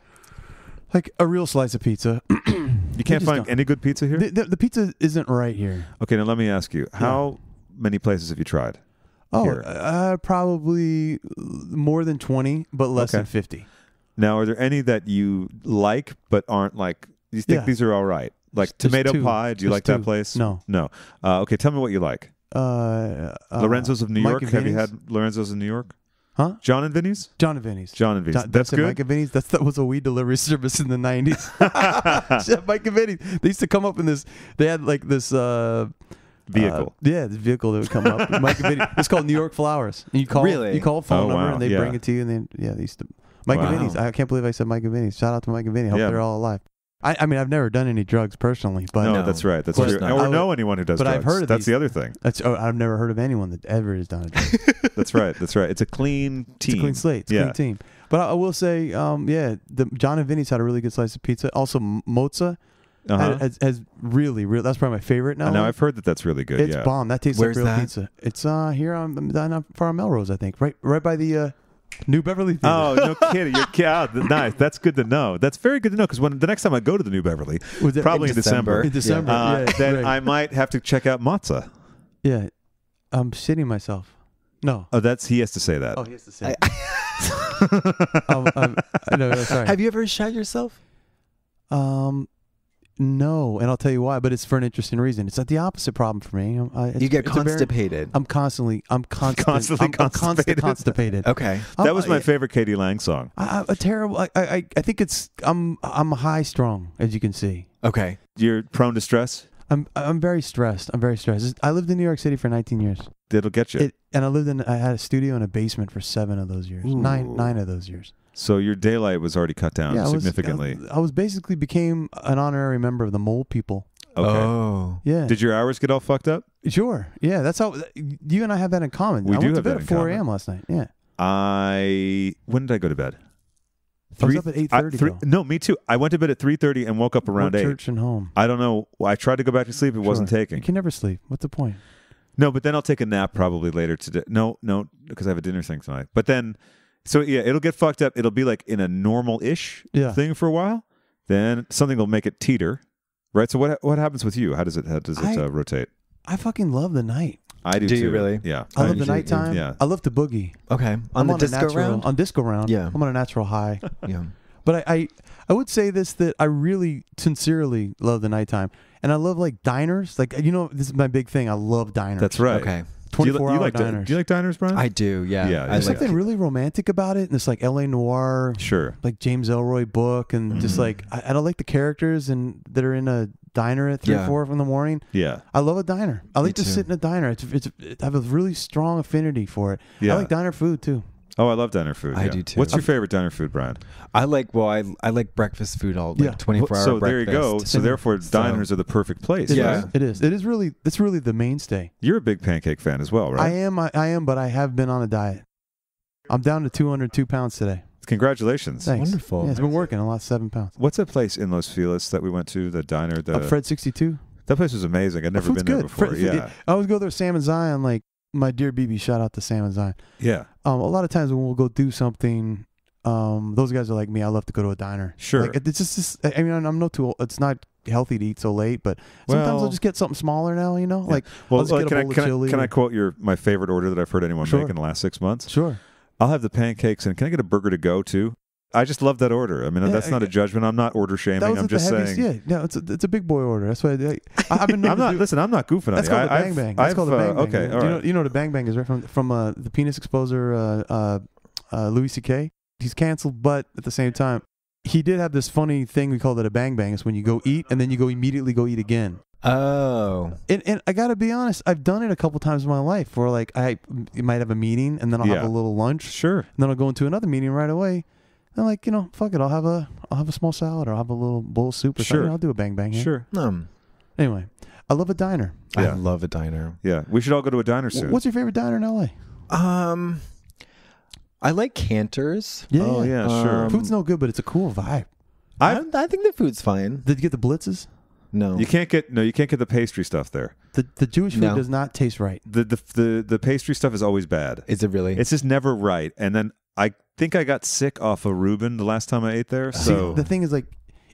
Like a real slice of pizza. You can't find any good pizza here? The pizza isn't right here. Okay, now let me ask you. How many places have you tried? Probably more than 20, but less than 50. Now, are there any that you like but aren't like, you think these are all right? Like Tomato Pie, do you like that place? No. No. Okay, tell me what you like. Lorenzo's of New York. Have you had Lorenzo's in New York? Huh? John and Vinny's? John and Vinny's. John and Vinny's. That's good? Mike and Vinny's. That was a weed delivery service in the 90s. Mike and Vinny's. They used to come up in this, they had like this, vehicle. The vehicle that would come up. Mike and Vinny. It's called New York Flowers. And you call a phone number and they bring it to you. And then they used to Mike and Vinny's. I can't believe I said Mike and Vinny's. Shout out to Mike and Vinny. Hope they're all alive. I mean, I've never done any drugs personally, but no, that's right. That's true. Or know anyone who does drugs. I've heard of that's the other thing. I've never heard of anyone that ever has done it. That's right. That's right. It's a clean team. It's a clean slate. It's a clean team. But I will say, the John and Vinny's had a really good slice of pizza. Also, Mozza has really, that's probably my favorite now. Now I've heard that's really good. It's bomb. That tastes like real pizza. It's here on Far Melrose, I think, right by the New Beverly Theater. Oh, no kidding. Nice. That's good to know. That's very good to know because when the next time I go to the New Beverly, probably in December. In December, then I might have to check out Mozza. Yeah. I'm shitting myself. No. Oh, he has to say that. Oh, he has to say it. No, sorry. Have you ever shot yourself? No, and I'll tell you why. But it's for an interesting reason. It's not the opposite problem for me. You get constipated. I'm constantly constipated. Okay, that was my favorite Katie Lang song. A terrible. I think it's. I'm high strung, as you can see. Okay, you're prone to stress. I'm very stressed. I lived in New York City for 19 years. It'll get you. And I had a studio and a basement for 7 of those years. Ooh. 9 of those years. So your daylight was already cut down significantly. I was basically became an honorary member of the Mole People. Okay. Oh. Yeah. Did your hours get all fucked up? Sure. Yeah, that's how you and I have that in common. We I do went have to bed that at in 4 common. a.m. last night. Yeah. When did I go to bed? I was up at 8:30. No, me too. I went to bed at 3:30 and woke up around 8. Church and home. I don't know. I tried to go back to sleep. It wasn't taking. You can never sleep. What's the point? No, but then I'll take a nap probably later today. No, because I have a dinner thing tonight. But then, it'll get fucked up. It'll be like in a normal-ish thing for a while. Then something will make it teeter, right? So what happens with you? How does it rotate? I fucking love the night. I do too. Do you really? Yeah. I love the nighttime. Yeah. I love to boogie. Okay. On the disco round? On disco round. Yeah. I'm on a natural high. Yeah. But I would say this, that I really sincerely love the nighttime. And I love like diners. Like, this is my big thing. I love diners. That's right. Okay. 24-hour diners. Do you like diners, Brian? I do, yeah. There's something really romantic about it. And it's like L.A. Noir. Sure. Like James Ellroy book. And just like, I don't like the characters that are in a diner at 3 or 4 in the morning. Yeah. I love a diner. I like to sit in a diner. I have a really strong affinity for it. Yeah. I like diner food too. Oh, I love diner food. I do too. What's your favorite diner food, Brian? I like breakfast food 24-hour breakfast. So there you go. So therefore, diners are the perfect place. It is. It's really the mainstay. You're a big pancake fan as well, right? I am, but I have been on a diet. I'm down to 202 pounds today. Congratulations. Thanks. Wonderful. Yeah, it's been working. I lost 7 pounds. What's that place in Los Feliz that we went to? The diner, Fred 62. That place was amazing. I'd never been there before. Yeah. I always go there. Sam and Zion, like my dear BB. Shout out to Sam and Zion. Yeah. A lot of times when we'll go do something, those guys are like me. I love to go to a diner. Sure. Like, it's just. I mean, I'm not too old. It's not healthy to eat so late, but sometimes I'll just get something smaller now. Like, I'll just get a bowl of chili. Can I quote my favorite order that I've heard anyone make in the last 6 months? Sure. I'll have the pancakes, and can I get a burger to go too? I just love that order. I mean, that's not a judgment. I'm not order shaming. I'm just saying. Yeah, it's a big boy order. That's why I've been. I'm not. Listen, I'm not goofing on you. That's called the bang bang. That's called the bang bang. Okay, all right. You know what a bang bang is, right? From the penis exposer, Louis C.K. He's canceled, but at the same time, he did have this funny thing. We called it a bang bang. It's when you go eat and then you go immediately go eat again. Oh. And I gotta be honest, I've done it a couple times in my life where like you might have a meeting and then I'll have a little lunch. Sure. And then I'll go into another meeting right away. And like, fuck it, I'll have a small salad or I'll have a little bowl of soup or something. I'll do a bang bang here. Sure. Anyway, I love a diner. I love a diner. Yeah. We should all go to a diner soon. What's your favorite diner in LA? I like Cantor's. Yeah. Oh yeah, sure. Food's no good, but it's a cool vibe. I think the food's fine. Did you get the blitzes? No. You can't get the pastry stuff there. The Jewish food does not taste right. The pastry stuff is always bad. Is it really? It's just never right. And then I think I got sick off of Reuben the last time I ate there. So the thing is, like,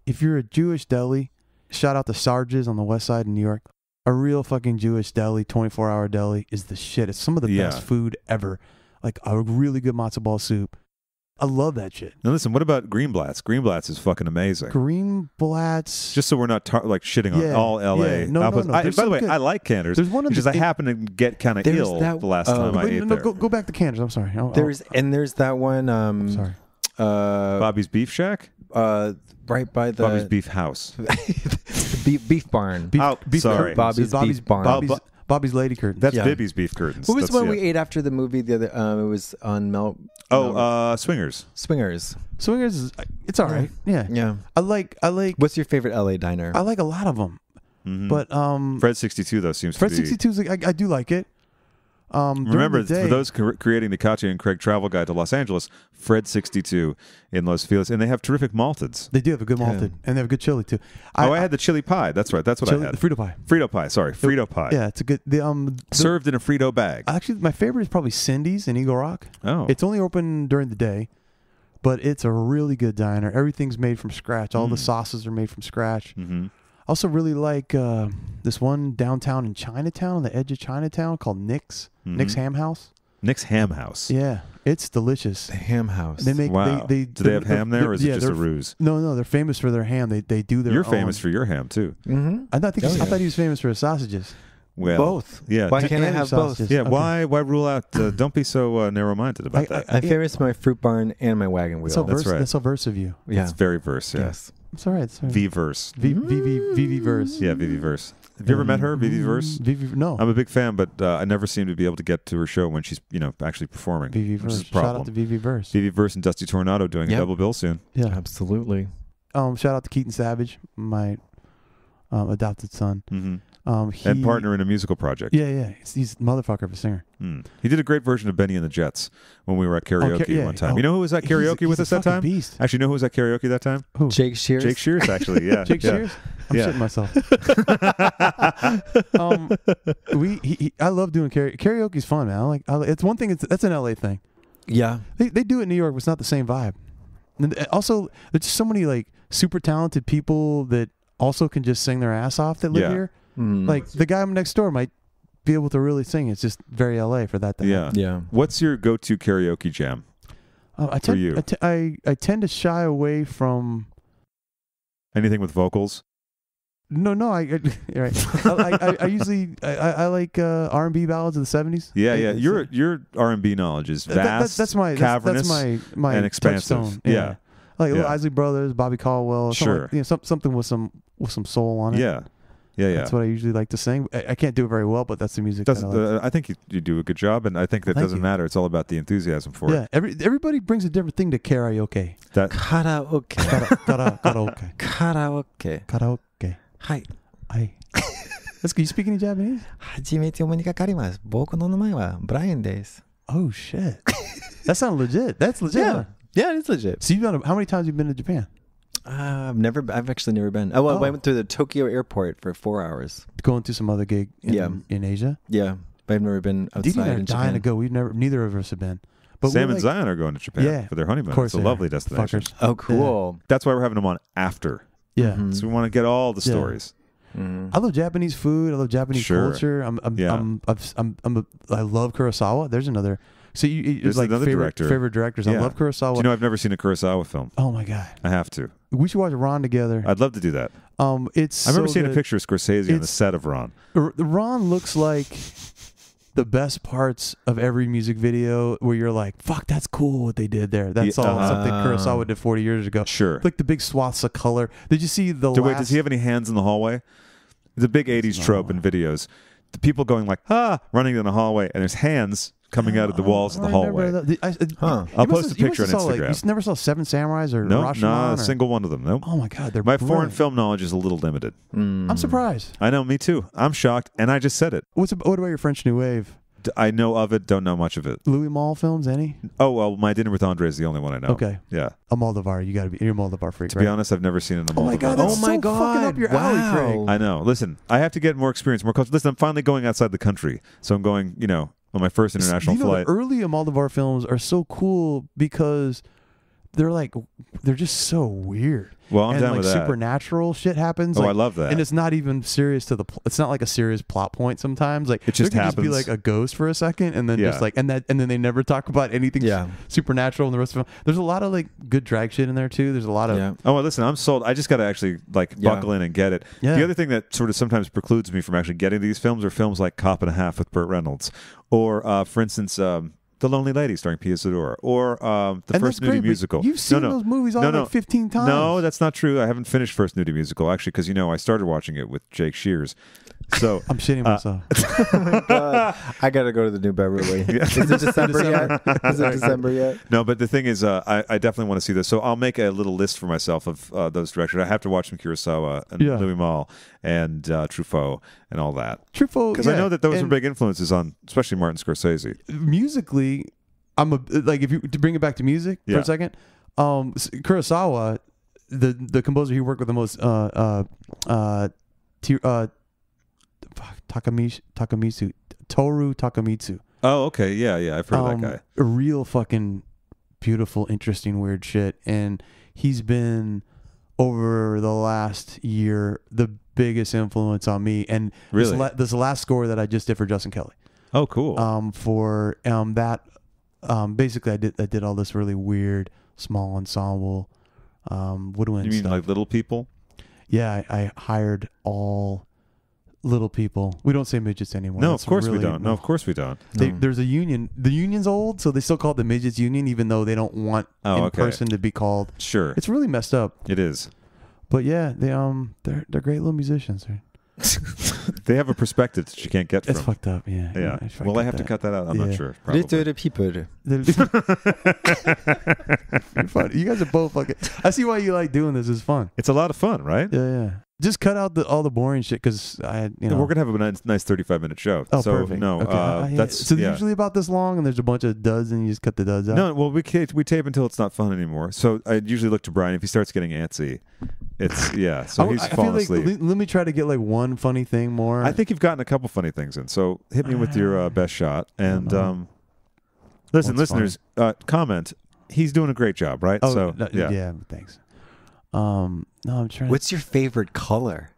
if you're a Jewish deli, shout out to Sarge's on the West Side in New York. A real fucking Jewish deli, 24-hour deli is the shit. It's some of the best food ever. Like a really good matzo ball soup. I love that shit. Now listen, what about Greenblatt's? Greenblatt's is fucking amazing. Greenblatt's. Just so we're not shitting on all LA. Yeah. No. By the way, I like Cantor's. There's one because I happened to get kind of ill the last time I ate there. Go back to Cantor's. I'm sorry. There's that one. Sorry. Bobby's Beef Shack. Right by the Bobby's Beef House. beef barn. Sorry. Bobby's Beef Barn. Bobby's Lady Curtains. That's Bibby's Beef Curtains. What was the one we ate after the movie? The other, it was on Mel. Swingers. Swingers. Swingers is it's all right. Yeah. I like. What's your favorite LA diner? I like a lot of them, but Fred 62 though seems Fred to be. 62 is I do like it. Remember, for those creating the Katya and Craig travel guide to Los Angeles, Fred 62 in Los Feliz, and they have terrific malteds. They do have a good malted, and they have a good chili too. I had the chili pie. That's right. That's what I had. The Frito pie. Frito pie. Sorry, Frito pie. Yeah, it's a good. Served in a Frito bag. Actually, my favorite is probably Cindy's in Eagle Rock. Oh, it's only open during the day, but it's a really good diner. Everything's made from scratch. All the sauces are made from scratch. Mm-hmm. Also, really like this one downtown in Chinatown, on the edge of Chinatown, called Nick's. Nick's Ham House. Nick's Ham House. Yeah, it's delicious. The Ham House. They make. Wow. Do they have ham there, or is it just a ruse? No, they're famous for their ham. They do their. You're own. famous for your ham too. Mm-hmm. I thought he was famous for his sausages. Well, both. Yeah. Why can't I have both? Yeah. Okay. Why rule out? Don't be so narrow-minded about that. I'm famous for my fruit barn and my wagon wheel. That's right. That's so verse of you. Yeah. It's very verse. Yeah. Yes. It's all right. V-verse. VV verse. Yeah, VV verse. Have you ever met her, Vivi Verse? No. I'm a big fan, but I never seem to be able to get to her show when she's, actually performing. Vivi Verse. Shout out to Vivi Verse. Vivi Verse and Dusty Tornado doing a double bill soon. Yeah, absolutely. Shout out to Keaton Savage, my adopted son. Mm-hmm. And partner in a musical project. Yeah. He's a motherfucker of a singer. He did a great version of Benny and the Jets when we were at karaoke one time. You know who was at karaoke with us that time? Beast. Actually, you know who was at karaoke that time? Who? Jake Shears. Jake Shears, actually. Yeah. Jake Shears. I'm shitting myself. I love doing karaoke. Karaoke's fun, man. It's one thing. That's an LA thing. Yeah. They do it in New York, but it's not the same vibe. And also, there's just so many super talented people that also can just sing their ass off that live here. Like the guy next door might be able to really sing. It's just very LA for that. Yeah. What's your go-to karaoke jam? I tend to shy away from anything with vocals. No. I usually like R&B ballads of the 70s. Yeah. Your R&B knowledge is vast, cavernous, my and expansive. Touchstone. Yeah. Isley Brothers, Bobby Caldwell. Sure. Something with some soul on it. Yeah. That's what I usually like to sing. I can't do it very well, but that's the music. I think you do a good job, and I think that doesn't matter. It's all about the enthusiasm for it. Yeah, everybody brings a different thing to karaoke. Karaoke. Karaoke. Hi. Can you speak any Japanese? 初めてお目にかかります。僕の名前は Brian です。 Oh shit. That sounds legit. That's legit. Yeah, it's legit. So how many times have you been to Japan? I've actually never been. I went through the Tokyo airport for 4 hours. Going to some other gig in Asia? Yeah. But I've never been outside Dede and I are in dying to go. Neither of us have been. But Sam and Zion are going to Japan for their honeymoon. Of course, it's a lovely destination. Fuckers. Oh, cool. Yeah. That's why we're having them on after. Yeah. Mm-hmm. So we want to get all the stories. I love Japanese food. I love Japanese culture. I love Kurosawa. There's another. So it's like favorite directors. I love Kurosawa. Do you know I've never seen a Kurosawa film? Oh my god, I have to. We should watch Ron together. I'd love to do that. I remember seeing a picture of Scorsese on the set of Ron. Ron looks like the best parts of every music video where you're like, fuck, that's cool what they did there. That's all something Kurosawa did 40 years ago. Sure. Like the big swaths of color. Did you see the Wait, does he have any hands in the hallway? It's a big 80s trope in videos. The people going like, running in the hallway, and there's hands coming out of the walls of the hallway. I'll post a picture on Instagram. You never saw Seven Samurais or Rashomon? No, a single one of them. Nope. Oh my god, they're my brilliant. foreign film knowledge is a little limited. I'm surprised. I know, me too. I'm shocked, and I just said it. What about your French New Wave? I know of it, don't know much of it. Louis Malle films, any? Oh, well, My Dinner with Andre is the only one I know. Okay. Yeah. A Moldovar, you're a Moldovar freak, To be honest, I've never seen it in a Moldovar. Oh my god, that's fucking up your alley, Craig. I know. Listen, I have to get more experience, more culture. Listen, I'm finally going outside the country, so I'm going, on my first international flight. The early Moldovar films are so cool because they're just so weird. Well, I'm down with that. Supernatural shit happens. I love that. And it's not even serious it's not like a serious plot point sometimes. Like it just happens. Just be like a ghost for a second, and then and then they never talk about anything supernatural in the rest of the film. There's a lot of good drag shit in there too. There's a lot of Oh, well, listen, I'm sold. I just got to actually buckle in and get it. Yeah. The other thing that sort of sometimes precludes me from actually getting these films are films like Cop and a Half with Burt Reynolds, or for instance, The Lonely Lady starring Pia Zadora, or the first nudie great, musical. You've seen those movies all like 15 times. No, that's not true. I haven't finished first nudie musical actually, because I started watching it with Jake Shears. So I'm shitting myself. Oh my God. I gotta go to the New Beverly. Is it December yet? Is it December yet? No, but the thing is, I definitely want to see this. So I'll make a little list for myself of those directors. I have to watch some Kurosawa and Louis Malle and Truffaut and all that. Truffaut, because I know that those are big influences on, especially Martin Scorsese. Musically, if you to bring it back to music for a second, Kurosawa, the composer he worked with the most, Toru Takamitsu. Oh, okay, yeah, I've heard of that guy. A real fucking beautiful, interesting, weird shit, and he's been over the last year the biggest influence on me. And really, this last score that I just did for Justin Kelly. Oh, cool. For that, basically, I did all this really weird small ensemble woodwind. You mean stuff. like Little People? Yeah, I hired all little people. We don't say midgets anymore. No, of course we don't. No, of course we don't. There's a union. The union's old, so they still call it the midgets union, even though they don't want person to be called. Sure, it's really messed up. It is. But yeah, they're great little musicians. Right? They have a perspective that you can't get from. It's fucked up. Yeah. Well, I have to cut that out. I'm not sure. Probably. Little people. You're funny. You guys are both fucking. I see why you like doing this. It's fun. It's a lot of fun, right? Yeah. Just cut out all the boring shit because we're gonna have a nice 35-minute show. Oh, so, perfect. No, okay. That's usually about this long, and there's a bunch of duds, and you just cut the duds out. No, well, we tape until it's not fun anymore. So I usually look to Brian if he starts getting antsy. It's So he's falling asleep. Let me try to get like one funny thing more. I think you've gotten a couple funny things in. So hit me with your best shot. And listen, listeners, comment. He's doing a great job, right? Oh, so yeah, thanks. No, I'm trying. What's your favorite color?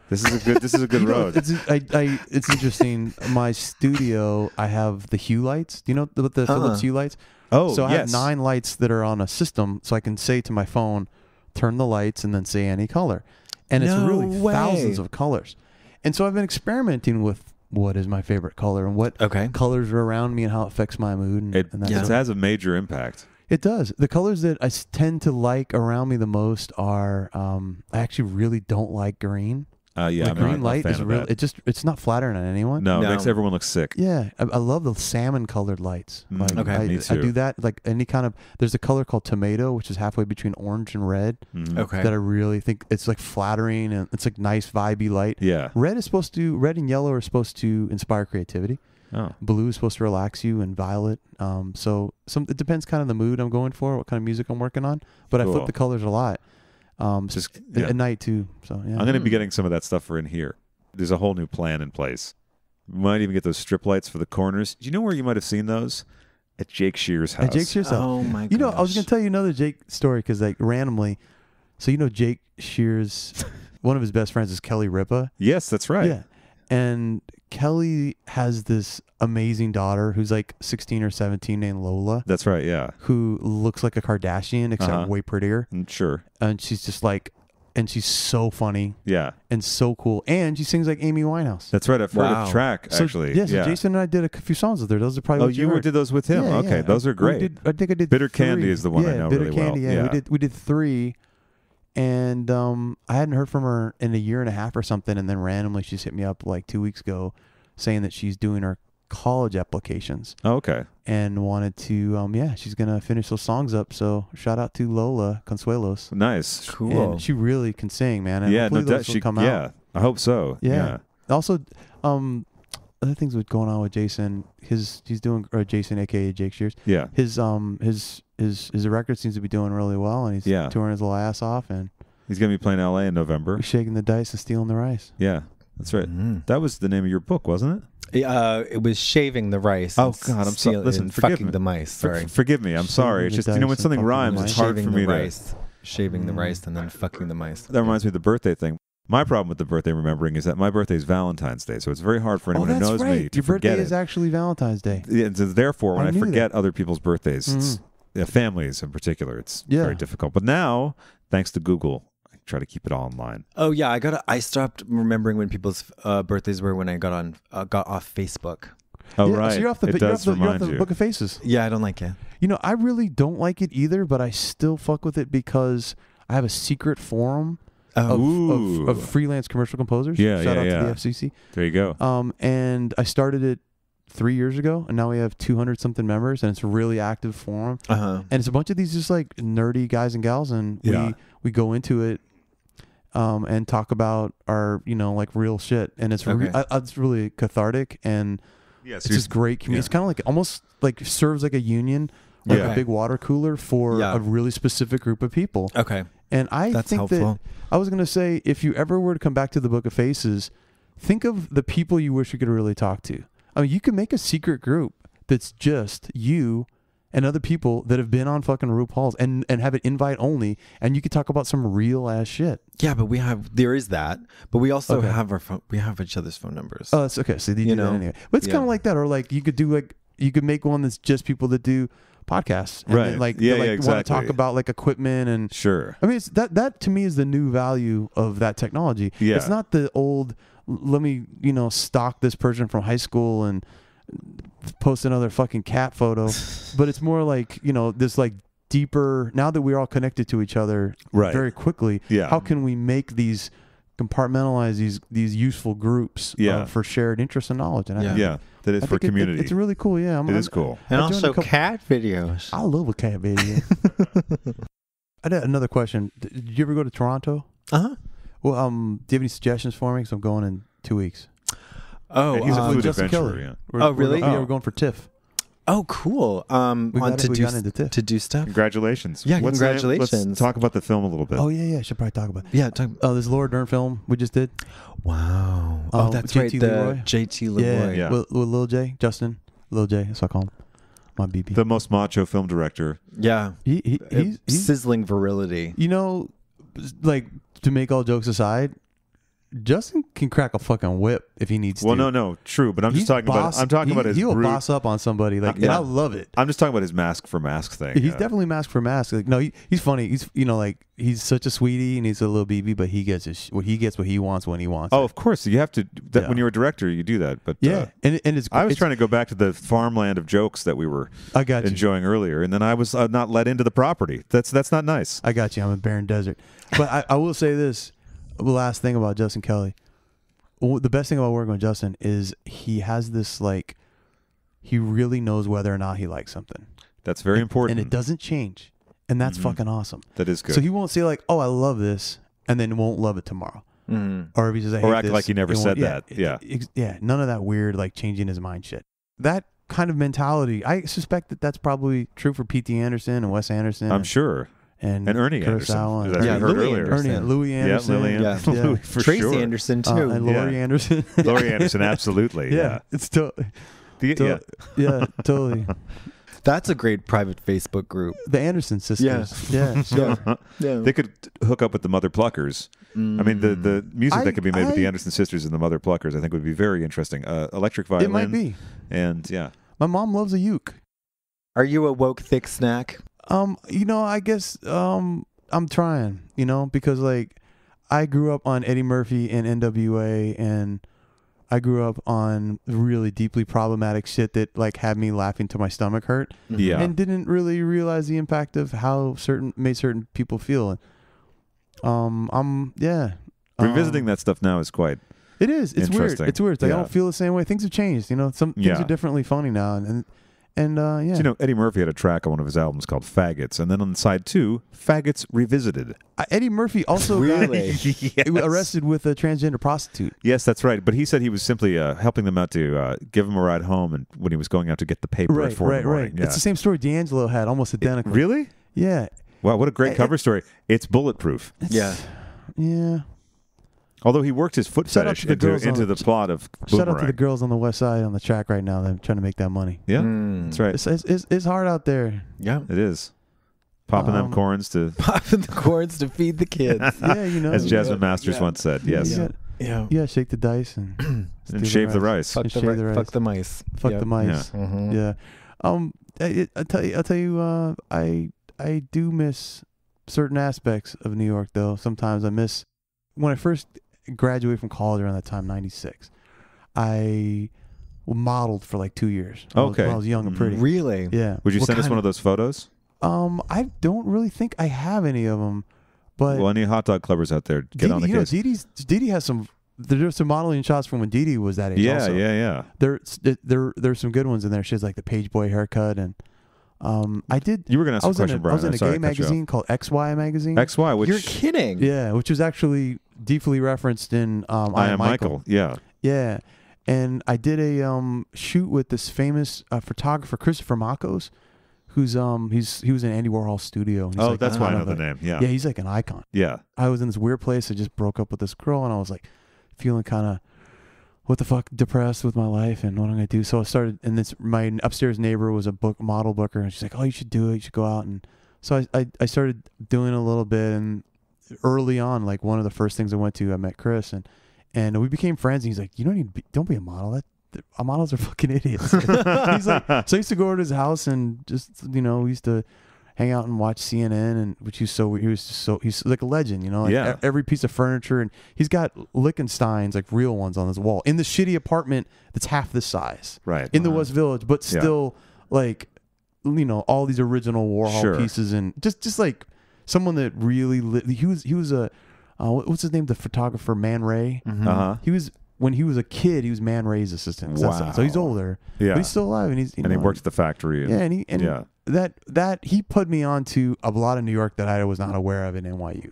This is a good road. It's interesting. My studio, I have the hue lights. Do you know the Philips Hue lights? Oh, so I have 9 lights that are on a system, so I can say to my phone, turn the lights, and then say any color, and it's really thousands of colors. And so I've been experimenting with what is my favorite color and what colors are around me and how it affects my mood. It has a major impact. It does. The colors that I tend to like around me the most are, I actually really don't like green. Green light is real. It's not flattering on anyone. No, it makes everyone look sick. Yeah, I love the salmon colored lights. Me too. I do that. Like any kind of. There's a color called tomato, which is halfway between orange and red. That I really think it's like flattering and it's like nice vibey light. Yeah. Red and yellow are supposed to inspire creativity. Oh. Blue is supposed to relax you, and violet. It depends kind of the mood I'm going for, what kind of music I'm working on. But I flip the colors a lot. At night too. So yeah. I'm going to be getting some of that stuff for in here. There's a whole new plan in place. We might even get those strip lights for the corners. Do you know where you might have seen those? At Jake Shears' house. At Jake Shears' house. Oh my gosh. I was going to tell you another Jake story because like randomly. So Jake Shears, one of his best friends is Kelly Ripa. Yes, that's right. Yeah. And Kelly has this amazing daughter who's like 16 or 17 named Lola. That's right, yeah. Who looks like a Kardashian except way prettier. Sure. And she's just like, and she's so funny. Yeah. And so cool. And she sings like Amy Winehouse. That's right. I've heard of the track, actually. So Jason and I did a few songs with her. Those are probably you did those with him? Yeah, okay, those are great. I think I did Bitter 3. Candy is the one I know Bitter really Candy, well. Yeah, we did 3. And I hadn't heard from her in a year and a half or something, and then randomly she's hit me up like 2 weeks ago saying that she's doing her college applications. Oh, okay. And wanted to, she's going to finish those songs up. So shout out to Lola Consuelos. Nice. Cool. And she really can sing, man. And yeah, hopefully those will come out. Yeah, I hope so. Yeah. Also, other things with going on with Jason, he's doing, or Jason, aka Jake Shears. Yeah. His record seems to be doing really well, and he's touring his little ass off, and he's gonna be playing LA in November. He's shaking the dice and stealing the rice. Yeah, that's right. That was the name of your book, wasn't it? It was Shaving the Rice. Oh God, I'm sorry. Listen, forgive fucking me. the mice. Sorry. Forgive me. I'm sorry. It's just when something rhymes, it's hard for me to. Shaving the rice and then fucking the mice. That reminds me of the birthday thing. My problem with the birthday remembering is that my birthday is Valentine's Day, so it's very hard for anyone who knows me to Your forget birthday is actually Valentine's Day. Yeah, and so therefore, when I forget other people's birthdays, families in particular, it's very difficult. But now, thanks to Google, I try to keep it all online. Oh yeah, I stopped remembering when people's birthdays were when I got off Facebook. Oh, Yeah, right. So you're off the, It you're does off the, you're off remind the you. Book of Faces. Yeah, I don't like it. You know, I really don't like it either, but I still fuck with it because I have a secret forum of freelance commercial composers. Yeah, Shout out yeah. to the FCC. There you go. And I started it 3 years ago, and now we have 200 something members, and it's a really active forum. And it's a bunch of these just like nerdy guys and gals, and we go into it and talk about our like real shit, and it's it's really cathartic, and it's just great community. It's kind of like almost like serves like a union, like a big water cooler for a really specific group of people. And I That's think helpful. that I was gonna say, if you ever were to come back to the Book of Faces, think of the people you wish you could really talk to. I mean, you could make a secret group that's just you and other people that have been on fucking RuPaul's and have it invite only, and you could talk about some real ass shit. Yeah, but there is that, but we also have our phone. We have each other's phone numbers. Oh, that's okay. So you do that anyway. But it's kind of like that, or like you could make one that's just people that do podcasts, and Right. then, like Exactly. want to talk about like equipment and Sure. I mean, it's that to me is the new value of that technology. Yeah. It's not the old. Let me stalk this person from high school and post another fucking cat photo, but it's more like this like deeper. Now that we're all connected to each other very quickly, how can we make these compartmentalize these useful groups for shared interest and knowledge? And that is for community. It's really cool. Yeah, it is cool. And also cat videos. I love a cat video. I had another question. Did you ever go to Toronto? Well, do you have any suggestions for me? Because I'm going in 2 weeks. Oh, he's a food Justin adventurer. Kelly. Really? We're going for TIFF. Oh, cool. We got into TIFF. To do stuff. Congratulations. Yeah, Let's talk about the film a little bit. Oh yeah. I should probably talk about it. Yeah. This Laura Dern film we just did. Wow. Oh, that's right. The JT Leroy. Yeah. With Lil J, Justin. Lil J. That's what I call him. My BB. The most macho film director. Yeah. He's sizzling virility. Like, to make all jokes aside, Justin can crack a fucking whip if he needs to. Well, no, true. But I'm just talking about. I'm talking about his. He'll boss up on somebody, like, and I love it. I'm just talking about his mask for mask thing. He's definitely mask for mask. Like, no, he's funny. He's like he's such a sweetie and he's a little BB, but he gets what he wants when he wants. Oh, of course, you have to. When you're a director, you do that. But and it's. I was trying to go back to the farmland of jokes that we were enjoying earlier, and then I was not let into the property. That's not nice. I got you. I'm in barren desert, but I will say this. The last thing about Justin Kelly. The best thing about working with Justin is he has this, like, he really knows whether or not he likes something. That's very important. And it doesn't change. And that's fucking awesome. That is good. So he won't say, like, oh, I love this, and then won't love it tomorrow. Or if he says, I hate or act this, like he never said that. Yeah. None of that weird, like, changing his mind shit. That kind of mentality, I suspect that that's probably true for P.T. Anderson and Wes Anderson. I'm sure. And Ernie Kurosawa, Anderson. Yeah, Louis Anderson. Ernie, Louis Anderson. Yeah, Lily Anderson. Yeah. Louis for Tracy sure. Anderson, too. And Laurie Anderson. Laurie Anderson, absolutely. Yeah. It's totally. Yeah, totally. That's a great private Facebook group. The Anderson sisters. Yeah. They could hook up with the Mother Pluckers. I mean, the music that could be made with the Anderson sisters and the Mother Pluckers, I think, would be very interesting. Electric violin. It might be. And yeah. My mom loves a uke. Are you a woke thick snack? I guess I'm trying, because like I grew up on Eddie Murphy and NWA, and I grew up on really deeply problematic shit that like had me laughing till my stomach hurt. Yeah. And didn't really realize the impact of how made certain people feel. Revisiting that stuff now is quite. It is. It's weird. It's weird. Like, I don't feel the same way. Things have changed. Some things are differently funny now, and So, Eddie Murphy had a track on one of his albums called Faggots, and then on side 2, Faggots Revisited. Eddie Murphy also got arrested with a transgender prostitute. Yes, that's right. But he said he was simply helping them out to give him a ride home, and when he was going out to get the paper at 4 in the morning. Yeah. It's the same story D'Angelo had, almost identical. Really? Yeah. Wow, what a great cover story. It's bulletproof. Yeah. Although he worked his foot fetish into the plot of Boomerang. Shout out to the girls on the West Side on the track right now. They're trying to make that money. Yeah, that's right. It's hard out there. Yeah, it is. Popping them corns to feed the kids. As Jasmine Masters once said. Yes. Yeah. Shake the dice and shave the rice. Fuck the mice. Fuck the mice. Yeah. I'll tell you. I do miss certain aspects of New York, though. Sometimes I miss when I first graduated from college around that time, 96. I modeled for like 2 years. Okay. When I was young and pretty. Really? Yeah. Would you send us one of those photos? I don't really think I have any of them, but well, any hot dog clubbers out there, get on the case. Dede has some. There's some modeling shots from when Dede was that age. Yeah, also. yeah. There's some good ones in there. She has like the page boy haircut, and I did. You were going to ask a question, Brian. I was in a gay magazine called XY magazine. XY, which you're kidding? Yeah, which was actually deeply referenced in I Am Michael. Yeah, yeah, and I did a shoot with this famous photographer Christopher Makos, who's he was in Andy Warhol's studio. Oh, like, that's why I know the name. Yeah, yeah, he's like an icon. Yeah, I was in this weird place. I just broke up with this girl, and I was like feeling kind of what the fuck, depressed with my life and what I'm gonna do. So I started, and my upstairs neighbor was a model booker, and she's like, "Oh, you should do it. You should go out." And so I started doing a little bit, and early on, like one of the first things I went to, I met Chris, and we became friends. And he's like, "You don't be a model. Models are fucking idiots." He's like, so I used to go over to his house and just we used to hang out and watch CNN, and he's like a legend, like every piece of furniture, and he's got Lichtensteins, like real ones, on his wall in the shitty apartment that's half this size, right, in the West Village, but still like all these original Warhol pieces, and just like someone that really he was a what's his name, the photographer Man Ray. He was. When he was a kid, he was Man Ray's assistant. Wow. So he's older. Yeah. But he's still alive, and he works at the factory. That he put me on to a lot of New York that I was not aware of in NYU.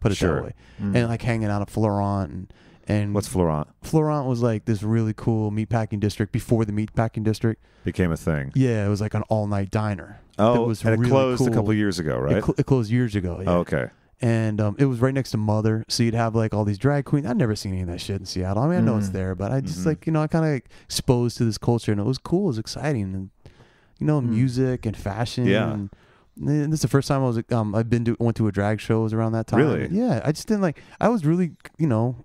Put it that way. And like hanging out at Florent and what's Florent? Florent was like this really cool meatpacking district before the meatpacking district became a thing. Yeah, it was like an all-night diner. Oh, it was and really it closed cool. a couple of years ago, right? It closed years ago. Yeah. Oh, okay. And it was right next to Mother, so you'd have like all these drag queens. I'd never seen any of that shit in Seattle. I mean, I know it's there, but I just I kind of exposed to this culture, and it was cool, it was exciting, and music and fashion. Yeah. And this is the first time I was went to a drag show. It was around that time. Really? Yeah. I just didn't I was really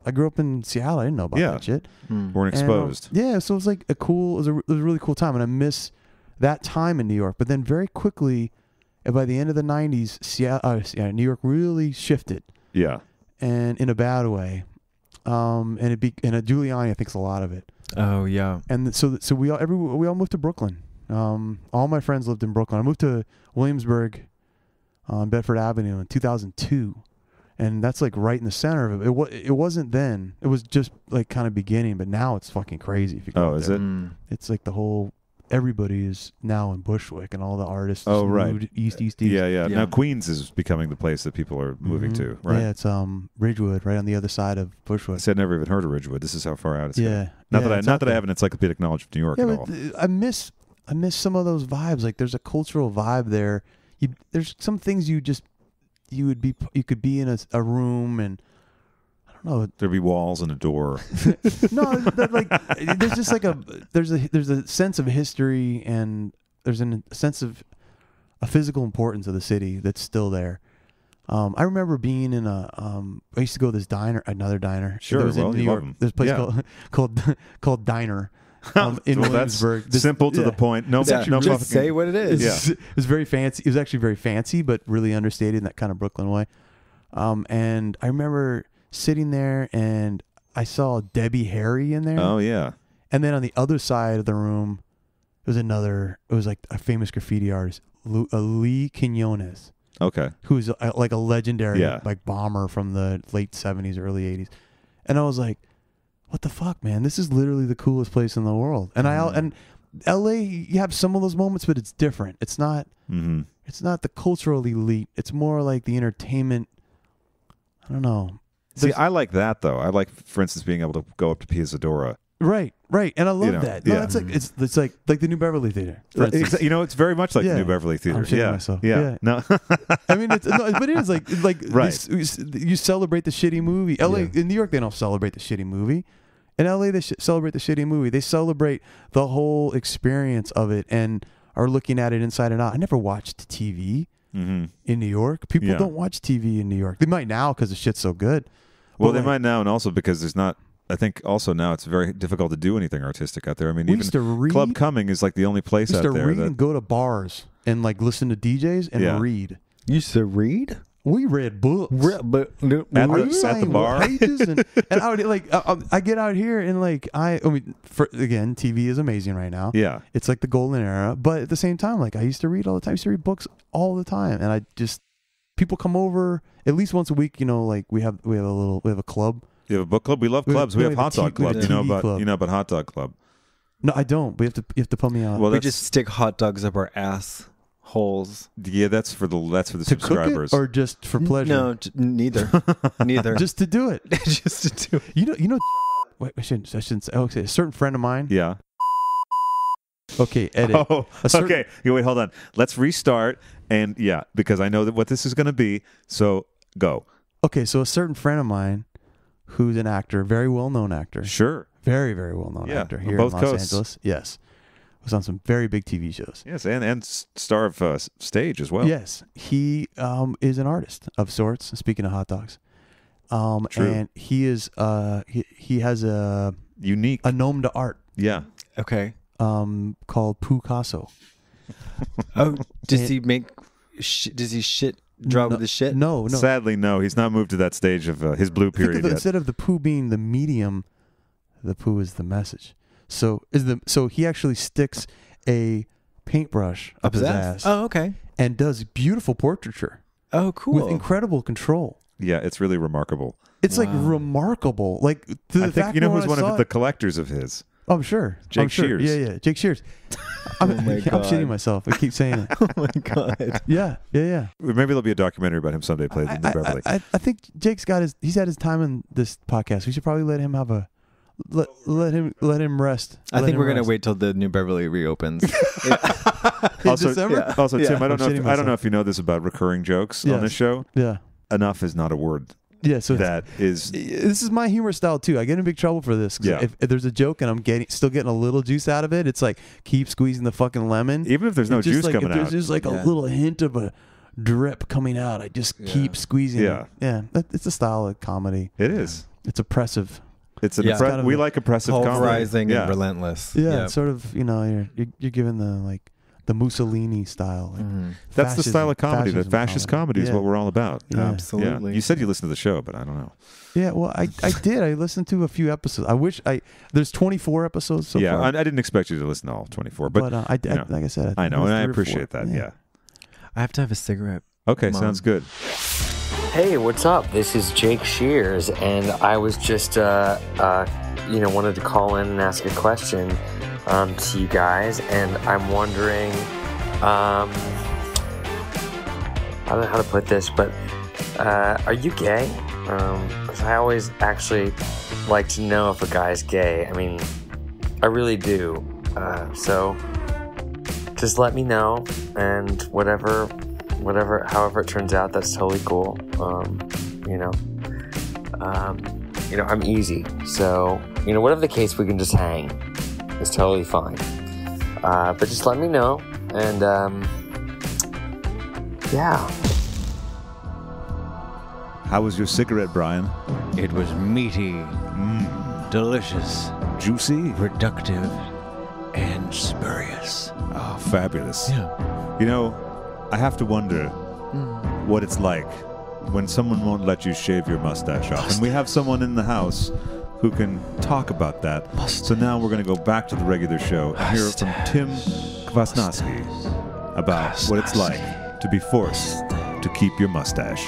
I grew up in Seattle. I didn't know about that shit. Weren't exposed. Yeah. So it was like it was a really cool time, and I miss that time in New York. But then very quickly, and by the end of the 90s, New York really shifted. Yeah. And in a bad way. And Giuliani, I think, is a lot of it. Oh, yeah. And so we all moved to Brooklyn. All my friends lived in Brooklyn. I moved to Williamsburg on Bedford Avenue in 2002. And that's like right in the center of it. It wasn't then. It was just like kind of beginning, but now it's fucking crazy. If you go is there. it? It's like the whole... Everybody is now in Bushwick, and all the artists moved east. Yeah. Now Queens is becoming the place that people are moving to, right? Yeah, it's Ridgewood, right on the other side of Bushwick. I said I've never even heard of Ridgewood. This is how far out it's going. Not that I have an encyclopedic knowledge of New York at all. I miss some of those vibes. Like there's a cultural vibe there. There's some things you could be in a room, and I don't know. There'd be walls and a door. No, there's just like there's a sense of history, and there's a sense of a physical importance of the city that's still there. I remember being in I used to go to this another diner. Sure, was in New York. There's a place called Diner. In Williamsburg. Simple to the point. No, just say what it is. It was very fancy. It was actually very fancy, but really understated in that kind of Brooklyn way. And I remember sitting there, and I saw Debbie Harry in there. Oh yeah. And then on the other side of the room, it was like a famous graffiti artist, Lee Quinones. Okay. Who's like a legendary like bomber from the late 70s, early 80s. And I was like, what the fuck, man? This is literally the coolest place in the world. And and LA, you have some of those moments, but it's different. It's not it's not the cultural elite. It's more like the entertainment. I don't know. See, I like that though. I like, for instance, being able to go up to Piazzadora. Right, and I love that. No, it's like it's like the New Beverly Theater. It's very much like the New Beverly Theater. I'm shitting myself. Yeah. No, I mean, but it is like right. You celebrate the shitty movie. LA in New York, they don't celebrate the shitty movie. In LA, they celebrate the shitty movie. They celebrate the whole experience of it and are looking at it inside and out. I never watched TV in New York. People don't watch TV in New York. They might now because the shit's so good. Well, they might now, and also because there's not. I think also now it's very difficult to do anything artistic out there. I mean, even Club Cumming is like the only place out there. We used to read and go to bars and like listen to DJs and read. You used to read? We read books at the bar. And I would like I get out here and like I mean, again, TV is amazing right now. Yeah, it's like the golden era. But at the same time, like I used to read all the time. I used to read books all the time, and I just people come over at least once a week. You know, like we have a club. You have a book club. We love clubs. We have Hot Dog Club. You know about Hot Dog Club. No, I don't. You have to put me on. Well, we just stick hot dogs up our ass holes. Yeah, that's for the subscribers, or just for pleasure. No, neither. Neither. Just to do it. Just to do it. You know. Wait, I shouldn't say. Okay, a certain friend of mine. Yeah. Okay, edit. Okay. Wait, hold on. Let's restart. And yeah, because I know that what this is going to be. So go. Okay, so a certain friend of mine, who's an actor, very well known actor. Sure. Very, very well known actor here both in Los coasts. Angeles. Yes. Was on some very big TV shows. Yes, and star of stage as well. Yes, he is an artist of sorts. Speaking of hot dogs, True. And he is he has a unique nom d'art. Yeah. Okay. Called Poocasso. Oh, does he make? Does he draw with the shit? No. Sadly, no. He's not moved to that stage of his blue period yet. Instead of the poo being the medium, the poo is the message. So he actually sticks a paintbrush up his ass. Oh, okay. And does beautiful portraiture. Oh, cool. With incredible control. Yeah, it's really remarkable. It's like remarkable. Like I think you know who's one of the collectors of his. Oh, I'm sure. Jake Shears. Yeah. Jake Shears. I'm shitting myself. I keep saying it. Oh my God. Yeah. Maybe there'll be a documentary about him someday played in Beverly. I think Jake's he's had his time in this podcast. We should probably let him have let him rest. I think we're gonna wait till the New Beverly reopens. Also, December? Tim, I don't know if you know this about recurring jokes on this show. Yeah. Enough is not a word. Yeah, so this is my humor style too. I get in big trouble for this. Yeah. If there's a joke and I'm still getting a little juice out of it, it's like keep squeezing the fucking lemon. Even if there's no juice coming out, there's just like a little hint of a drip coming out, I just keep squeezing. Yeah. It's a style of comedy. It is. It's oppressive. It's we like oppressive comedy. Pulverizing and relentless. Yeah, it's sort of you're given the Mussolini style. Like That's the style of comedy. The fascist comedy is what we're all about. Yeah, absolutely. Yeah. You said you listened to the show, but I don't know. Yeah, well, I did. I listened to a few episodes. I wish there's 24 episodes so far. I didn't expect you to listen to all 24, but I like I said, I know, and I appreciate that. Yeah. I have to have a cigarette. Okay, sounds good. Hey, what's up? This is Jake Shears, and I was just wanted to call in and ask a question to you guys, and I'm wondering, I don't know how to put this, but are you gay? Because I always actually like to know if a guy's gay. I mean, I really do. So just let me know, and however it turns out, that's totally cool. I'm easy, so whatever the case, we can just hang. It's totally fine. But just let me know, and How was your cigarette, Brian? It was meaty, delicious, juicy, productive, and spurious. Oh, fabulous. Yeah. I have to wonder what it's like when someone won't let you shave your mustache off. And we have someone in the house who can talk about that. So now we're going to go back to the regular show and hear from Tim Kvasnosky about what it's like to be forced to keep your mustache.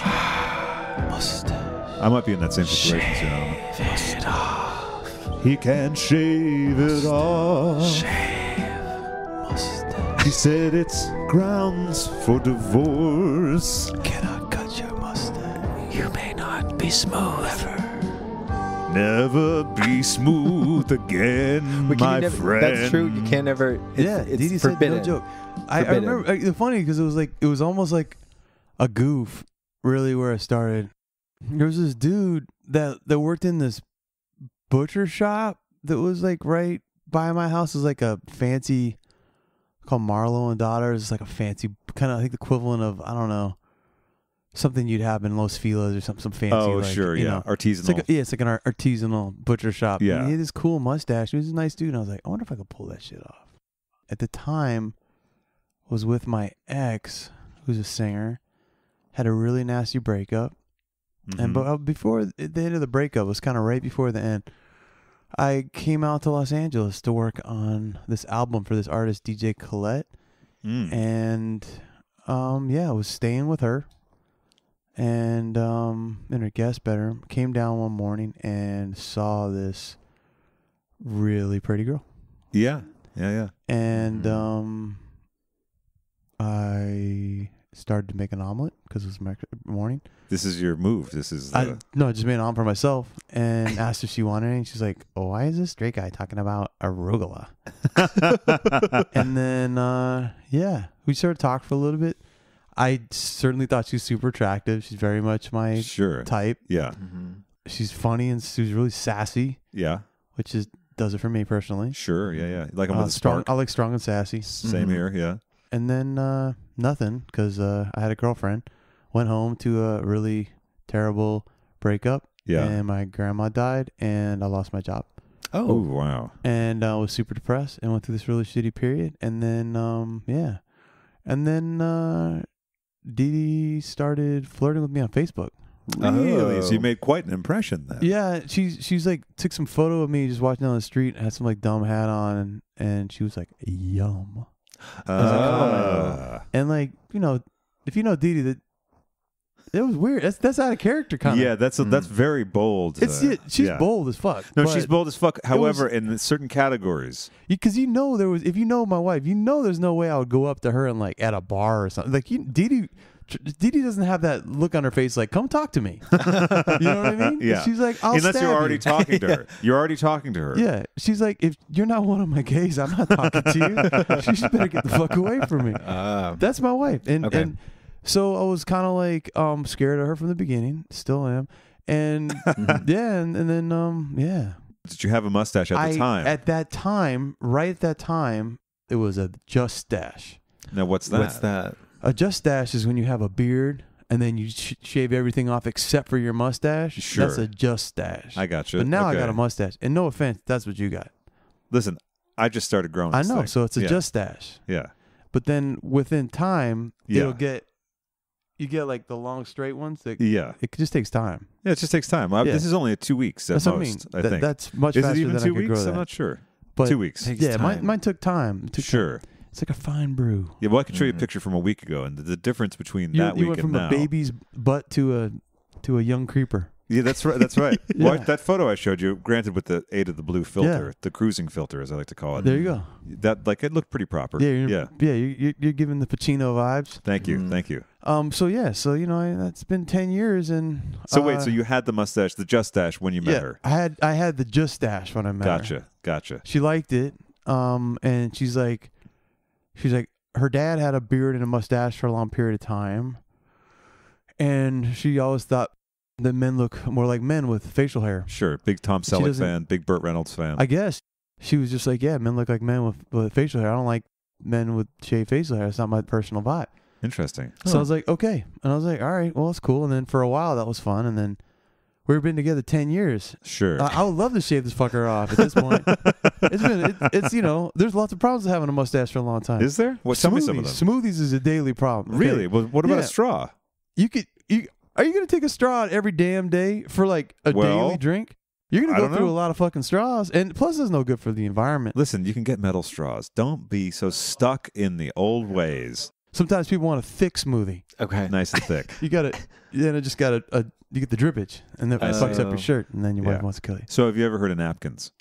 I might be in that same situation soon. Shave it off. He can't shave it off. Mustache. He said it's grounds for divorce. Cannot cut your mustache. You may not be smooth ever. Never be smooth again, my friend. That's true. You can't ever. It's forbidden. No joke. I remember it's funny because it was almost like a goof. Really, where I started. There was this dude that worked in this butcher shop that was like right by my house. It was like a fancy called Marlowe and Daughters. It's like a fancy kind of, I think, the equivalent of, I don't know, something you'd have in Los Feliz or something, some fancy. Oh, sure, yeah, artisanal. It's like an artisanal butcher shop. Yeah, and he had this cool mustache. He was a nice dude. And I was like, I wonder if I could pull that shit off. At the time, was with my ex, who's a singer. had a really nasty breakup. And before the end of the breakup, was kind of right before the end, I came out to Los Angeles to work on this album for this artist, DJ Colette. And, I was staying with her and in her guest bedroom. Came down one morning and saw this really pretty girl. Yeah. And I started to make an omelet because it was my morning. This is your move. This is I just made an omelet for myself and asked if she wanted it. And she's like, "Oh, why is this straight guy talking about arugula?" And then we started talking for a little bit. I certainly thought she was super attractive. She's very much my type. Yeah. She's funny and she's really sassy. Yeah. Which does it for me personally. Sure. Yeah. Like I'm with strong. I like strong and sassy. Same here. Yeah. And then nothing, because I had a girlfriend. Went home to a really terrible breakup. Yeah. And my grandma died, and I lost my job. Oh, wow. And I was super depressed and went through this really shitty period. And then, And then Dede started flirting with me on Facebook. Really? So you made quite an impression then. Yeah, she's like took some photo of me just walking down the street, had some like dumb hat on, and she was like, "Yum." And like, you know, if you know Dede, that it was weird. That's out of character kind of. Yeah, that's very bold. She's bold as fuck. No, she's bold as fuck. However, in certain categories, because if you know my wife, you know there's no way I would go up to her and like at a bar or something. Like Dede doesn't have that look on her face like, "Come talk to me." You know what I mean? Yeah. She's like, "I'll unless stab you're already you." talking to her. You're already talking to her. Yeah. She's like, "If you're not one of my gays, I'm not talking to you. She better get the fuck away from me." That's my wife. And so I was kind of like scared of her from the beginning. Still am. And and then Did you have a mustache at the time? At that time, right at that time, it was a just stash. Now what's that? What's that? A just stash is when you have a beard and then you shave everything off except for your mustache. Sure. That's a just stash. I got you. But now I got a mustache. And no offense, that's what you got. Listen, I just started growing. I know, so it's a just stash. Yeah. But then within time, you get like the long straight ones. It just takes time. Yeah, it just takes time. This is only 2 weeks at that's most, what I mean. think. That's much is faster it even than 2 I could weeks? grow that. I'm not sure. But 2 weeks. Yeah, mine took time. Sure. It's like a fine brew. Yeah, well, I can show you a picture from a week ago, and the difference between that week you went and from now. a baby's butt to a young creeper. Yeah, that's right. That's right. Well, that photo I showed you, granted with the aid of the blue filter, the cruising filter, as I like to call it. There you go. That it looked pretty proper. Yeah, you're giving the Pacino vibes. Thank you, thank you. So you know, that's been 10 years, and so wait, so you had the mustache, the just stash when you met her? I had the just stash when I met her. Gotcha. She liked it, and she's like, her dad had a beard and a mustache for a long period of time, and she always thought that men look more like men with facial hair. Sure, big Tom Selleck fan, big Burt Reynolds fan. I guess she was just like, men look like men with facial hair. I don't like men with shaved facial hair. It's not my personal vibe. Interesting. So I was like, okay, and I was like, all right, well, it's cool. And then for a while that was fun, and then we've been together 10 years. Sure. I would love to shave this fucker off at this point. It's you know, there's lots of problems with having a mustache for a long time. Is there? Well, tell me some of them. Smoothies is a daily problem. Okay? Really? Well, what about a straw? Are you going to take a straw every damn day for like a daily drink? You're going to go through a lot of fucking straws. And plus, it's no good for the environment. Listen, you can get metal straws. Don't be so stuck in the old ways. Sometimes people want a thick smoothie. Okay. Nice and thick. You got it. Then it just got you get the drippage, and then it fucks up your shirt, and then your wife wants to kill you. So have you ever heard of napkins?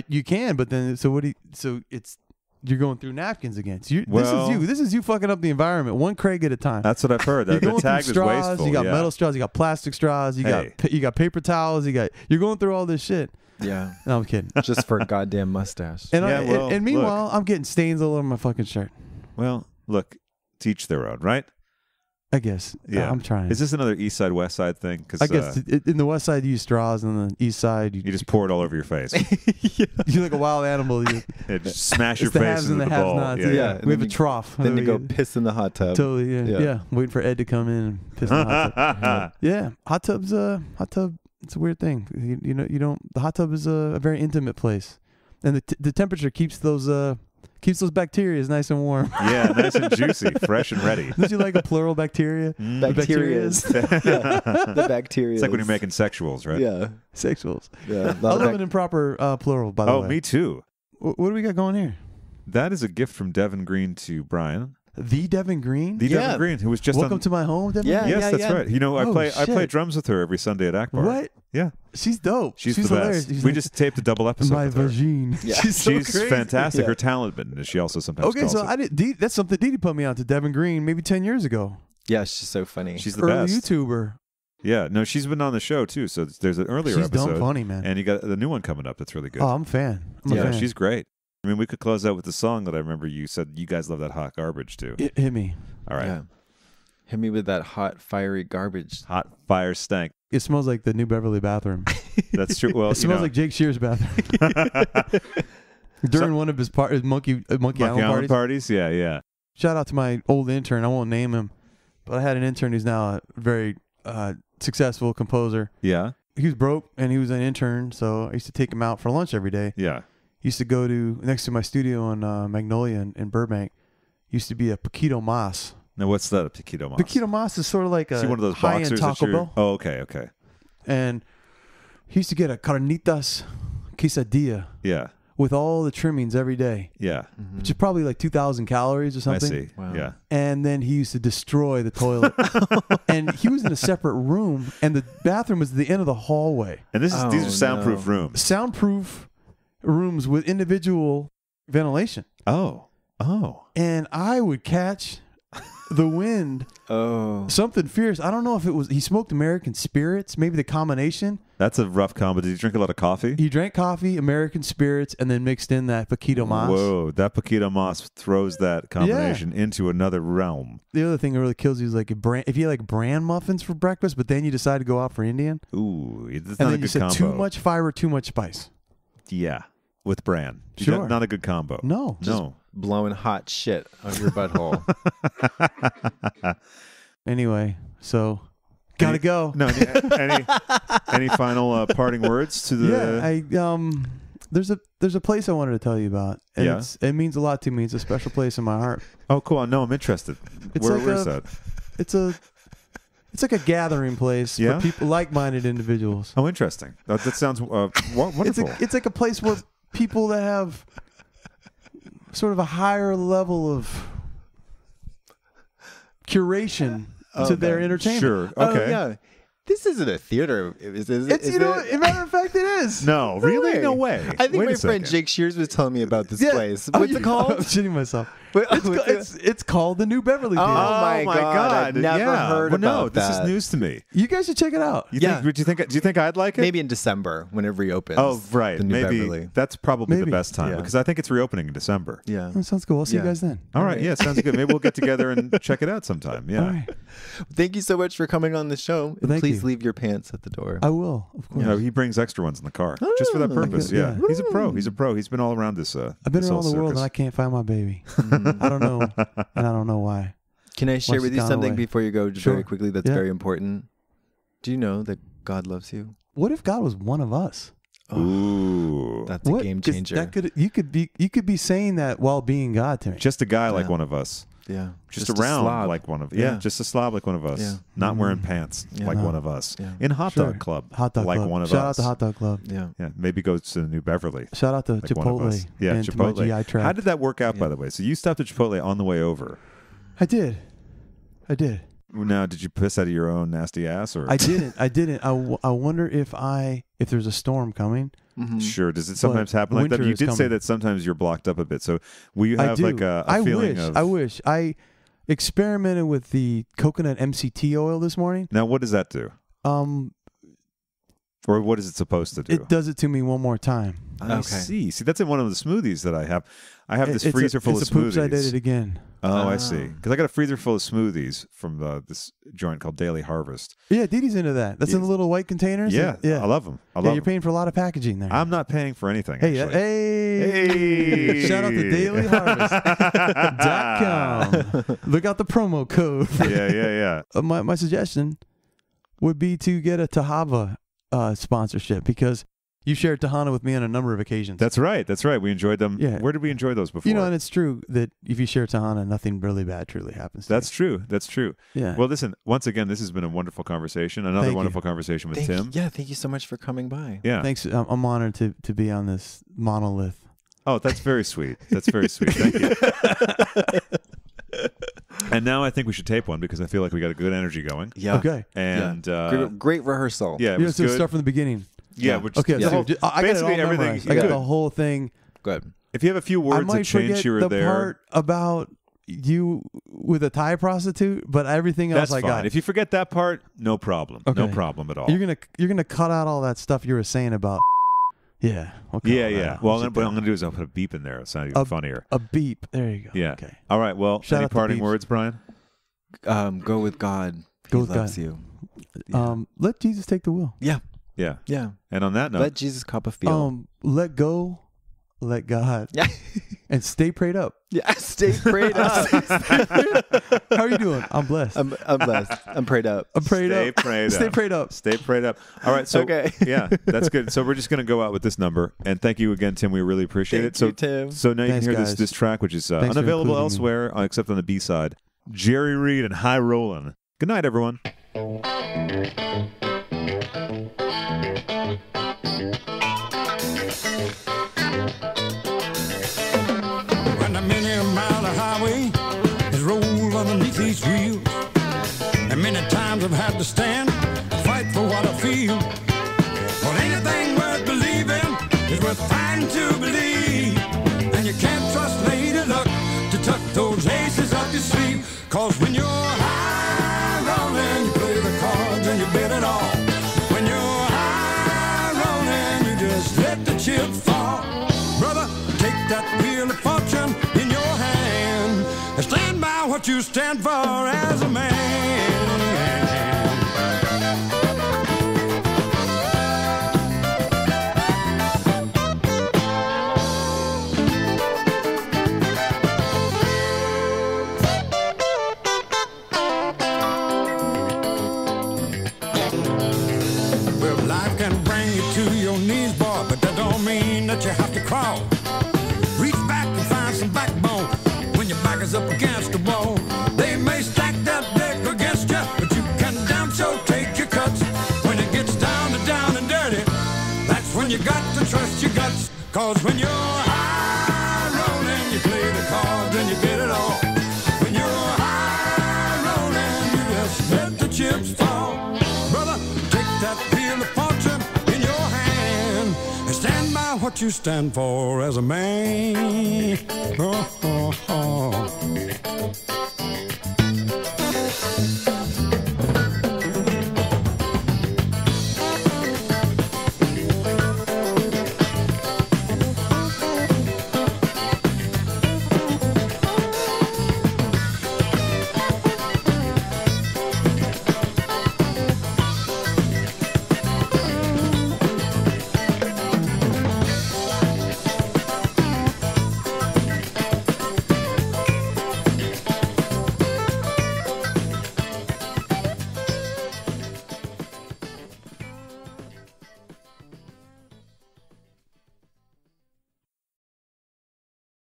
You can, but then you're going through napkins again. So this is you fucking up the environment one Craig at a time. That's what I've heard. The tag is wasteful. You got metal straws, you got plastic straws, you got paper towels, you're going through all this shit. Yeah. No, I'm kidding. Just for a goddamn mustache. And meanwhile, I'm getting stains all over my fucking shirt. Well, look, teach their own, right? I guess. Yeah, I'm trying. Is this another Eastside Westside thing? I guess in the Westside you use straws, and the Eastside you just pour it all over your face. You're like a wild animal. Just smash your face into the bowl. Yeah. We have a trough. Then you go piss in the hot tub. Totally. Yeah. Waiting for Ed to come in and piss in the hot tub. Yeah. Hot tub. It's a weird thing. You know, the hot tub is a very intimate place, and the temperature keeps those Keeps those bacteria nice and warm. Yeah, nice and juicy, fresh and ready. Don't you like a plural bacteria? Bacterias. The bacteria. It's like when you're making sexuals, right? Yeah. Sexuals. Yeah. I love an improper plural, by the way. Oh, me too. What do we got going here? That is a gift from Devin Green to Brian. The Devin Green? Devin Green, who was just Welcome to my home, Devin? Yes, that's right. You know, I play shit. drums with her every Sunday at Akbar. What? Yeah. She's dope. She's the hilarious. best. We just taped a double episode My with her. vagine. Yeah. She's fantastic. Her talent, but she also sometimes calls so it. that's something Dede put me on to Devin Green maybe 10 years ago. Yeah, she's so funny. She's the Early best. YouTuber. Yeah, no, she's been on the show too. So there's an earlier She's episode. dumb funny, man. And you got the new one coming up that's really good. Oh, I'm a fan. I'm a fan. She's great. I mean, we could close out with the song that I remember you said you guys love that Hott Garbage too. Hit me. All right. Yeah. Hit me with that hot, fiery garbage. Hot fire stank. It smells like the New Beverly bathroom. That's true. Well, it smells like Jake Shears' bathroom. During one of his Monkey Island parties. Yeah. Shout out to my old intern. I won't name him, but I had an intern who's now a very successful composer. Yeah. He was broke and he was an intern, so I used to take him out for lunch every day. Yeah. He used to go to next to my studio on Magnolia in Burbank. Used to be a Paquito Mas. Now, what's that? A Paquito Mas? Paquito Mas is sort of like a one of those high-end boxers Taco Bell. Oh, okay. And he used to get a carnitas quesadilla. Yeah. With all the trimmings every day. Yeah. Mm-hmm. Which is probably like 2,000 calories or something. I see. Wow. Yeah. And then he used to destroy the toilet. And he was in a separate room, and the bathroom was at the end of the hallway. And these are soundproof rooms. Soundproof rooms with individual ventilation. Oh. And I would catch the wind. Something fierce. I don't know if it was, he smoked American spirits, maybe the combination. That's a rough combo. Did you drink a lot of coffee? He drank coffee, American spirits, and then mixed in that Paquito Mas. Whoa, that Paquito Mas throws that combination into another realm. The other thing that really kills you is like if you had like bran muffins for breakfast, but then you decide to go out for Indian. Ooh, that's and not then a good you said combo. too much fiber, too much spice. Yeah, with bran. Sure. Not a good combo. No. Just blowing hot shit on your butthole. Anyway, so gotta go. No, any final parting words to the? Yeah, there's a place I wanted to tell you about. And it means a lot to me. It's a special place in my heart. Oh, cool. No, I'm interested. Where's that? It's like a gathering place for people, like-minded individuals. Oh, interesting. That sounds wonderful. It's like a place where people that have sort of a higher level of curation to their entertainment. Sure. Okay. Oh, yeah. This isn't a theater. Is it? Matter of fact, it is. No, really? No way. I think my friend Jake Shears was telling me about this place. What's it called? I'm shitting myself. It's called the New Beverly Theater. Oh my God! I've never heard about that. This is news to me. You guys should check it out. Do you think I'd like it? Maybe in December when it reopens. Oh, right. The New Maybe Beverly. that's probably the best time because I think it's reopening in December. Yeah, that sounds cool. I'll see you guys then. All right. Yeah, sounds good. Maybe we'll get together and check it out sometime. Yeah. All right. Thank you so much for coming on the show. Please leave your pants at the door. I will, of course. He brings extra ones in the car just for that purpose. Yeah. He's a pro. He's a pro. He's been all around this. I've been around the world and I can't find my baby. I don't know. And I don't know why. Can I share with you something before you go very quickly that's very important? Do you know that God loves you? What if God was one of us? Ooh. That's a game changer. You could be saying that while being God to me. Just a guy like one of us. Yeah. Just around like one of just a slob like one of us. Yeah. Not wearing pants like one of us. Yeah. In Hot Dog Club. Hot Dog like Club. one of us. Shout out to Hot Dog Club. Yeah. Yeah. Maybe go to New Beverly. Shout out to like Chipotle. Yeah, and Chipotle. To my GI tract. How did that work out, by the way? So you stopped at Chipotle on the way over. I did. Now, did you piss out of your own nasty ass? Or I didn't. I wonder if there's a storm coming. Mm-hmm. Sure. Does it sometimes happen like that? You did say that sometimes you're blocked up a bit. So will you have like a feeling of... I wish. I experimented with the coconut MCT oil this morning. Now, what does that do? Or what is it supposed to do? It does it to me one more time. I see. See, that's in one of the smoothies that I have. I have this freezer full of smoothies. Poops, I did it again. Oh, I see. Because I got a freezer full of smoothies from this joint called Daily Harvest. Yeah, Dede's into that. That's in the little white containers. Yeah, I love them. You're paying for a lot of packaging there. I'm not paying for anything. Hey, hey! Shout out to dailyharvest.com. Look out the promo code. Yeah. My suggestion would be to get a Tahava sponsorship because You shared Tahana with me on a number of occasions. That's right. That's right. We enjoyed them. Yeah. Where did we enjoy those before? And it's true that if you share Tahana, nothing really bad truly happens. That's true. That's true. Yeah. Well, listen, once again, this has been a wonderful conversation. Another wonderful conversation with Tim. Thank you so much for coming by. Yeah. Thanks. I'm honored to be on this monolith. Oh, that's very sweet. That's very sweet. Thank you. And now I think we should tape one because I feel like we got a good energy going. Yeah. Okay. And great rehearsal. Yeah, it was so good. start from the beginning. Yeah. Which, okay. Yeah. So I got it all everything. memorized. I got the whole thing. Good. If you have a few words that change here or there, the part about you with a Thai prostitute, but everything else that's I got. fine. If you forget that part, no problem. Okay. No problem at all. You're gonna cut out all that stuff you were saying about. Yeah. Okay. Yeah. Well, what I'm gonna do is I'll put a beep in there. It's not even funnier. A beep. There you go. Yeah. Okay. All right. Well, Shout any out to parting beeps. words, Brian? Go with God. Go He with loves God. you. Let Jesus take the wheel. Yeah. Yeah. Yeah. And on that note, Let Jesus cop a feel. Let go. Let God. Yeah. And stay prayed up. Yeah. Stay prayed up. How are you doing? I'm blessed. I'm blessed. I'm prayed up. I'm prayed stay up. Prayed up. Stay prayed up. Stay prayed up. All right. So Okay. yeah, that's good. So we're just gonna go out with this number, and thank you again, Tim. We really appreciate it. Thank you, Tim. So now Thanks, you can hear guys. this track, which is Thanks for unavailable including me. elsewhere except on the B side. Jerry Reed and High Rollin'. Good night, everyone. When a many mile of highway is rolled underneath these wheels, and many times I've had to stand and fight for what I feel. But anything worth believing is worth fighting to believe. And you can't trust lady luck to tuck those aces up your sleeve. Cause when you're high rolling, you play the cards and you bet it all. When you're high rolling, you just let the chips fall. Brother, take that wheel of fortune in your hand and stand by what you stand for as a man. Well, life can bring you to your knees, boy, but that don't mean that you have to crawl. Reach back and find some backbone when your back is up against the wall. They may stack that deck against you, but you can damn sure take your cuts. When it gets down and dirty, that's when you got to trust your guts. Cause when you're high rolling, you play the cards and you get it all. When you're high rolling, you just let the chips fall. Brother, take that wheel of fortune in your hand and stand by what you stand for as a man. Oh, oh, oh.